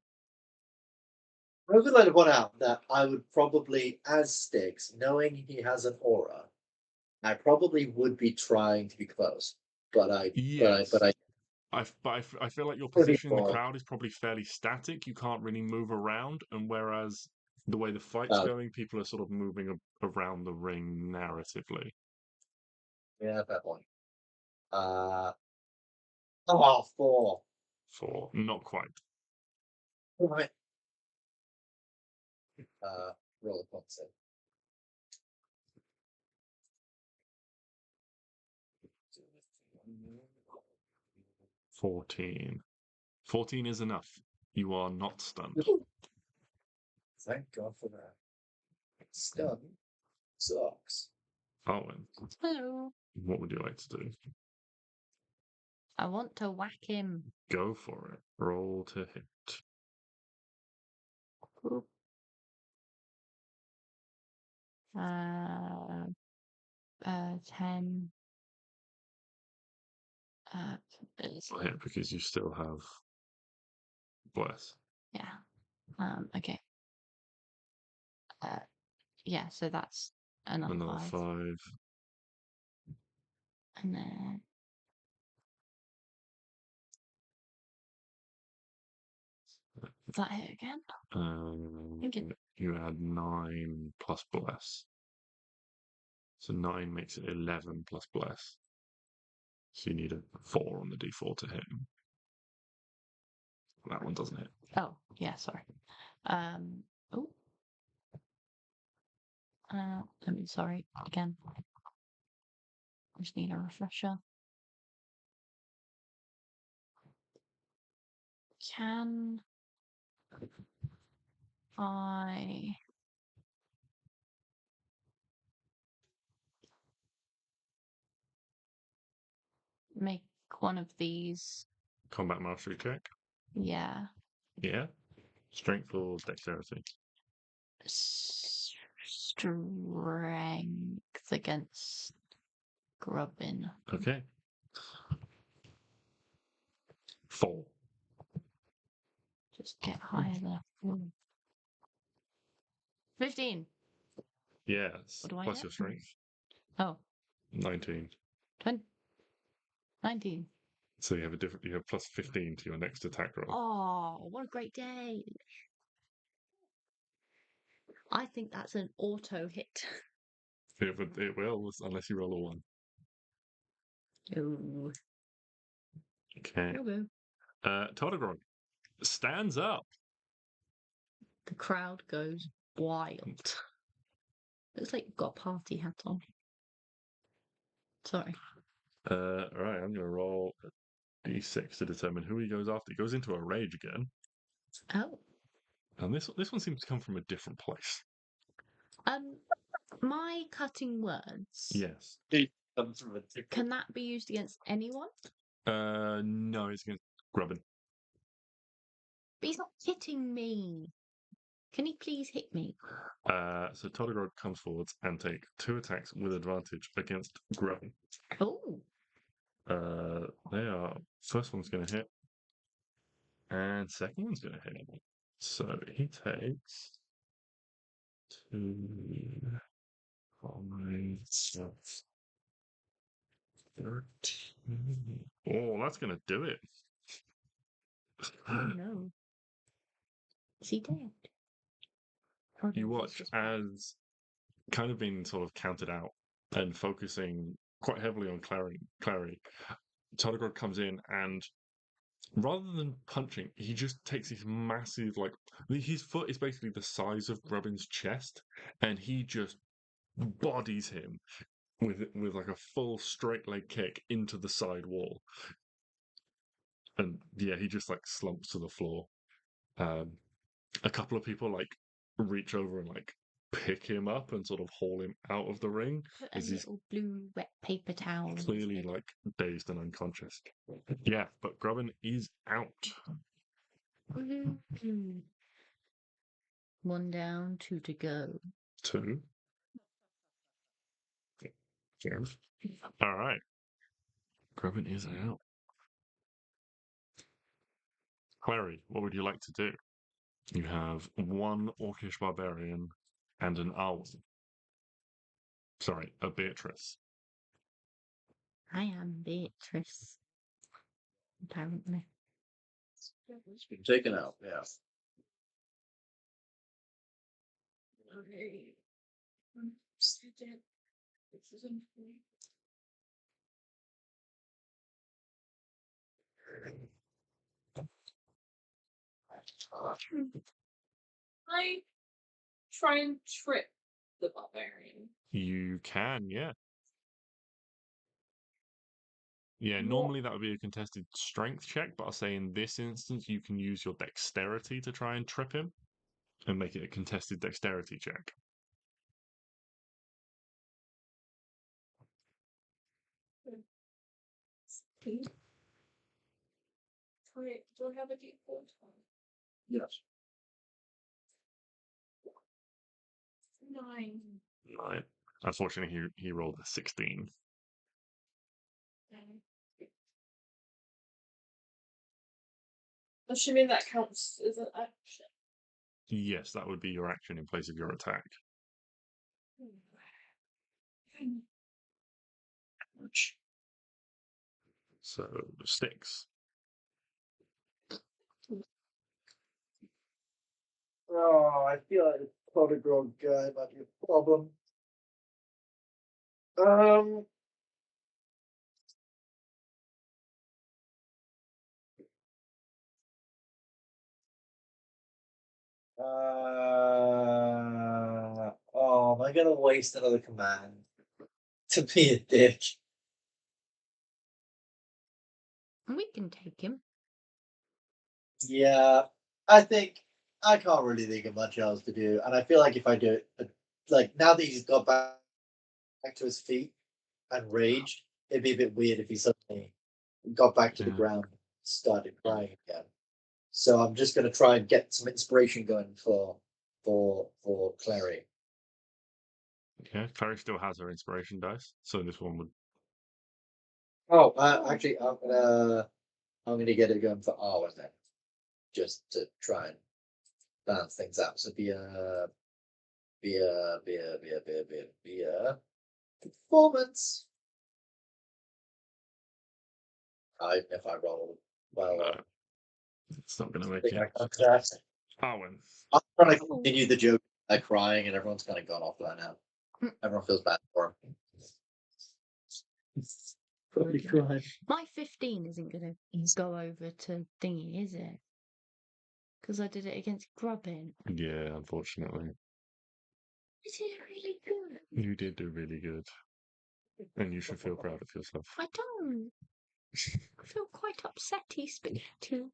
I would like to point out that I would probably, as Stix, knowing he has an aura, I probably would be trying to be close. But I feel like your position in the crowd is probably fairly static. You can't really move around, and whereas the way the fight's going, people are sort of moving around the ring narratively. Yeah, fair point. 4. 4, not quite. Right. Roll a point save. 14. 14 is enough. You are not stunned. Thank God for that. Stun sucks. Arwen, Hello. what would you like to do? I want to whack him. Go for it. Roll to hit. Oop. 10. I'll hit because you still have bless. Yeah. Okay. Yeah, so that's another 5. And then is that it again? You add 9 plus bless. So 9 makes it 11 plus bless. So you need a 4 on the d4 to hit him. That one doesn't hit. Oh, yeah, sorry. Oh. Sorry, again. I just need a refresher. Can I make one of these. Combat mastery check. Yeah. Yeah. Strength or dexterity? Strength against grubbin. Okay. 4. Just get higher there. 15. Yes. What do I Plus get? your strength. Oh, 19. 20. 19. So you have you have plus 15 to your next attack roll. Oh, what a great day. I think that's an auto hit. It will, unless you roll a 1. Ooh. Okay. Okay. Todogrog stands up. The crowd goes wild. Looks like you've got a party hat on. Sorry. Right, I'm gonna roll a d6 to determine who he goes after. He goes into a rage again. Oh. And this one seems to come from a different place. My cutting words. Yes. Can that be used against anyone? No, it's against Grubbin. But he's not hitting me. Can he please hit me? So Todogrog comes forwards and take 2 attacks with advantage against Grubbin. Oh. First one's going to hit, and second one's going to hit. So he takes 2, 5, 6, 13. Oh, that's going to do it. Oh no. Is he dead? Oh, You no, watch this is- as, kind of being sort of counted out and focusing quite heavily on Klari, Todogrog comes in and rather than punching, he just takes this massive, like, his foot is basically the size of Grubbin's chest, and he just bodies him with like a full straight leg kick into the side wall. And yeah, he just like slumps to the floor. A couple of people like reach over and like pick him up and sort of haul him out of the ring. Put a As he's little blue wet paper towel. on his clearly head. like dazed and unconscious. Yeah, but Grubbin is out. Mhm. 1 down, 2 to go. 2. Yeah. All right. Grubbin is out. Klari, what would you like to do? You have 1 Orcish barbarian and an Arwen. Sorry, a Beatrice. I am Beatrice. Apparently. It's been taken out, yeah. Okay. I try and trip the barbarian. You can, yeah. Yeah, What? normally that would be a contested strength check, but I'll say in this instance you can use your dexterity to try and trip him and make it a contested dexterity check. Please. Do I have a D4? Yes. 9. 9. Unfortunately, he rolled a 16. Assuming that counts as an action. Yes, that would be your action in place of your attack. Ouch. So, Stix. Oh, I feel like the Todogrog guy might be a problem. Um. Oh, am I gonna waste another command to be a dick? We can take him. Yeah, I think I can't really think of much else to do, and I feel like if I do it, like now that he's got back to his feet and raged, it'd be a bit weird if he suddenly got back to the Yeah. ground, started crying again. So I'm just going to try and get some inspiration going for Klari. Yeah, Klari still has her inspiration dice, so this one would. Oh, actually, I'm gonna get it going for Arwen then, just to try and balance things out. So be a performance. Even if I roll well, No, it's not going to I make think it. I can't crash. Arwen. I'm trying to continue the joke. They're crying, and everyone's kind of gone off by now. Everyone feels bad for him. Probably Okay. crying. My 15 isn't going to go over to thingy, is it? Because I did it against Grubbin. Yeah, unfortunately. I did really good. You did do really good. And you should feel proud of yourself. I don't. I feel quite upsetty, spaghetti.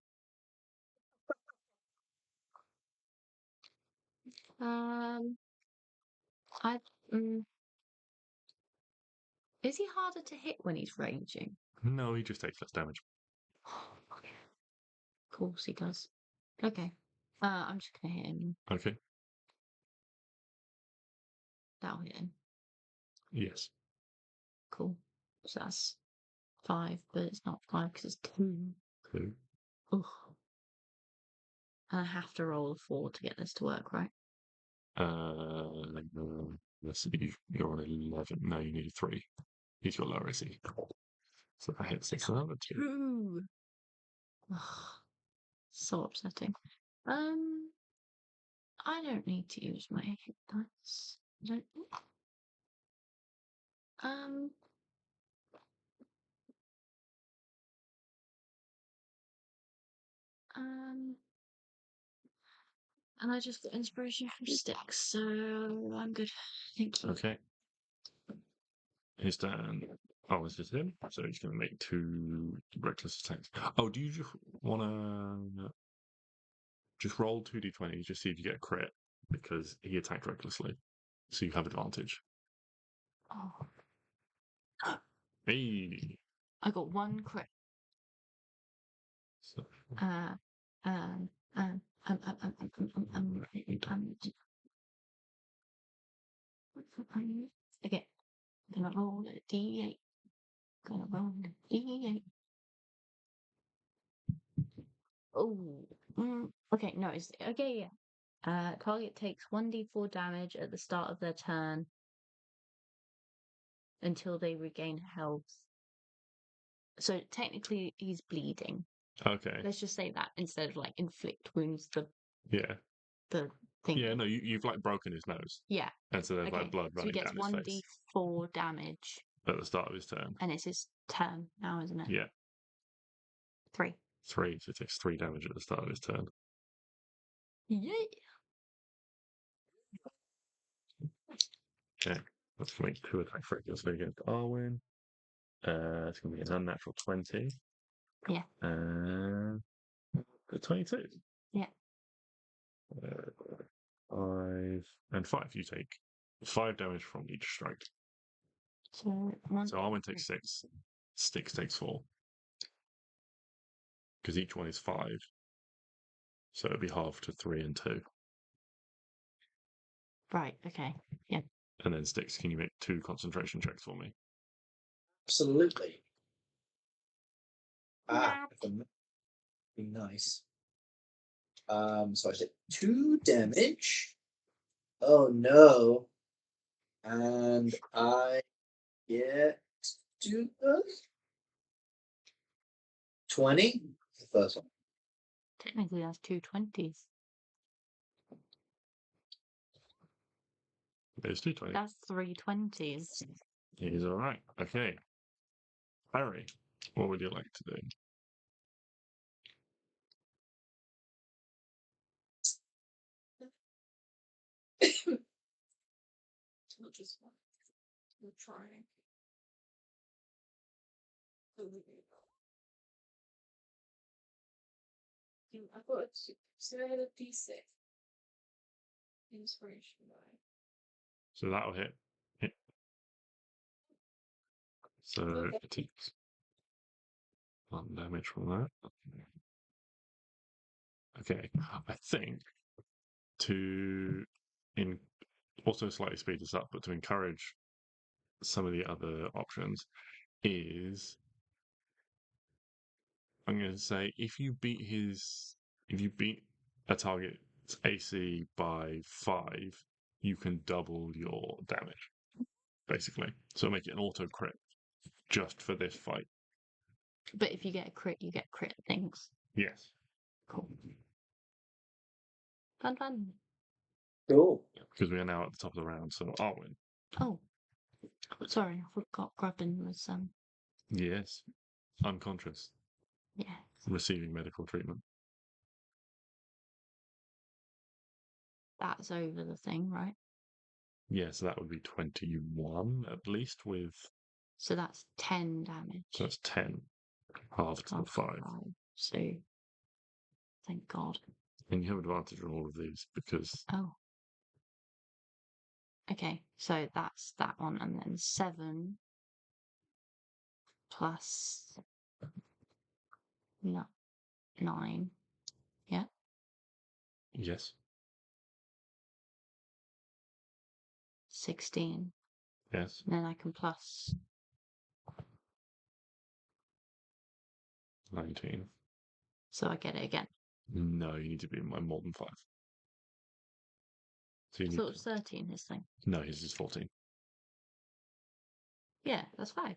I is he harder to hit when he's raging? No, he just takes less damage. Of course he does. Okay. I'm just gonna hit him. Okay. That'll hit him. Yes. Cool. So that's 5, but it's not 5 because it's 2. 2. Ugh. And I have to roll a 4 to get this to work, right? Let's see. You're on 11. No, you need a 3. He's your lower AC. So that hits. It's another 2. 2. Ugh. So upsetting. I don't need to use my hit dice. I don't. And I just got inspiration from Stix, so I'm good. Thank you. Okay. His turn. Oh, is this him? So he's going to make 2 reckless attacks. Oh, do you just want to just roll 2d20, just see if you get a crit? Because he attacked recklessly. So you have advantage. Oh. Hey! I got 1 crit. So, Okay, I'm gonna roll a d8. Gonna roll a d8. Oh, okay, no, it's okay. Yeah. Target takes 1d4 damage at the start of their turn until they regain health. So technically, he's bleeding. okay. Let's just say that instead of like inflict wounds. Yeah. The thing. Yeah, no, you've like broken his nose. Yeah. And so there's Okay. like blood So he running gets down his face 1d4 damage, at the start of his turn. and it's his turn now, isn't it? Yeah. 3. 3, so it takes 3 damage at the start of his turn. Yeah. Okay. Let's make 2 attacks recklessly against Arwen. It's going to be an unnatural 20. Yeah. And 22. Yeah. 5 and 5. You take 5 damage from each strike. So Arwen takes 6. Stix takes 4. Because each one is 5. So it'd be half to 3 and 2. Right, okay. Yeah. And then Stix, can you make 2 concentration checks for me? Absolutely. Yeah. Be nice. So I take 2 damage. Oh no. And I get to 20. The first one. Technically, that's 2 20s. There's 2 20. That's 3 20s. He's alright. Okay. Harry, what would you like to do? Not just one. We're trying. I've got a 2. So I had a d6. Inspiration die. So that'll hit. So Okay. it takes 1 damage from that. Okay, I think to also slightly speed this up, but to encourage some of the other options is I'm going to say if you beat a target's AC by 5, you can double your damage, basically. So make it an auto crit just for this fight. But if you get a crit, you get crit things. Yes. Cool. Fun. Cool. Because we are now at the top of the round, so Arwen. Oh, sorry, I forgot Grubbin was Yes. Unconscious. yeah. Receiving medical treatment. That's over the thing, right? Yeah, so that would be 21 at least with. So that's 10 damage. So that's 10. Halved to the 5. So thank God. And you have advantage on all of these because. Oh. Okay, so that's that one, and then 7 plus 9. Yeah. Yes. 16. Yes. And then I can plus 19. So I get it again. No, you need to be more than 5. So you I need thought it was 13, his thing. No, his is 14. Yeah, that's 5.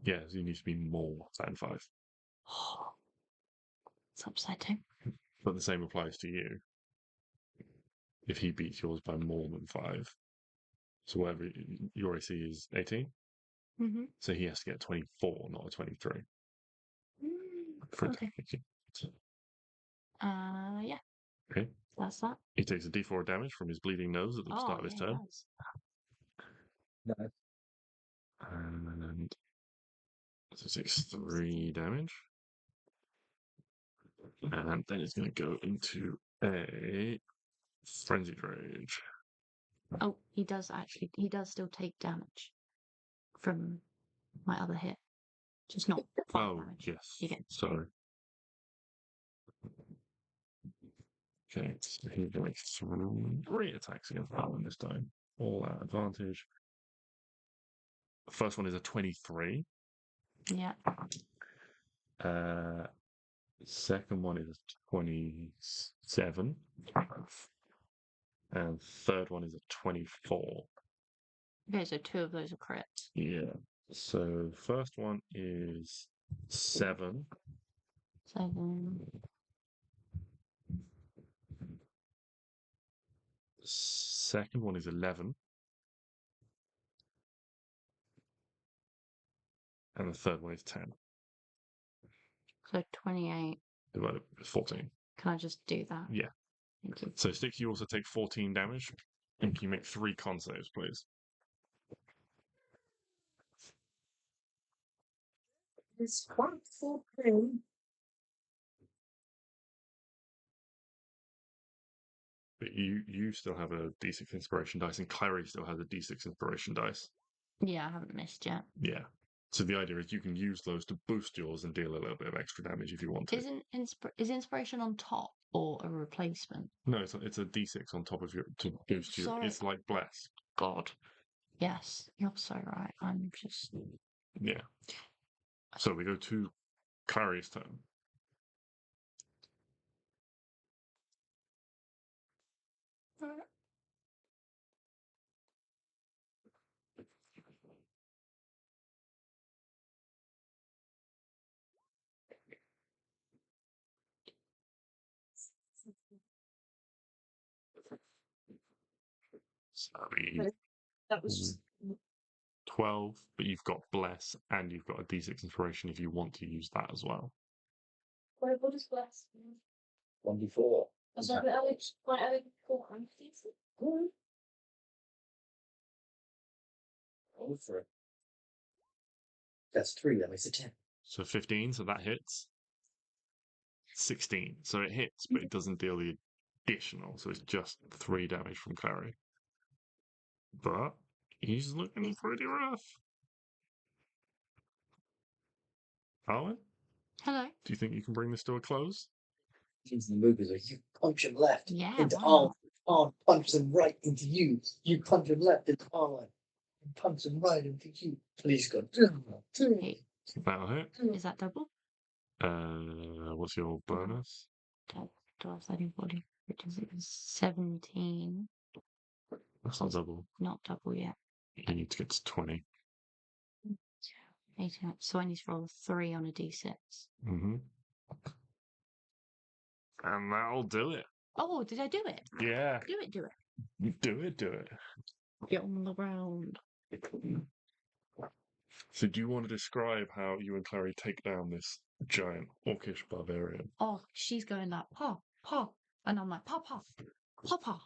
Yeah, so you need to be more than 5. It's upsetting. But the same applies to you. If he beats yours by more than 5, so whatever your AC is 18, Mm-hmm. so he has to get 24, not a 23. Okay. Yeah. Okay. That's that. He takes a d4 damage from his bleeding nose at the start of his turn. Nice. And so it takes 3 damage. And then it's going to go into a Frenzied Rage. Oh, he does still take damage from my other hit. Just not 5 damage. Yes. You get Sorry. Okay, so he's going to make 3 attacks against Arwen this time. All at advantage. The first one is a 23. Yeah. Second one is a 27. And third one is a 24. Okay, so 2 of those are crits. Yeah. So first one is 7. 7. Second one is 11. And the third one is 10. So 28. Divided by 14. Can I just do that? Yeah. Thank you. So Stix, you also take 14 damage. And can you make 3 con saves, please? It's quite full cream. But you still have a d6 inspiration dice, and Klari still has a d6 inspiration dice. Yeah, I haven't missed yet. Yeah. So the idea is you can use those to boost yours and deal a little bit of extra damage if you want to. Is inspiration on top or a replacement? No, it's a d6 on top of your to boost you. Sorry. It's like bless. God. Yes, you're so right. I'm just. Yeah. So we go to Klari's turn. Sorry. That was just 12, but you've got bless and you've got a d6 inspiration if you want to use that as well. what is blessed? 1d4. I was like, might I call him decent? Roll for it. That's 3, that makes it 10. So 15, so that hits. 16, so it hits, but it doesn't deal the additional, so it's just 3 damage from Klari. But he's looking pretty rough. Arwen, Hello. do you think you can bring this to a close? Into the movies, like, you punch him left Yeah, into why Arwen. not? Arwen punches him right into you. You punch him left into Arwen. You punch him right into you. Please go. Hey, That'll hit. is that double? What's your bonus? 12, 13, 14, 15, 16, 17. That's not double. Not double yet. You need to get to 20. 18. So I need to roll a 3 on a d6. Mm-hmm. And that'll do it. Oh, did I do it? Yeah. Do it, do it. Do it, do it. Get on the ground. So do you want to describe how you and Klari take down this giant orcish barbarian? Oh, she's going like, paw, paw. And I'm like, paw, paw, paw, paw.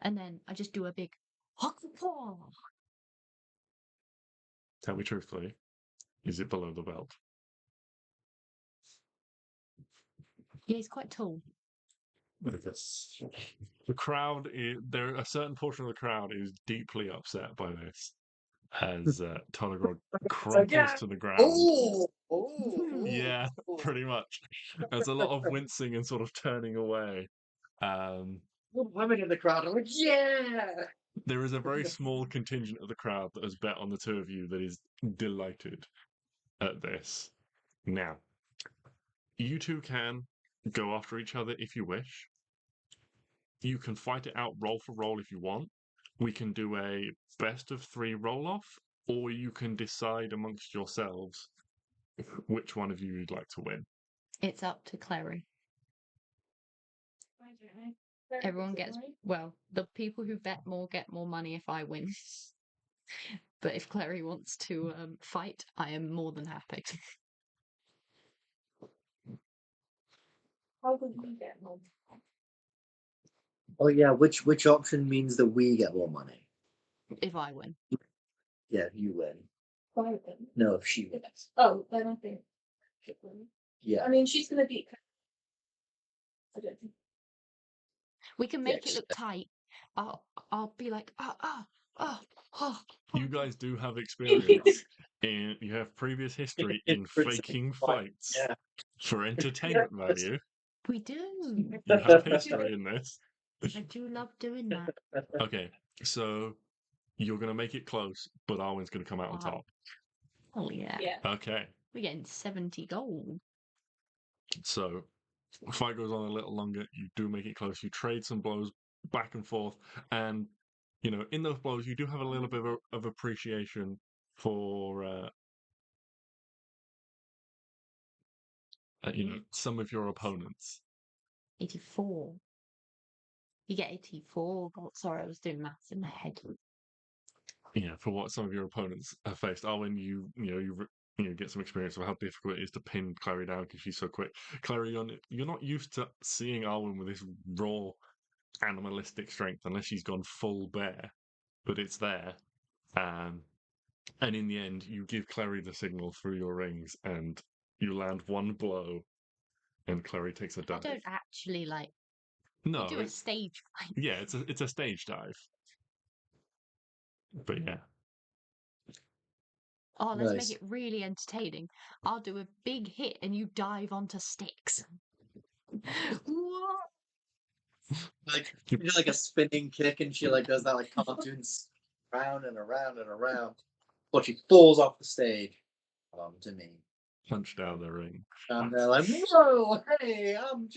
And then I just do a big, hawk paw. Tell me truthfully, is it below the belt? Yeah, he's quite tall. The crowd, a certain portion of the crowd is deeply upset by this as Tologrod crumples to the ground. Yeah, pretty much. There's a lot of wincing and sort of turning away. Women in the crowd are like, yeah! There is a very small contingent of the crowd that has bet on the two of you that is delighted at this. Now, you two can go after each other if you wish. You can fight it out roll for roll if you want. We can do a best of 3 roll off, or you can decide amongst yourselves which one of you you'd like to win. It's up to Klari. Everyone gets, well, the people who bet more get more money if I win. But if Klari wants to fight, I am more than happy. How would we get more? Oh yeah, which option means that we get more money? If I win. Yeah, you win. Why then? No, if she wins. Yes. Oh, then I think. Yeah. I mean, she's gonna beat. I don't think. We can make it Yes. look tight. I'll be like, You guys do have experience in, you have previous history in faking fights Yeah. for entertainment value. We do. You have history in this. I do love doing that. Okay, so you're going to make it close, but Arwen's going to come out on top. Oh, yeah. Yeah. Okay, We're getting 70 gold. so fight goes on a little longer. You do make it close. You trade some blows back and forth, and you know, in those blows, you do have a little bit of appreciation for you know, some of your opponents. 84. You get 84 gold. Sorry, I was doing maths in my head. Yeah, for what some of your opponents have faced. Arwen, you get some experience of how difficult it is to pin Klari down because she's so quick. Klari, you're not used to seeing Arwen with this raw animalistic strength unless she's gone full bear, but it's there. And in the end, you give Klari the signal through your rings, and you land one blow, and Klari takes a I dive. don't actually like. No, We do a stage fight. yeah, it's a stage dive. But yeah. Oh, let's Nice. make it really entertaining. I'll do a big hit and you dive onto Stix. What? Like you do like a spinning kick, and she like does that like cartoon round and around and around, but she falls off the stage to me. Punch down the ring. And they're like, "Whoa, hey, I'm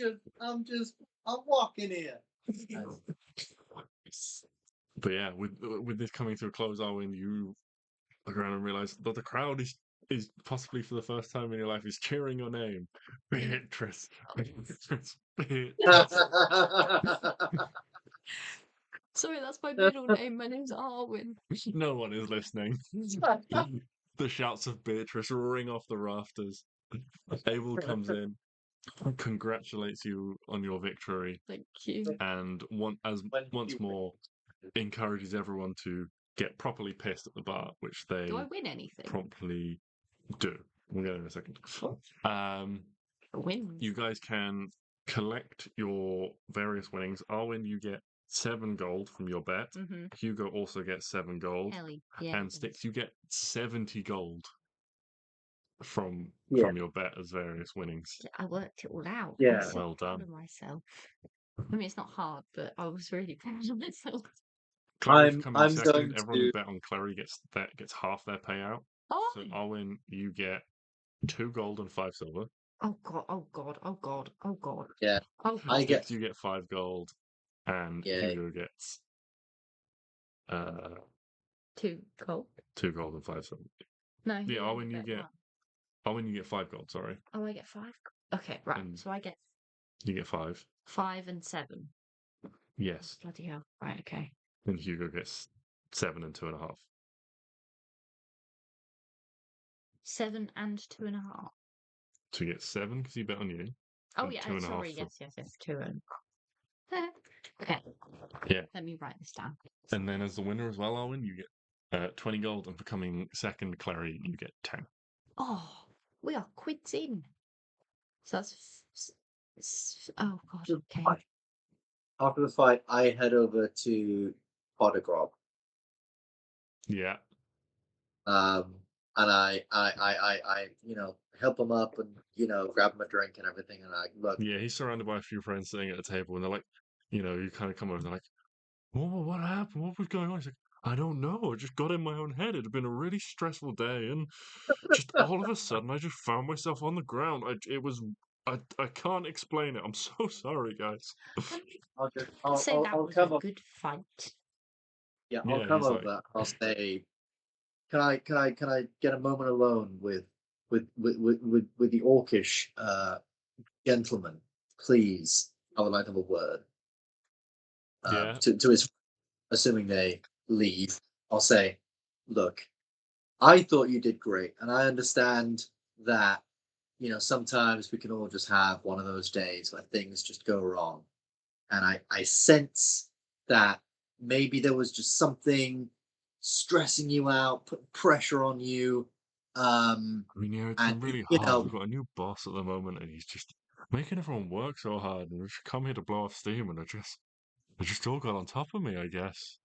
walking here." But yeah, with this coming to a close, Arwen, you look around and realize that the crowd is possibly for the first time in your life is cheering your name, Beatrice. Beatrice. Sorry, that's my middle name. My name's Arwen. No one is listening. The shouts of Beatrice ring off the rafters. Abel comes in, congratulates you on your victory, Thank you. and once more encourages everyone to get properly pissed at the bar, which they Do I win anything? promptly do. We'll get in a second. Win. You guys can collect your various winnings. Arwen, you get 7 gold from your bet. Mm-hmm. Hugo also gets 7 gold. Ellie. Yeah. And Stix, you get 70 gold. from Yeah. your bet as various winnings. I worked it all out. Yeah. I'm so Well proud done. of myself. I mean, it's not hard, but I was really proud of myself. Klari for coming I'm second. going Everyone to- who bet on Klari gets half their payout. Oh, So Arwen, you get 2 gold and 5 silver. oh god, oh god, oh god, oh god. Yeah. Oh, I Stix, get- you get 5 gold, and Yeah. Hugo gets 2 gold. 2 gold and 5 silver. No, he Yeah, only Arwen, you bet get one. Arwen, you get 5 gold. Sorry, Oh, I get 5. Okay, right. And- So I get you get 5. 5 and 7. Yes, Bloody hell. Right. Okay. and Hugo gets 7 and 2.5. 7 and 2.5. So you get 7 because he bet on you. Oh And yeah. 2.5 Sorry. for- Yes. 2 and. Okay. Yeah. Let me write this down. And then as the winner as well, Arwen, you get 20 gold, and for coming second, Klari, you get 10. Oh, we are quids in. So that's. Oh god. Okay. After the fight, I head over to Podagrob. Yeah. And I help him up and grab him a drink and everything. And I look. Yeah, he's surrounded by a few friends sitting at a table, and they're like, you kind of come over and they're like, what happened? What was going on? He's like, I don't know. I just got in my own head. It had been a really stressful day, and just all of a sudden, I just found myself on the ground. I can't explain it. I'm so sorry, guys. I'll Say that I'll was come a up. good fight. Yeah, Yeah, I'll come he's like- over. I'll say, can I get a moment alone with the orcish gentleman, please? I would like to have a word. Yeah. To his, assuming they leave, I'll say, look, I thought you did great, and I understand that sometimes we can all just have one of those days where things just go wrong, and I sense that maybe there was just something stressing you out, putting pressure on you. I mean, yeah, it's been And, really you hard. know- We've got a new boss at the moment, and he's just making everyone work so hard, and we've come here to blow off steam, and they just all got on top of me, I guess.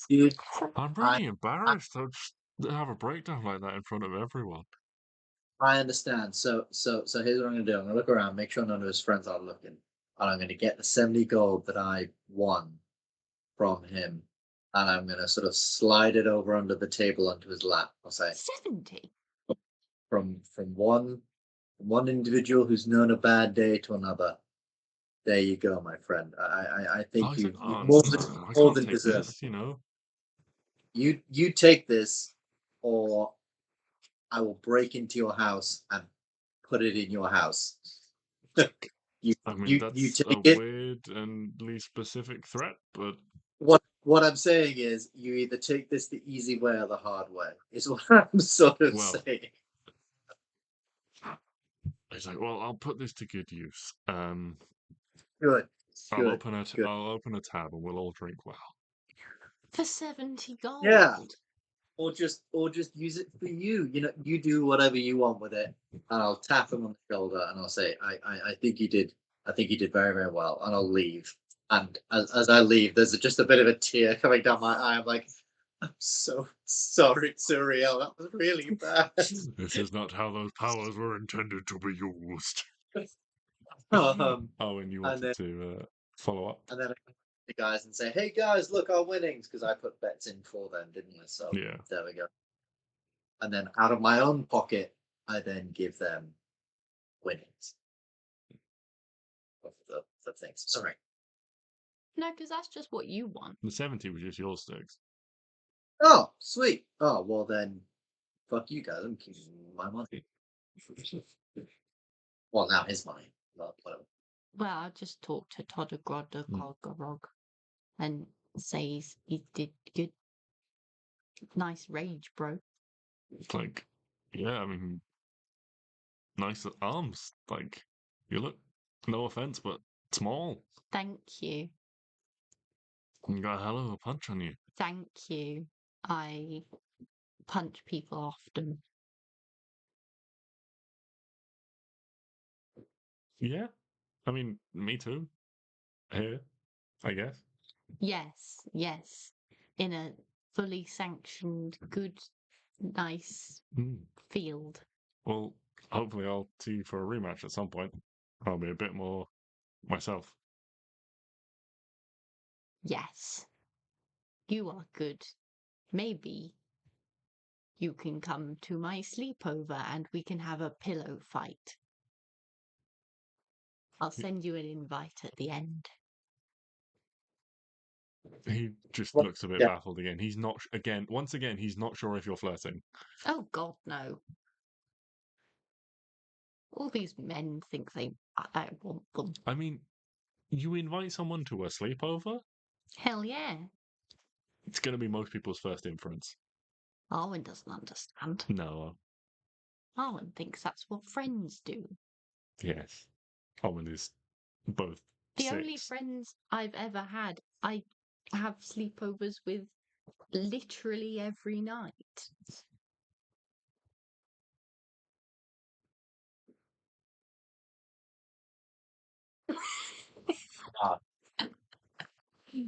Dude, I'm really embarrassed to just have a breakdown like that in front of everyone. I understand. So here's what I'm going to do. I'm going to look around, make sure none of his friends are looking, and I'm going to get the 70 gold that I won from him, and I'm going to sort of slide it over under the table onto his lap. I'll say 70. from one individual who's known a bad day to another. There you go, my friend. I think He's you like, "Oh, more no, than, I more can't than take deserve. this, you know. You take this, or I will break into your house and put it in your house. I mean, you that's take a it. weird and least specific threat, but What I'm saying is, you either take this the easy way or the hard way. Is what I'm sort of Well, saying. he's like, well, I'll put this to good use. Good. I'll Good. open good. I'll open a tab, and we'll all drink well. For 70 gold. Yeah. Or just use it for you. You do whatever you want with it, and I'll tap him on the shoulder and I'll say, I think you did. I think you did very, very well, and I'll leave. And as I leave, there's just a bit of a tear coming down my eye. I'm like, I'm so sorry, Surreal. That was really bad. This is not how those powers were intended to be used. Um, Oh, and you and wanted to follow up? and then I come to the guys and say, hey guys, look, our winnings, because I put bets in for them, didn't I? So Yeah. there we go. And then out of my own pocket, I then give them winnings of the things. Sorry. No, because that's just what you want. The 70 was just your Stix. Oh, sweet. Oh, well then, fuck you guys. I'm keeping my money. Well, now his money. Well, whatever. Well, I just talked to Todagrodogorog and say he did good. Nice rage, bro. It's like, yeah, I mean, nice arms. Like, you look, no offense, but small. Thank you. You got a hell of a punch on you. Thank you. I punch people often. Yeah. I mean, me too. Here, I guess. Yes. In a fully sanctioned, good, nice Mm. field. Well, hopefully I'll see you for a rematch at some point. I'll be a bit more myself. Yes. You are good. Maybe you can come to my sleepover and we can have a pillow fight. I'll send you an invite at the end. He just Well, looks a bit yeah. baffled again. He's not, once again, he's not sure if you're flirting. Oh, God, no. All these men think I want them. I mean, you invite someone to a sleepover? Hell yeah. It's going to be most people's first inference. Arwen doesn't understand. No. Arwen thinks that's what friends do. Yes. Arwen is both The only 6. friends I've ever had, I have sleepovers with literally every night. Ah. She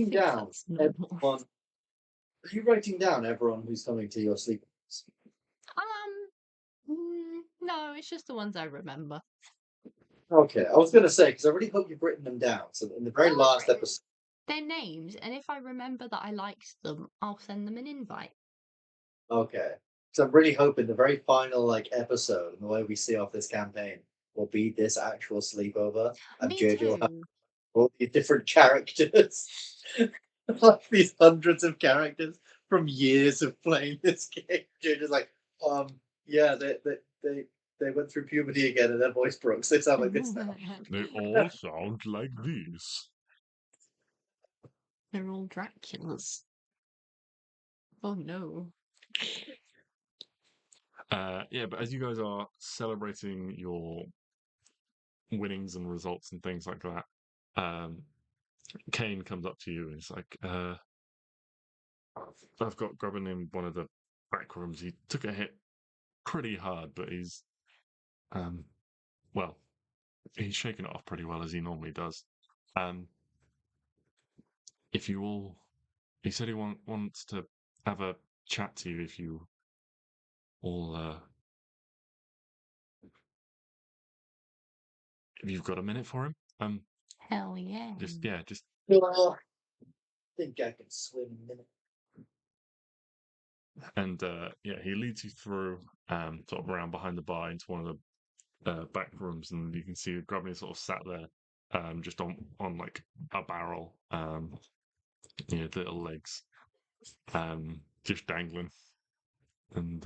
thinks Down that's normal. everyone. Are you writing down everyone who's coming to your sleepovers? No, it's just the ones I remember. Okay, I was going to say, because I really hope you've written them down. So in the very last episode. Their names, and if I remember that I liked them, I'll send them an invite. Okay. So I'm really hoping the very final episode and the way we see off this campaign will be this actual sleepover. And Me JJ will have too. all these different characters. Like these hundreds of characters from years of playing this game. JJ's like, yeah, they went through puberty again and their voice broke. So they sound like this now. They all sound like these. They're all Draculas. Oh no. Yeah, but as you guys are celebrating your winnings and results and things like that, Kane comes up to you and is like, I've got Grubbin in one of the back rooms. He took a hit pretty hard, but he's, well, he's shaken it off pretty well as he normally does. If you all, he said he wants to have a chat to you if you all, if you've got a minute for him. Hell yeah. Just Oh, I think I can swim in a minute. and yeah, he leads you through sort of around behind the bar into one of the back rooms, and you can see Grubney sort of sat there, just on like a barrel, the little legs, just dangling, and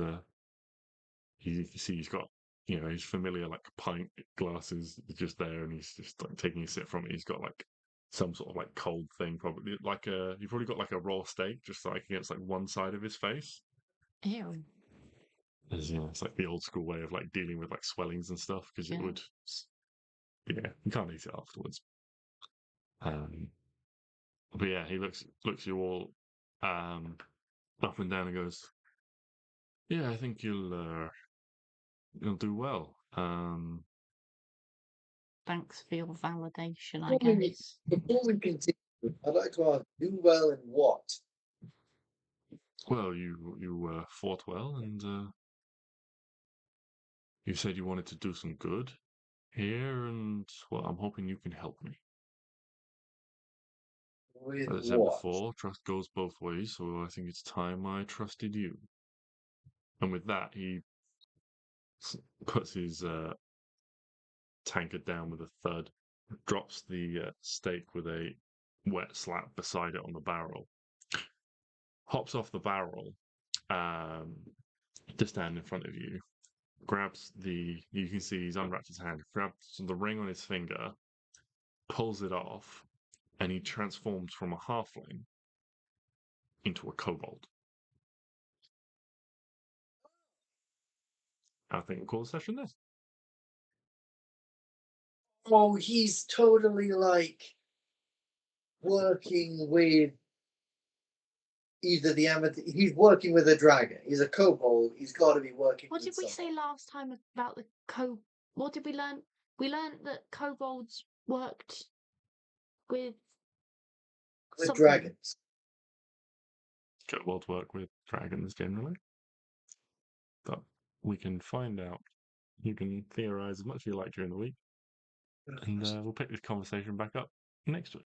you can see he's got his familiar like pint glasses just there, and he's just like taking a sip from it. He's got like some sort of like cold thing, probably like you've probably got like a raw steak just like against like one side of his face. Ew. It's like the old school way of like dealing with like swellings and stuff because it would, you can't eat it afterwards. But yeah, he looks you all up and down and goes, "Yeah, I think you'll do well." Thanks for your validation, I Before we- guess. Before we continue, I'd like to ask, do well in what? Well, you fought well, and you said you wanted to do some good here, and well, I'm hoping you can help me. With As I said what? before, trust goes both ways, so I think it's time I trusted you. And with that, he puts his tankard down with a thud, drops the steak with a wet slap beside it on the barrel, hops off the barrel to stand in front of you, grabs you can see he's unwrapped his hand, grabs the ring on his finger, pulls it off, and he transforms from a halfling into a kobold. I think we'll call the session this. Oh, he's totally working with either the amateur. He's working with a dragon. He's a kobold. He's got to be working. What did we say last time about the What did we learn? We learned that kobolds worked with something. dragons. Kobolds work with dragons generally. But we can find out. You can theorize as much as you like during the week, and we'll pick this conversation back up next week.